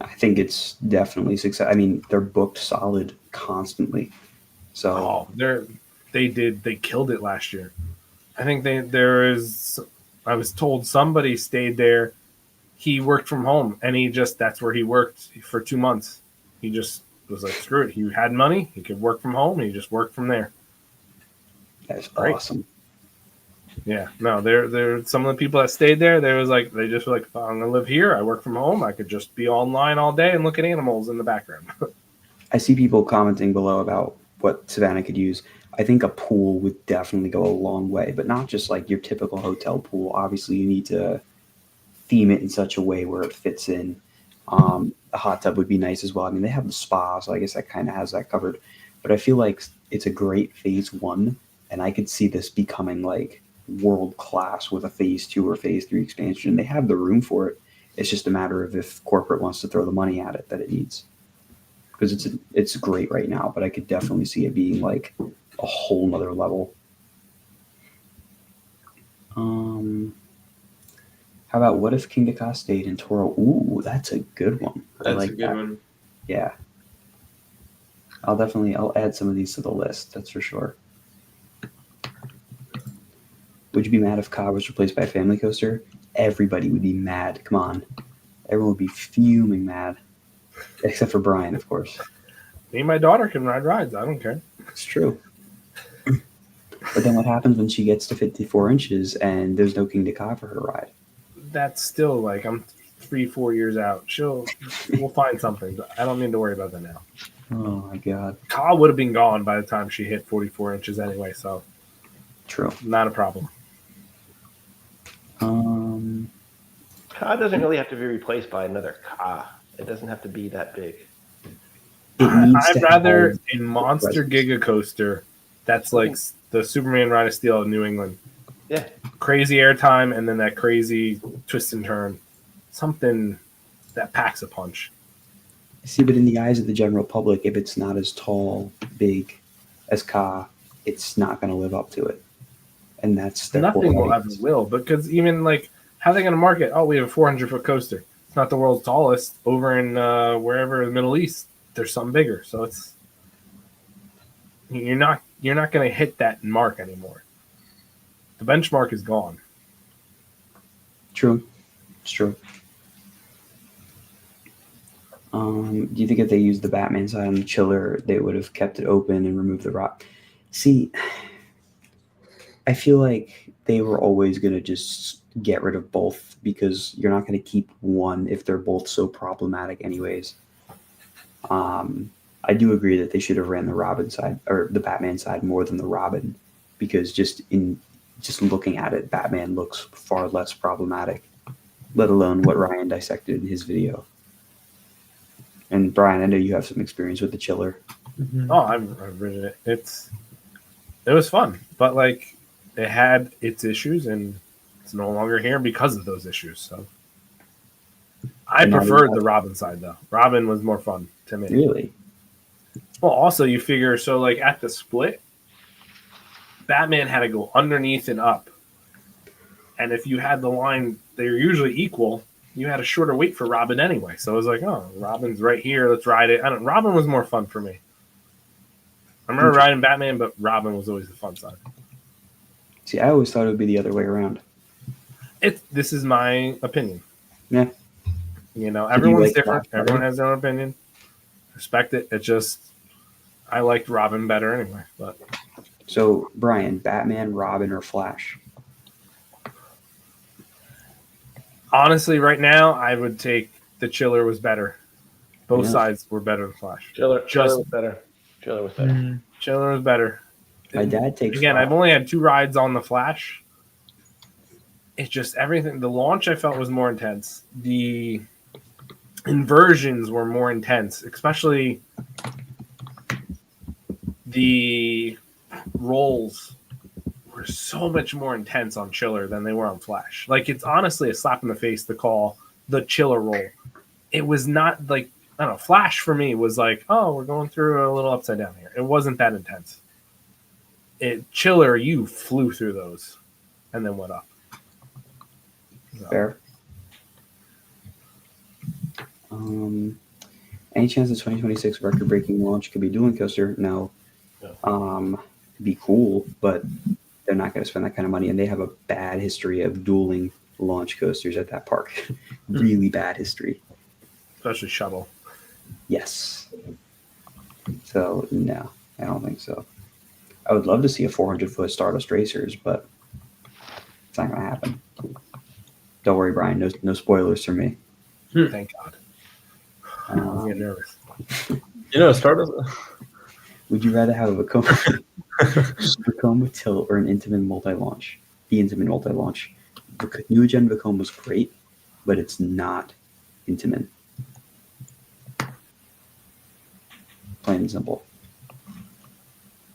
I think it's definitely success. I mean, they're booked solid constantly. So they killed it last year. I think I was told somebody stayed there. He worked from home and that's where he worked for 2 months. He just was like, screw it. He had money. He could work from home. And he just worked from there. That's awesome. Yeah, no, they're some of the people that stayed there. They just were like, oh, I'm gonna live here. I work from home. I could just be online all day and look at animals in the background. I see people commenting below about what Savannah could use. I think a pool would definitely go a long way, but not just like your typical hotel pool. Obviously, you need to theme it in such a way where it fits in. A hot tub would be nice as well. I mean, they have the spa, so I guess that kind of has that covered. But I feel like it's a great phase 1, and I could see this becoming like world class with a phase 2 or phase 3 expansion. They have the room for it. It's just a matter of if corporate wants to throw the money at it that it needs. Because it's great right now, but I could definitely see it being like a whole nother level. How about what if Kingda Ka stayed in Toro? Ooh, that's a good one. That's a good one. Yeah. I'll add some of these to the list, that's for sure. Would you be mad if Ka was replaced by a family coaster? Everybody would be mad. Come on. Everyone would be fuming mad. Except for Brian, of course. Me and my daughter can ride rides. I don't care. It's true. But then what happens when she gets to 54 inches and there's no Kingda Ka for her to ride? That's still like I'm 3-4 years out. We'll find something. But I don't need to worry about that now. Oh my God. Ka would have been gone by the time she hit 44 inches anyway, so True. Not a problem. Ka doesn't really have to be replaced by another Ka. It doesn't have to be that big. I'd rather a monster Giga coaster that's like the Superman Ride of Steel in New England. Yeah. Crazy airtime and then that crazy twist and turn. Something that packs a punch. See, but in the eyes of the general public, if it's not as tall, big as Ka, it's not going to live up to it. And that's their nothing will ever will, because even like, how are they going to market? Oh, we have a 400-foot coaster. It's not the world's tallest. Over in wherever in the Middle East, there's something bigger. So it's you're not going to hit that mark anymore. The benchmark is gone. True, it's true. Do you think if they used the Batman side on the chiller, they would have kept it open and removed the rock? See, I feel like they were always going to just get rid of both because you're not going to keep one if they're both so problematic anyways. I do agree that they should have ran the Robin side or the Batman side more than the Robin because just looking at it, Batman looks far less problematic, let alone what Ryan dissected in his video. And Brian, I know you have some experience with the chiller. Mm-hmm. Oh, I've ridden it. It was fun, but like it had its issues, and it's no longer here because of those issues. So I preferred the Robin side though. Robin was more fun to me. Really? Well, also you figure so like at the split, Batman had to go underneath and up, and if you had the line, they're usually equal. you had a shorter wait for Robin anyway. So I was like, oh, Robin's right here. Let's ride it. Robin was more fun for me. I remember riding Batman, but Robin was always the fun side. See, I always thought it would be the other way around. This is my opinion. Yeah. You know, everyone's different. Flash Everyone has their own opinion. Respect it. It just, I liked Robin better anyway. But So, Brian, Batman, Robin, or Flash? honestly, right now, I would take the Chiller was better. Both Yeah. sides were better than Flash. Chiller was better. Chiller was better. Chiller was better. My dad takes Again, Flash. I've only had 2 rides on the Flash. It's just everything. The launch I felt was more intense. The inversions were more intense, especially the rolls were so much more intense on Chiller than they were on Flash. Like, it's honestly a slap in the face to call the Chiller roll. It was not like, I don't know, Flash for me was like, oh, we're going through a little upside down here. It wasn't that intense. Chiller, you flew through those and then went up. So, Fair. Any chance the 2026 record-breaking launch could be dueling coaster? No. It'd be cool, but they're not going to spend that kind of money, and they have a bad history of dueling launch coasters at that park. Really bad history. especially shuttle. Yes. So no, I don't think so. I would love to see a 400-foot Stardust Racers, but it's not going to happen. Don't worry, Brian. No spoilers for me. Thank God. I was Um, getting nervous. You know, Stardust. Would you rather have a Vekoma tilt or an Intamin multi-launch? The Intamin multi-launch. The new gen Vekoma was great, but it's not Intamin. Plain and simple.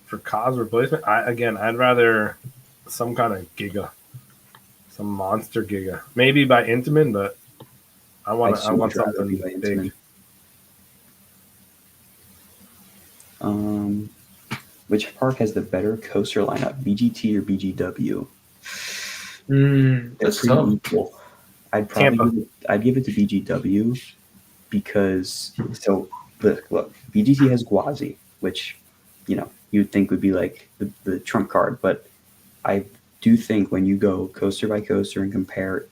For cause replacement, I'd rather some kind of Giga, some monster Giga. Maybe by Intamin, but I want I'd so much rather something be by big. Intamin. Which park has the better coaster lineup, BGT or BGW? They're That's pretty tough. equal. I'd Tampa. give it to BGW because look, BGT has Gwazi, which you'd think would be like the trump card, but I do think when you go coaster by coaster and compare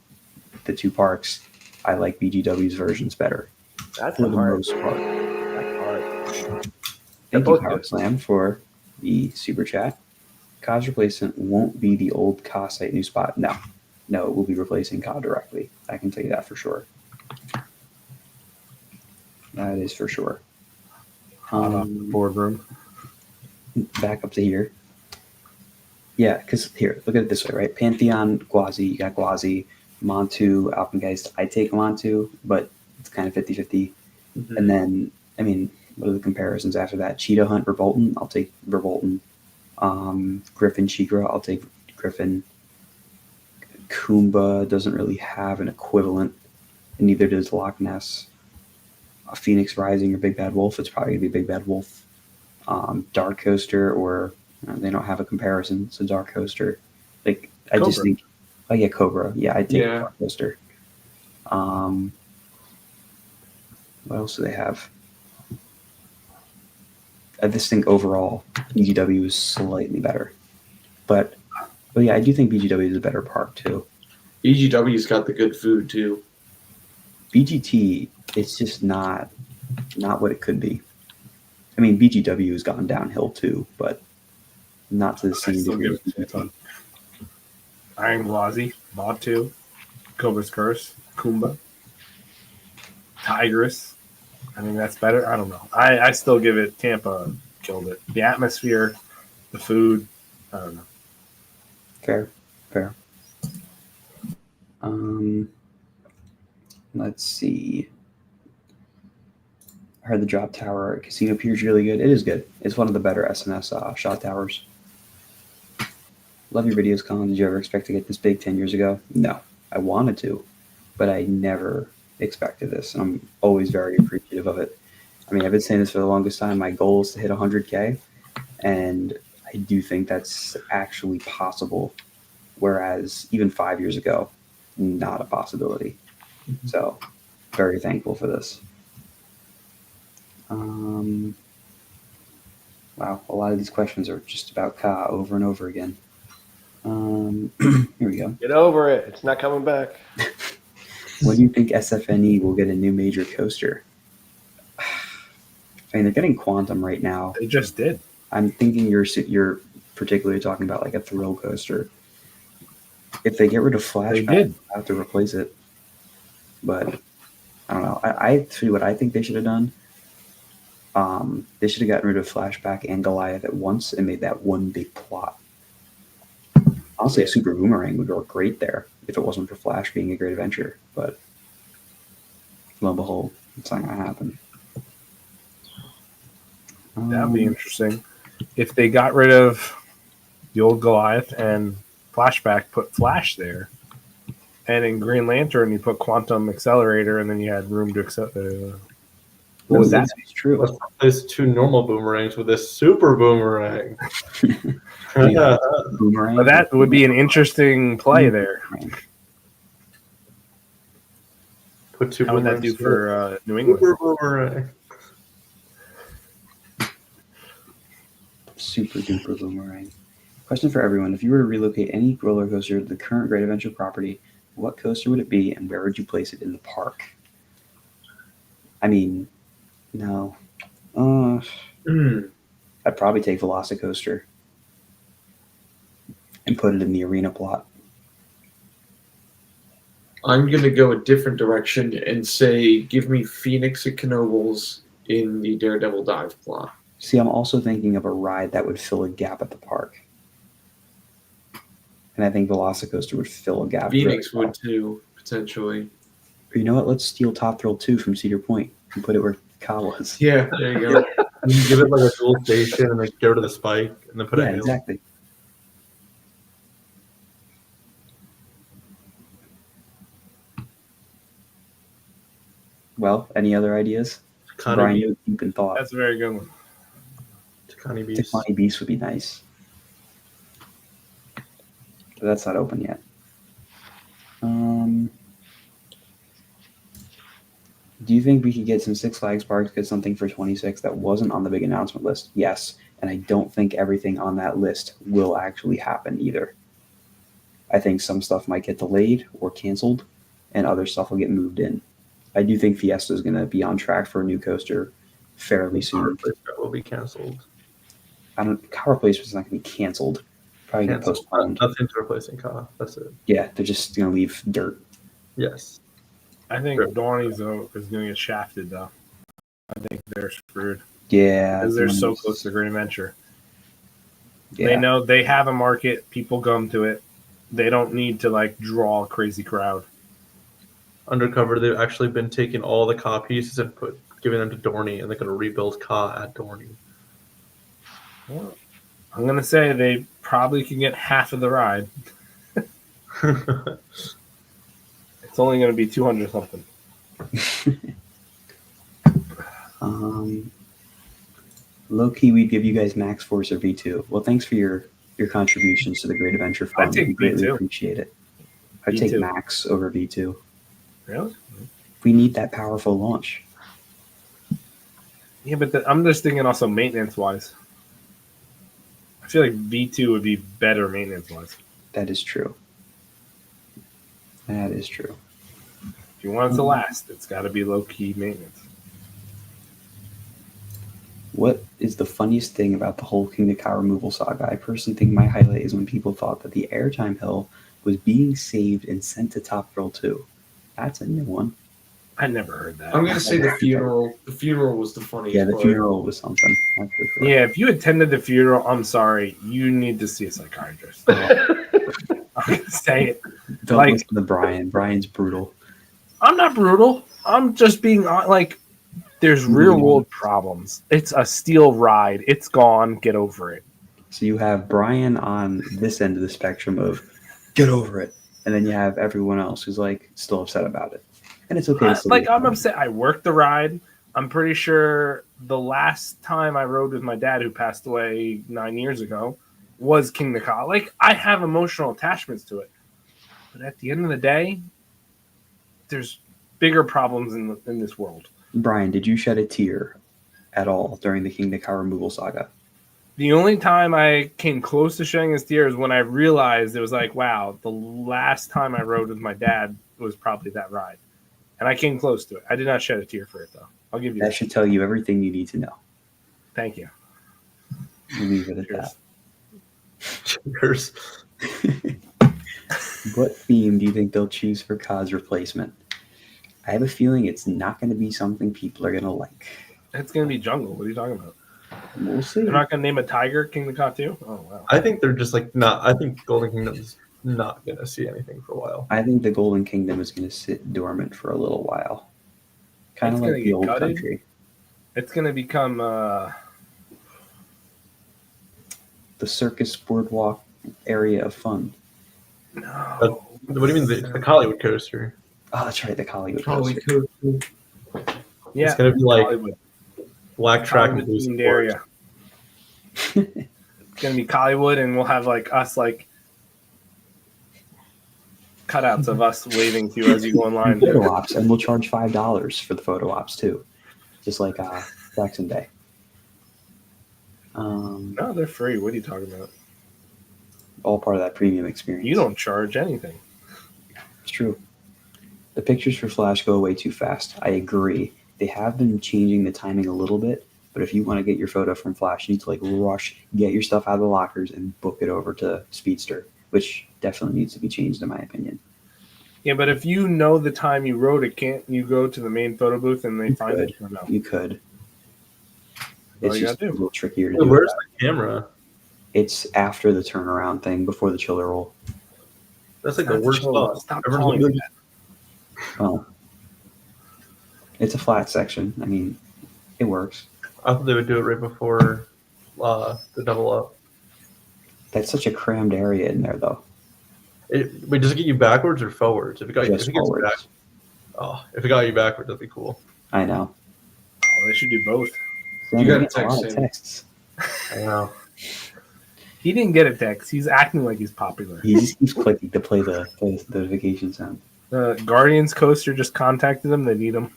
the two parks, I like BGW's versions better That's for the hard. most part. That's hard. Thank you, both Power good. Slam, for the super chat. COD replacement won't be the old COD site new spot. No, it will be replacing COD directly. I can tell you that for sure. That is for sure. Boardroom. Back up to here. Yeah, because here, look at it this way, right? Pantheon, Gwazi, you got Gwazi, Montu, Alpengeist. I take Montu, but it's kind of 50-50. Mhm. And then, I mean, what are the comparisons after that? Cheetah Hunt, Revolton, I'll take Revolton. Griffin, Shigra, I'll take Griffin. Kumba doesn't really have an equivalent, and neither does Loch Ness. Phoenix Rising or Big Bad Wolf, it's probably going to be Big Bad Wolf. Dark Coaster, or they don't have a comparison, so Dark Coaster. Like, I just Cobra. think, oh yeah, Cobra. Yeah, I take Yeah. Dark Coaster. What else do they have? I just think overall, BGW is slightly better. But yeah, I do think BGW is a better park too. BGW's got the good food too. BGT, it's just not what it could be. I mean, BGW has gone downhill too, but not to the I same still degree. give it a ton. Iron Gwazi, Montu, Cobra's Curse, Kumba, Tigress. I mean, that's better. I don't know. I still give it Tampa killed it. The atmosphere, the food. I don't know. Fair. Let's see. I heard the drop tower at Casino Pier is really good. It is good. It's one of the better SNS shot towers. Love your videos, Colin. Did you ever expect to get this big 10 years ago? No. I wanted to, but I never expected this, and I'm always very appreciative of it. I mean, I've been saying this for the longest time. My goal is to hit 100K, and I do think that's actually possible, whereas even 5 years ago, not a possibility. So, very thankful for this. Wow, a lot of these questions are just about Ka over and over again. Here we go. Get over it. It's not coming back. When do you think SFNE will get a new major coaster? I mean, they're getting Quantum right now. They just did. I'm thinking you're particularly talking about like a thrill coaster. If they get rid of Flashback, did. I have to replace it. But I don't know. I see what I think they should have done. They should have gotten rid of Flashback and Goliath at once and made that one big plot. Honestly, a Super Boomerang would work great there if it wasn't for Flash being a great adventure. But lo and behold, it's not going to happen. That'd be interesting. If they got rid of the old Goliath and Flashback, put Flash there, and in Green Lantern you put Quantum Accelerator, and then you had room to accelerate. What was that? It's true. Let's replace 2 normal boomerangs with a super boomerang. Boomerang. But that would be an interesting play there. Put 2 How would that boomerangs do for New England? super boomerang. Super duper boomerang. Question for everyone. If you were to relocate any roller coaster to the current Great Adventure property, what coaster would it be and where would you place it in the park? I mean, no. I'd probably take Velocicoaster and put it in the arena plot. I'm going to go a different direction and say give me Phoenix and Knoebels in the Daredevil dive plot. See, I'm also thinking of a ride that would fill a gap at the park. And I think Velocicoaster would fill a gap. Phoenix would too, potentially. Or you know what? Let's steal Top Thrill 2 from Cedar Point and put it where Ka was. Yeah, there you go. You give it like a dual station and then get rid of the spike and then put Yeah, it in. exactly. Well, any other ideas? Brian, you deep in thought. That's a very good one. Takani Beast. Takani Beast would be nice. But that's not open yet. Do you think we could get some Six Flags parks, get something for 26 that wasn't on the big announcement list? Yes. And I don't think everything on that list will actually happen either. I think some stuff might get delayed or canceled, and other stuff will get moved in. I do think Fiesta is going to be on track for a new coaster fairly soon. That will be canceled. Car replacement is not going to be canceled. Probably going to postponed. Nothing's replacing Ka. That's it. Yeah, they're just going to leave dirt. Yes. I think Dorney's though is going to get shafted though. I think they're screwed. Yeah, because they're so close to Great Adventure. Yeah. They know they have a market. People come to it. They don't need to like draw a crazy crowd. Undercover, they've actually been taking all the Ka pieces and giving them to Dorney, and they're going to rebuild Ka at Dorney. Well, I'm going to say they probably can get half of the ride. It's only going to be 200 something. Low key, we'd give you guys Max Force or V2. Well, thanks for your contributions to the Great Adventure Fund. I'd take we greatly V2. appreciate it. I'd take Max over V2. Really? We need that powerful launch. Yeah, but I'm just thinking also maintenance wise. I feel like V2 would be better maintenance wise. That is true. That is true. If you want it to last, it's got to be low key maintenance. What is the funniest thing about the whole Kingda Ka removal saga? I personally think my highlight is when people thought that the airtime hill was being saved and sent to Top Thrill 2. That's a new one. I never heard that. I'm going to say the funeral. The funeral was the funniest. Yeah, the part. funeral was something. That's for sure. Yeah, if you attended the funeral, I'm sorry. You need to see a psychiatrist. I'm going to say it. Don't like, listen to Brian. Brian's brutal. I'm not brutal. I'm just being like, there's real world problems. It's a steel ride. It's gone. Get over it. So you have Brian on this end of the spectrum of get over it. And then you have everyone else who's like still upset about it. And it's okay. I'm upset. I worked the ride. I'm pretty sure the last time I rode with my dad, who passed away 9 years ago, was Kingda Ka. Like, I have emotional attachments to it. But at the end of the day, there's bigger problems in this world. Brian, did you shed a tear at all during the Kingda Ka removal saga? The only time I came close to shedding a tear is when I realized it was like, wow, the last time I rode with my dad was probably that ride. And I came close to it. I did not shed a tear for it, though. I'll give you That should tell you everything you need to know. Thank you. We'll leave it at Cheers. that. Cheers. What theme do you think they'll choose for Ka's replacement? I have a feeling it's not going to be something people are going to like. It's going to be jungle. What are you talking about? We'll see. They're not going to name a tiger Kingda Ka too? Oh, wow. I think they're just like not. I think Golden Kingdom's not gonna see anything for a while. I think the Golden Kingdom is going to sit dormant for a little while. Kind It's of like gonna the get old gutted. country. It's going to become The circus boardwalk area of fun. no. What do you mean the Hollywood coaster? Oh, that's right, the Hollywood Probably coaster. could. Yeah, It's gonna be like Hollywood. black track and blue Hollywood-themed sports. area. It's gonna be Hollywood, and we'll have like us like cutouts of us waving to you as you go in line. Photo ops, and we'll charge $5 for the photo ops too, just like Jackson Day. No, they're free. What are you talking about? All part of that premium experience. You don't charge anything. It's true. The pictures for Flash go away too fast. I agree. They have been changing the timing a little bit, but if you want to get your photo from Flash, you need to like rush, get your stuff out of the lockers, and book it over to Speedster, which definitely needs to be changed in my opinion. Yeah, but if you know the time you wrote it, can't you go to the main photo booth and they You find could. it? Or no? You could. All It's you just a gotta do. little trickier to Wait, do. where's the camera? It's after the turnaround thing, before the chiller roll. That's like Not the worst show. spot. Stop Everyone's calling like, it that. Well, it's a flat section. I mean, it works. I thought they would do it right before the double up. That's such a crammed area in there, though. Wait, does it get you backwards or forwards? If it got you, if Just it gets you forwards. back, if it got you backwards, that'd be cool. I know. Oh, they should do both. Sammy gotta gets a lot text of Sammy. texts. I know. He didn't get a text. He's acting like he's popular. He just keeps clicking to play the notification sound. The Guardians coaster just contacted him. They need him.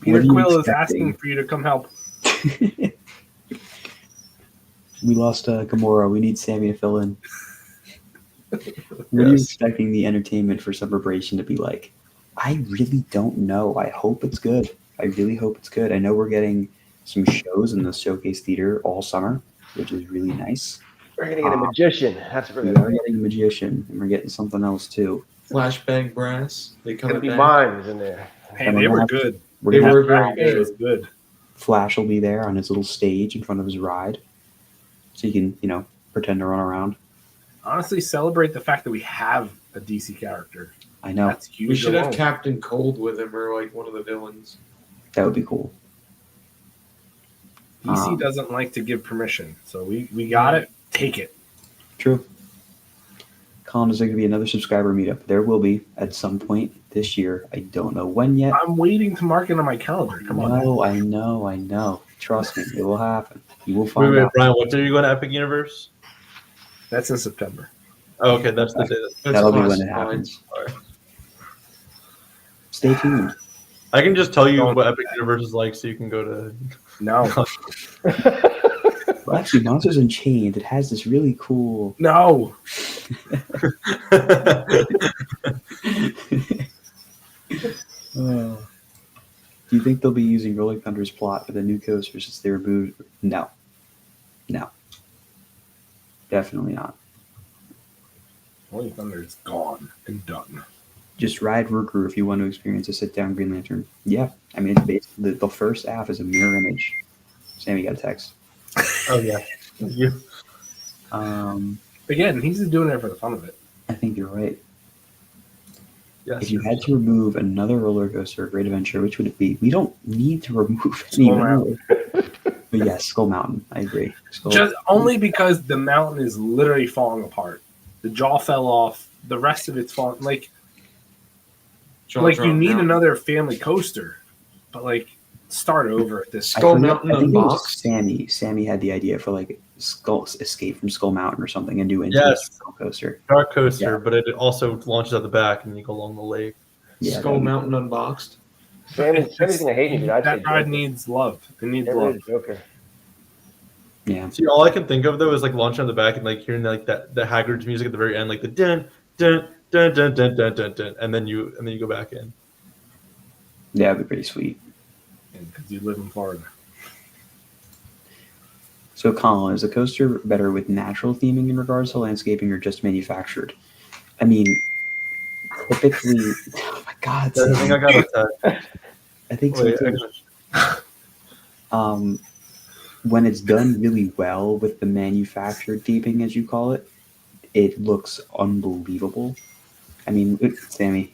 Peter What are you Quill is expecting? asking for you to come help. We lost Gamora. We need Sammy to fill in. What are you Yes. expecting the entertainment for Celebration to be like? I really don't know. I hope it's good. I really hope it's good. I know we're getting some shows in the Showcase Theater all summer, which is really nice. We're gonna get a magician. That's We really are getting a magician, and we're getting something else too. Flashbang brass. They gonna come be back. mimes in there. Hey, And they we're were gonna good. We're They gonna were have very It good. was good. Flash will be there on his little stage in front of his ride, so you can, pretend to run around. Honestly, celebrate the fact that we have a DC character. I know That's huge. We should have alone. Captain Cold with him or like one of the villains. that would be cool. DC doesn't like to give permission, so we got it. Take it. True. Colin, is there going to be another subscriber meetup? There will be at some point this year. I don't know when yet. I'm waiting to mark it on my calendar. Come on. No, I know. Trust me, it will happen. You will Wait, find out. Brian, what day are you going to Epic Universe? That's in September. Oh, okay, that's the day. That's That'll be when it classified. happens. Alright. Stay tuned. I can just tell you Don't what do Epic Universe is like, so you can go to. No. Well, actually, Monsters Unchained, it has this really cool. No. Do you think they'll be using Rolling Thunder's plot for the new coaster since they removed? No. Definitely not. Holy Thunder is gone and done. Just ride Rooker if you want to experience a sit-down Green Lantern. Yeah, I mean, it's basically the first half is a mirror image. Sammy got a text. Oh yeah. Thank you. Again, he's just doing it for the fun of it. I think you're right. Yes. If you had to remove another roller coaster, Great Adventure, which would it be? We don't need to remove any Skull more. Mountain. But yes, Skull Mountain. I agree. Just only because the mountain is literally falling apart. The jaw fell off. The rest of it's falling. Like you need another family coaster, but like start over at this. I Skull forget- Mountain I think it was Unboxed? Sammy had the idea for like Escape from Skull Mountain or something and do into Yes. a coaster. Dark coaster, Yeah. but it also launches out the back and you go along the lake. Yeah, Skull that'd be Mountain cool. Unboxed. Sammy's gonna hate me, dude. I'd say That ride Joker. needs love. It needs Get love. rid of Joker. Yeah. See, all I can think of though is like launching on the back and like hearing like that the Hagrid's music at the very end, like the dun dun dun dun dun dun dun, dun and then you go back in. Yeah, that'd be pretty sweet. Because you live in Florida. So, Colin, is a coaster better with natural theming in regards to landscaping or just manufactured? I mean, typically, oh my God, I think I got a I think Wait, when it's done really well with the manufactured theming, as you call it, it looks unbelievable. I mean, Sammy,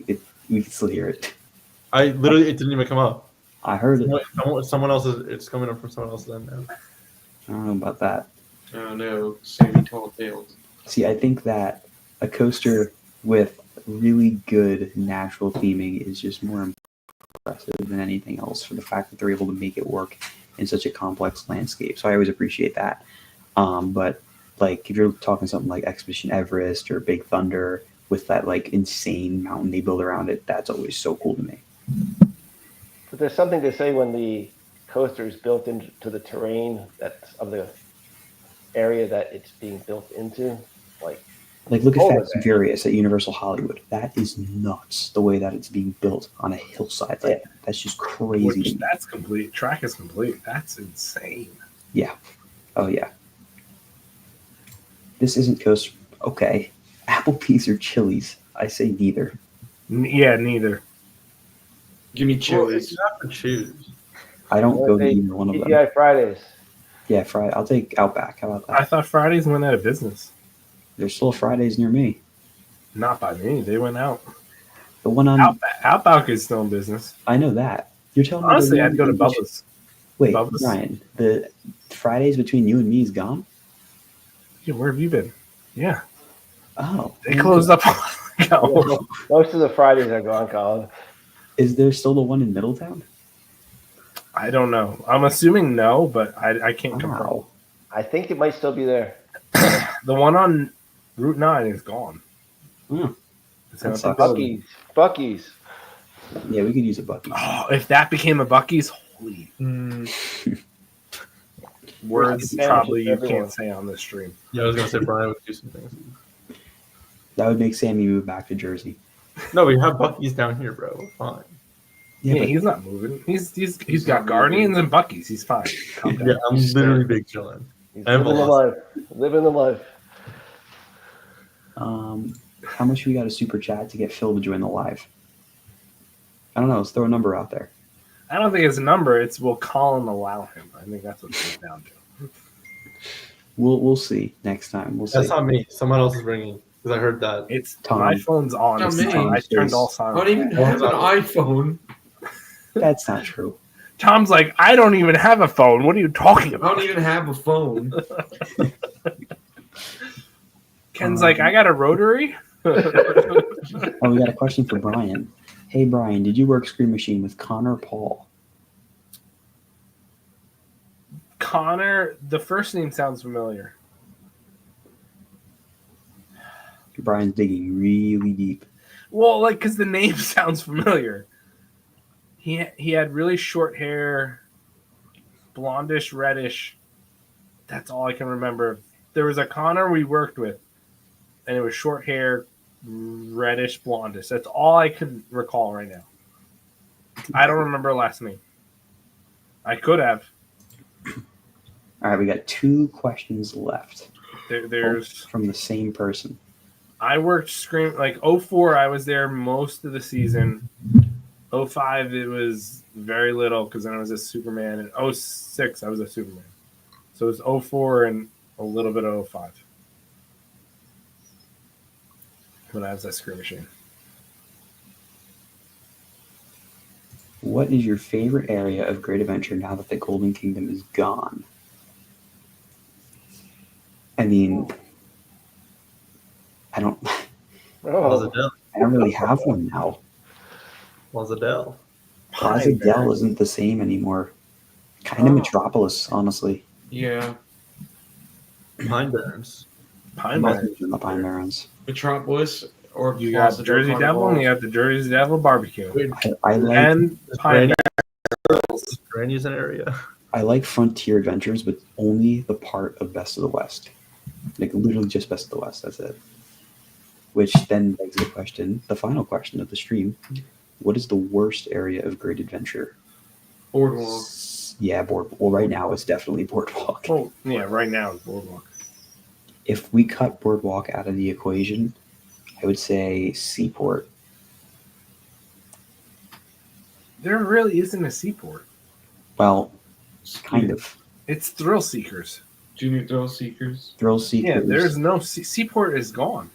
we can still hear it. I literally it didn't even come up. I heard it. Someone else's. It's coming up from someone else's end now. I don't know about that. Oh no, Sammy Tall Tales. See, I think that a coaster with really good natural theming is just more impressive than anything else for the fact that they're able to make it work in such a complex landscape. So I always appreciate that. But like if you're talking something like Expedition Everest or Big Thunder with that like insane mountain they build around it, that's always so cool to me. But there's something to say when the coaster is built into the terrain that's of the area that it's being built into. Like look at Over Fast and Furious at Universal Hollywood. That is nuts the way that it's being built on a hillside. Like that's just crazy. Which, that's complete. Track is complete. That's insane. Yeah. Oh yeah. This isn't coaster. Okay. Applebee's or Chili's? I say neither. Yeah, neither. Give me Well, Chili's. you have to choose. I don't go to They- either one of them. DJI Fridays. Yeah, Friday. I'll take Outback. How about I that? thought Fridays went out of business. There's still Fridays near me. Not by me. They went out. The one on. Outback is still in business. I know that. You're telling me. Honestly, the I'd go to one- Bubba's. Wait, Bubba's. Ryan. The Fridays between you and me is gone. Yeah, where have you been? Yeah, Oh, they closed up. No. Most of the Fridays are gone, Colin. Is there still the one in Middletown? I don't know. I'm assuming no, but I can't confirm. Wow. I think it might still be there. The one on Route 9 is gone. Hmm. It's in a That sucks. building. Bucky's. Yeah, we could use a Bucky. Oh, if that became a Bucky's, holy words Sandwiches probably you everywhere. can't say on this stream. Yeah, I was gonna say Brian would do some things. That would make Sammy move back to Jersey. No, we have Bucky's down here, bro. We're fine. Yeah, Yeah, but he's not moving. He's He's got not Guardians and Bucky's. He's fine. Calm down. Yeah, I'm literally big chilling. He's And living the life. Living the life. how much we got a super chat to get Phil to join the live? I don't know. Let's throw a number out there. I don't think it's a number. It's will Colin allow him. I think that's what it comes down to. We'll see next time. We'll see. That's not me. Someone else is ringing because I heard that. It's Tom. my phone's on. Not It's me. on. I turned all I silent. don't even have an iPhone. That's not true. Tom's like, I don't even have a phone. What are you talking I about? don't even have a phone. Ken's like, I got a rotary. Oh, we got a question for Brian. Hey, Brian, did you work Screen Machine with Connor Paul? Connor, the first name sounds familiar. Brian's digging really deep. Well, like, because the name sounds familiar. He had really short hair, blondish, reddish. That's all I can remember. There was a Connor we worked with, and it was short hair, reddish, blondish. That's all I could recall right now. I don't remember last name. I could have. All right, we got 2 questions left. There's from the same person. I worked Scream like 04. I was there most of the season. 05, it was very little because then I was a Superman. And 06, I was a Superman. So it was 04 and a little bit of 05 when I was at Scream Machine. What is your favorite area of Great Adventure now that the Golden Kingdom is gone? I mean, I don't Oh, really have one now. Lazadell. Plaza Del isn't the same anymore. Kind of Metropolis, honestly. Yeah. Pine Barrens. Pine Both Barrens. in the Pine Barrens. Metropolis or You got Plaza del Jersey Devil Carnival. and you got the Jersey Devil barbecue. Wait, I like And Pine Granny's an area. I like Frontier Adventures, but only the part of Best of the West. Like literally just Best of the West. That's it. Which then begs the question, the final question of the stream: what is the worst area of Great Adventure? Boardwalk. Yeah, Well, right now it's definitely Boardwalk. Oh, yeah, right now it's Boardwalk. If we cut Boardwalk out of the equation, I would say Seaport. There really isn't a Seaport. Well, kind of. It's Thrill Seekers. Junior Thrill Seekers. Thrill Seekers. Yeah, there's no Seaport is gone.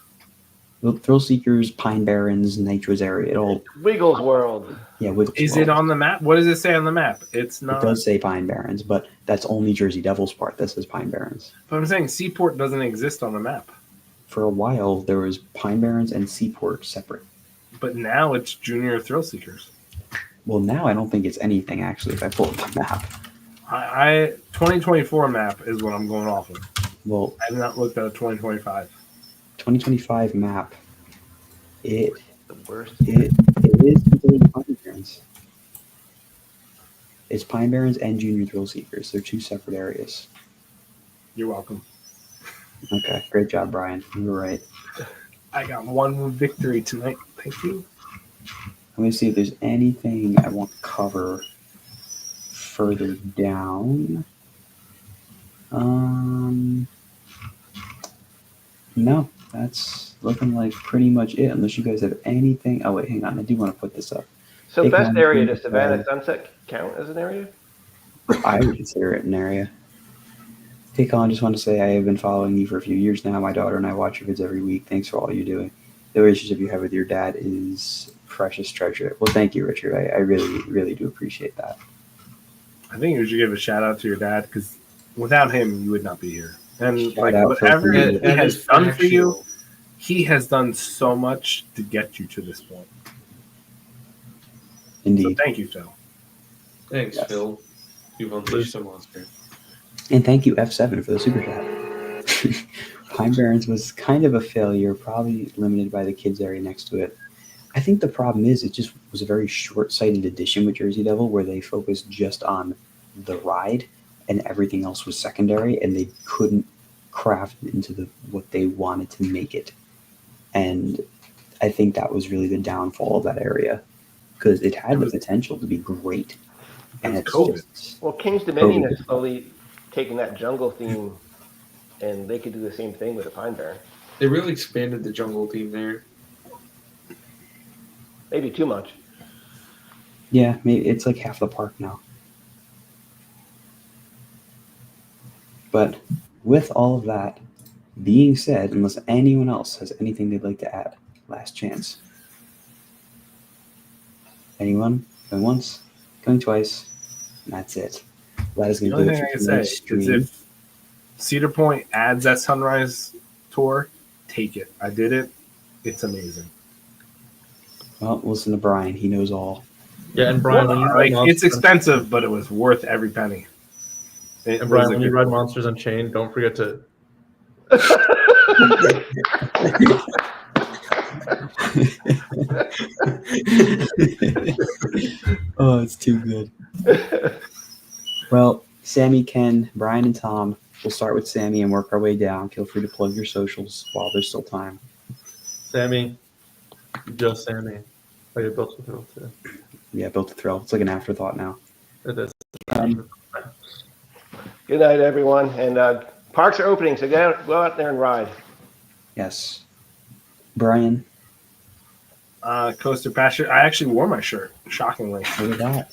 Thrill Seekers, Pine Barrens, Nitro's area. It all, Wiggles World. yeah. With Is it on the map? What does it say on the map? It's It not. does say Pine Barrens, but that's only Jersey Devil's part. That says Pine Barrens. But I'm saying Seaport doesn't exist on the map. For a while, there was Pine Barrens and Seaport separate. But now it's Junior Thrill Seekers. Well, now I don't think it's anything actually. If I pull up the map, I 2024 map is what I'm going off of. well, I have not looked at a 2025. 2025 map, it The worst. is considered Pine Barrens. It's Pine Barrens and Junior Thrill Seekers. They're two separate areas. You're welcome. Okay, great job, Brian. You were right. I got one victory tonight. Thank you. Let me see if there's anything I want to cover further down. No, that's looking like pretty much it, unless you guys have anything. Oh, wait, hang on. I do want to put this up. So Big best one, area, big does Savannah one. Sunset count as an area? I would consider it an area. Hey, Colin, just want to say I have been following you for a few years now. My daughter and I watch your vids every week. Thanks for all you're doing. The relationship you have with your dad is precious treasure. Well, thank you, Richard. I really, really do appreciate that. I think you should give a shout out to your dad because without him, you would not be here. And Shout like out for whatever being- he That has is done for you, factual. he has done so much to get you to this point. So Indeed. thank you, Phil. Thanks, Yes. Phil. You've unleashed a monster. And thank you, F7, for the super chat. Pine Barrens was kind of a failure, probably limited by the kids area next to it. I think the problem is it just was a very short-sighted addition with Jersey Devil where they focused just on the ride and everything else was secondary and they couldn't craft it into what they wanted to make it. And I think that was really the downfall of that area because it had the potential to be great. And was it's COVID. just, Well, King's Dominion COVID. has slowly taken that jungle theme, and they could do the same thing with a Pine Barren. They really expanded the jungle theme there. Maybe too much. yeah, maybe it's like half the park now. But with all of that being said, unless anyone else has anything they'd like to add, last chance. Anyone? Going once? Going twice? And that's it. That is The going to only do thing I it can for say tonight's is stream. if Cedar Point adds that sunrise tour, take it. I did it. It's amazing. Well, listen to Brian. He knows all. Yeah, and Brian, when you ride Like Monsters, it's expensive, but it was worth every penny. It and Brian, was a when you good ride tour. Monsters Unchained, don't forget to. Oh, it's too good. Well, Sammy, Ken, Brian, and Tom, we'll start with Sammy and work our way down. Feel free to plug your socials while there's still time. Sammy, just Sammy. Oh, you built a thrill too. Yeah, Built to Thrill. It's like an afterthought now. It is. Good night, everyone. And parks are opening, so go out there and ride. Yes. Brian, Coaster Pasture. I actually wore my shirt, shockingly. look at that.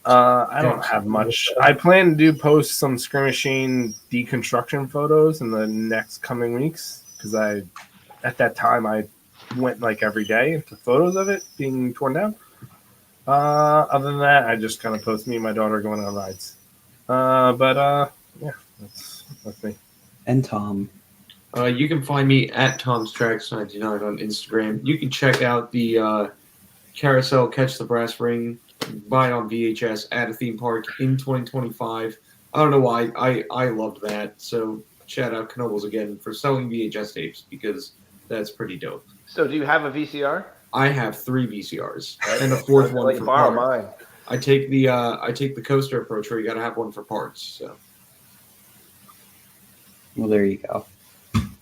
I don't have much. I plan to post some Scream Machine deconstruction photos in the next coming weeks because at that time, I went like every day into photos of it being torn down. Other than that, I just kind of post me and my daughter going on rides. Yeah, that's me. And Tom. You can find me at Tom'sTracks99 on Instagram. You can check out the Carousel Catch the Brass Ring, buy it on VHS at a theme park in 2025. I don't know why. I loved that. So shout out Knobles again for selling VHS tapes because that's pretty dope. So do you have a VCR? I have 3 VCRs and a 4th one Let for you borrow parts. mine. I take the coaster approach where you got to have one for parts. So. Well, there you go.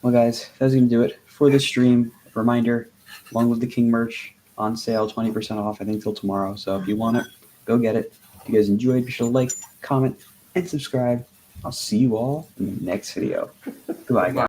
Well, guys, that's going to do it for the stream. Reminder, along with the King merch, on sale, 20% off, I think, till tomorrow. So if you want it, go get it. If you guys enjoyed, be sure to like, comment, and subscribe. I'll see you all in the next video. Goodbye, guys.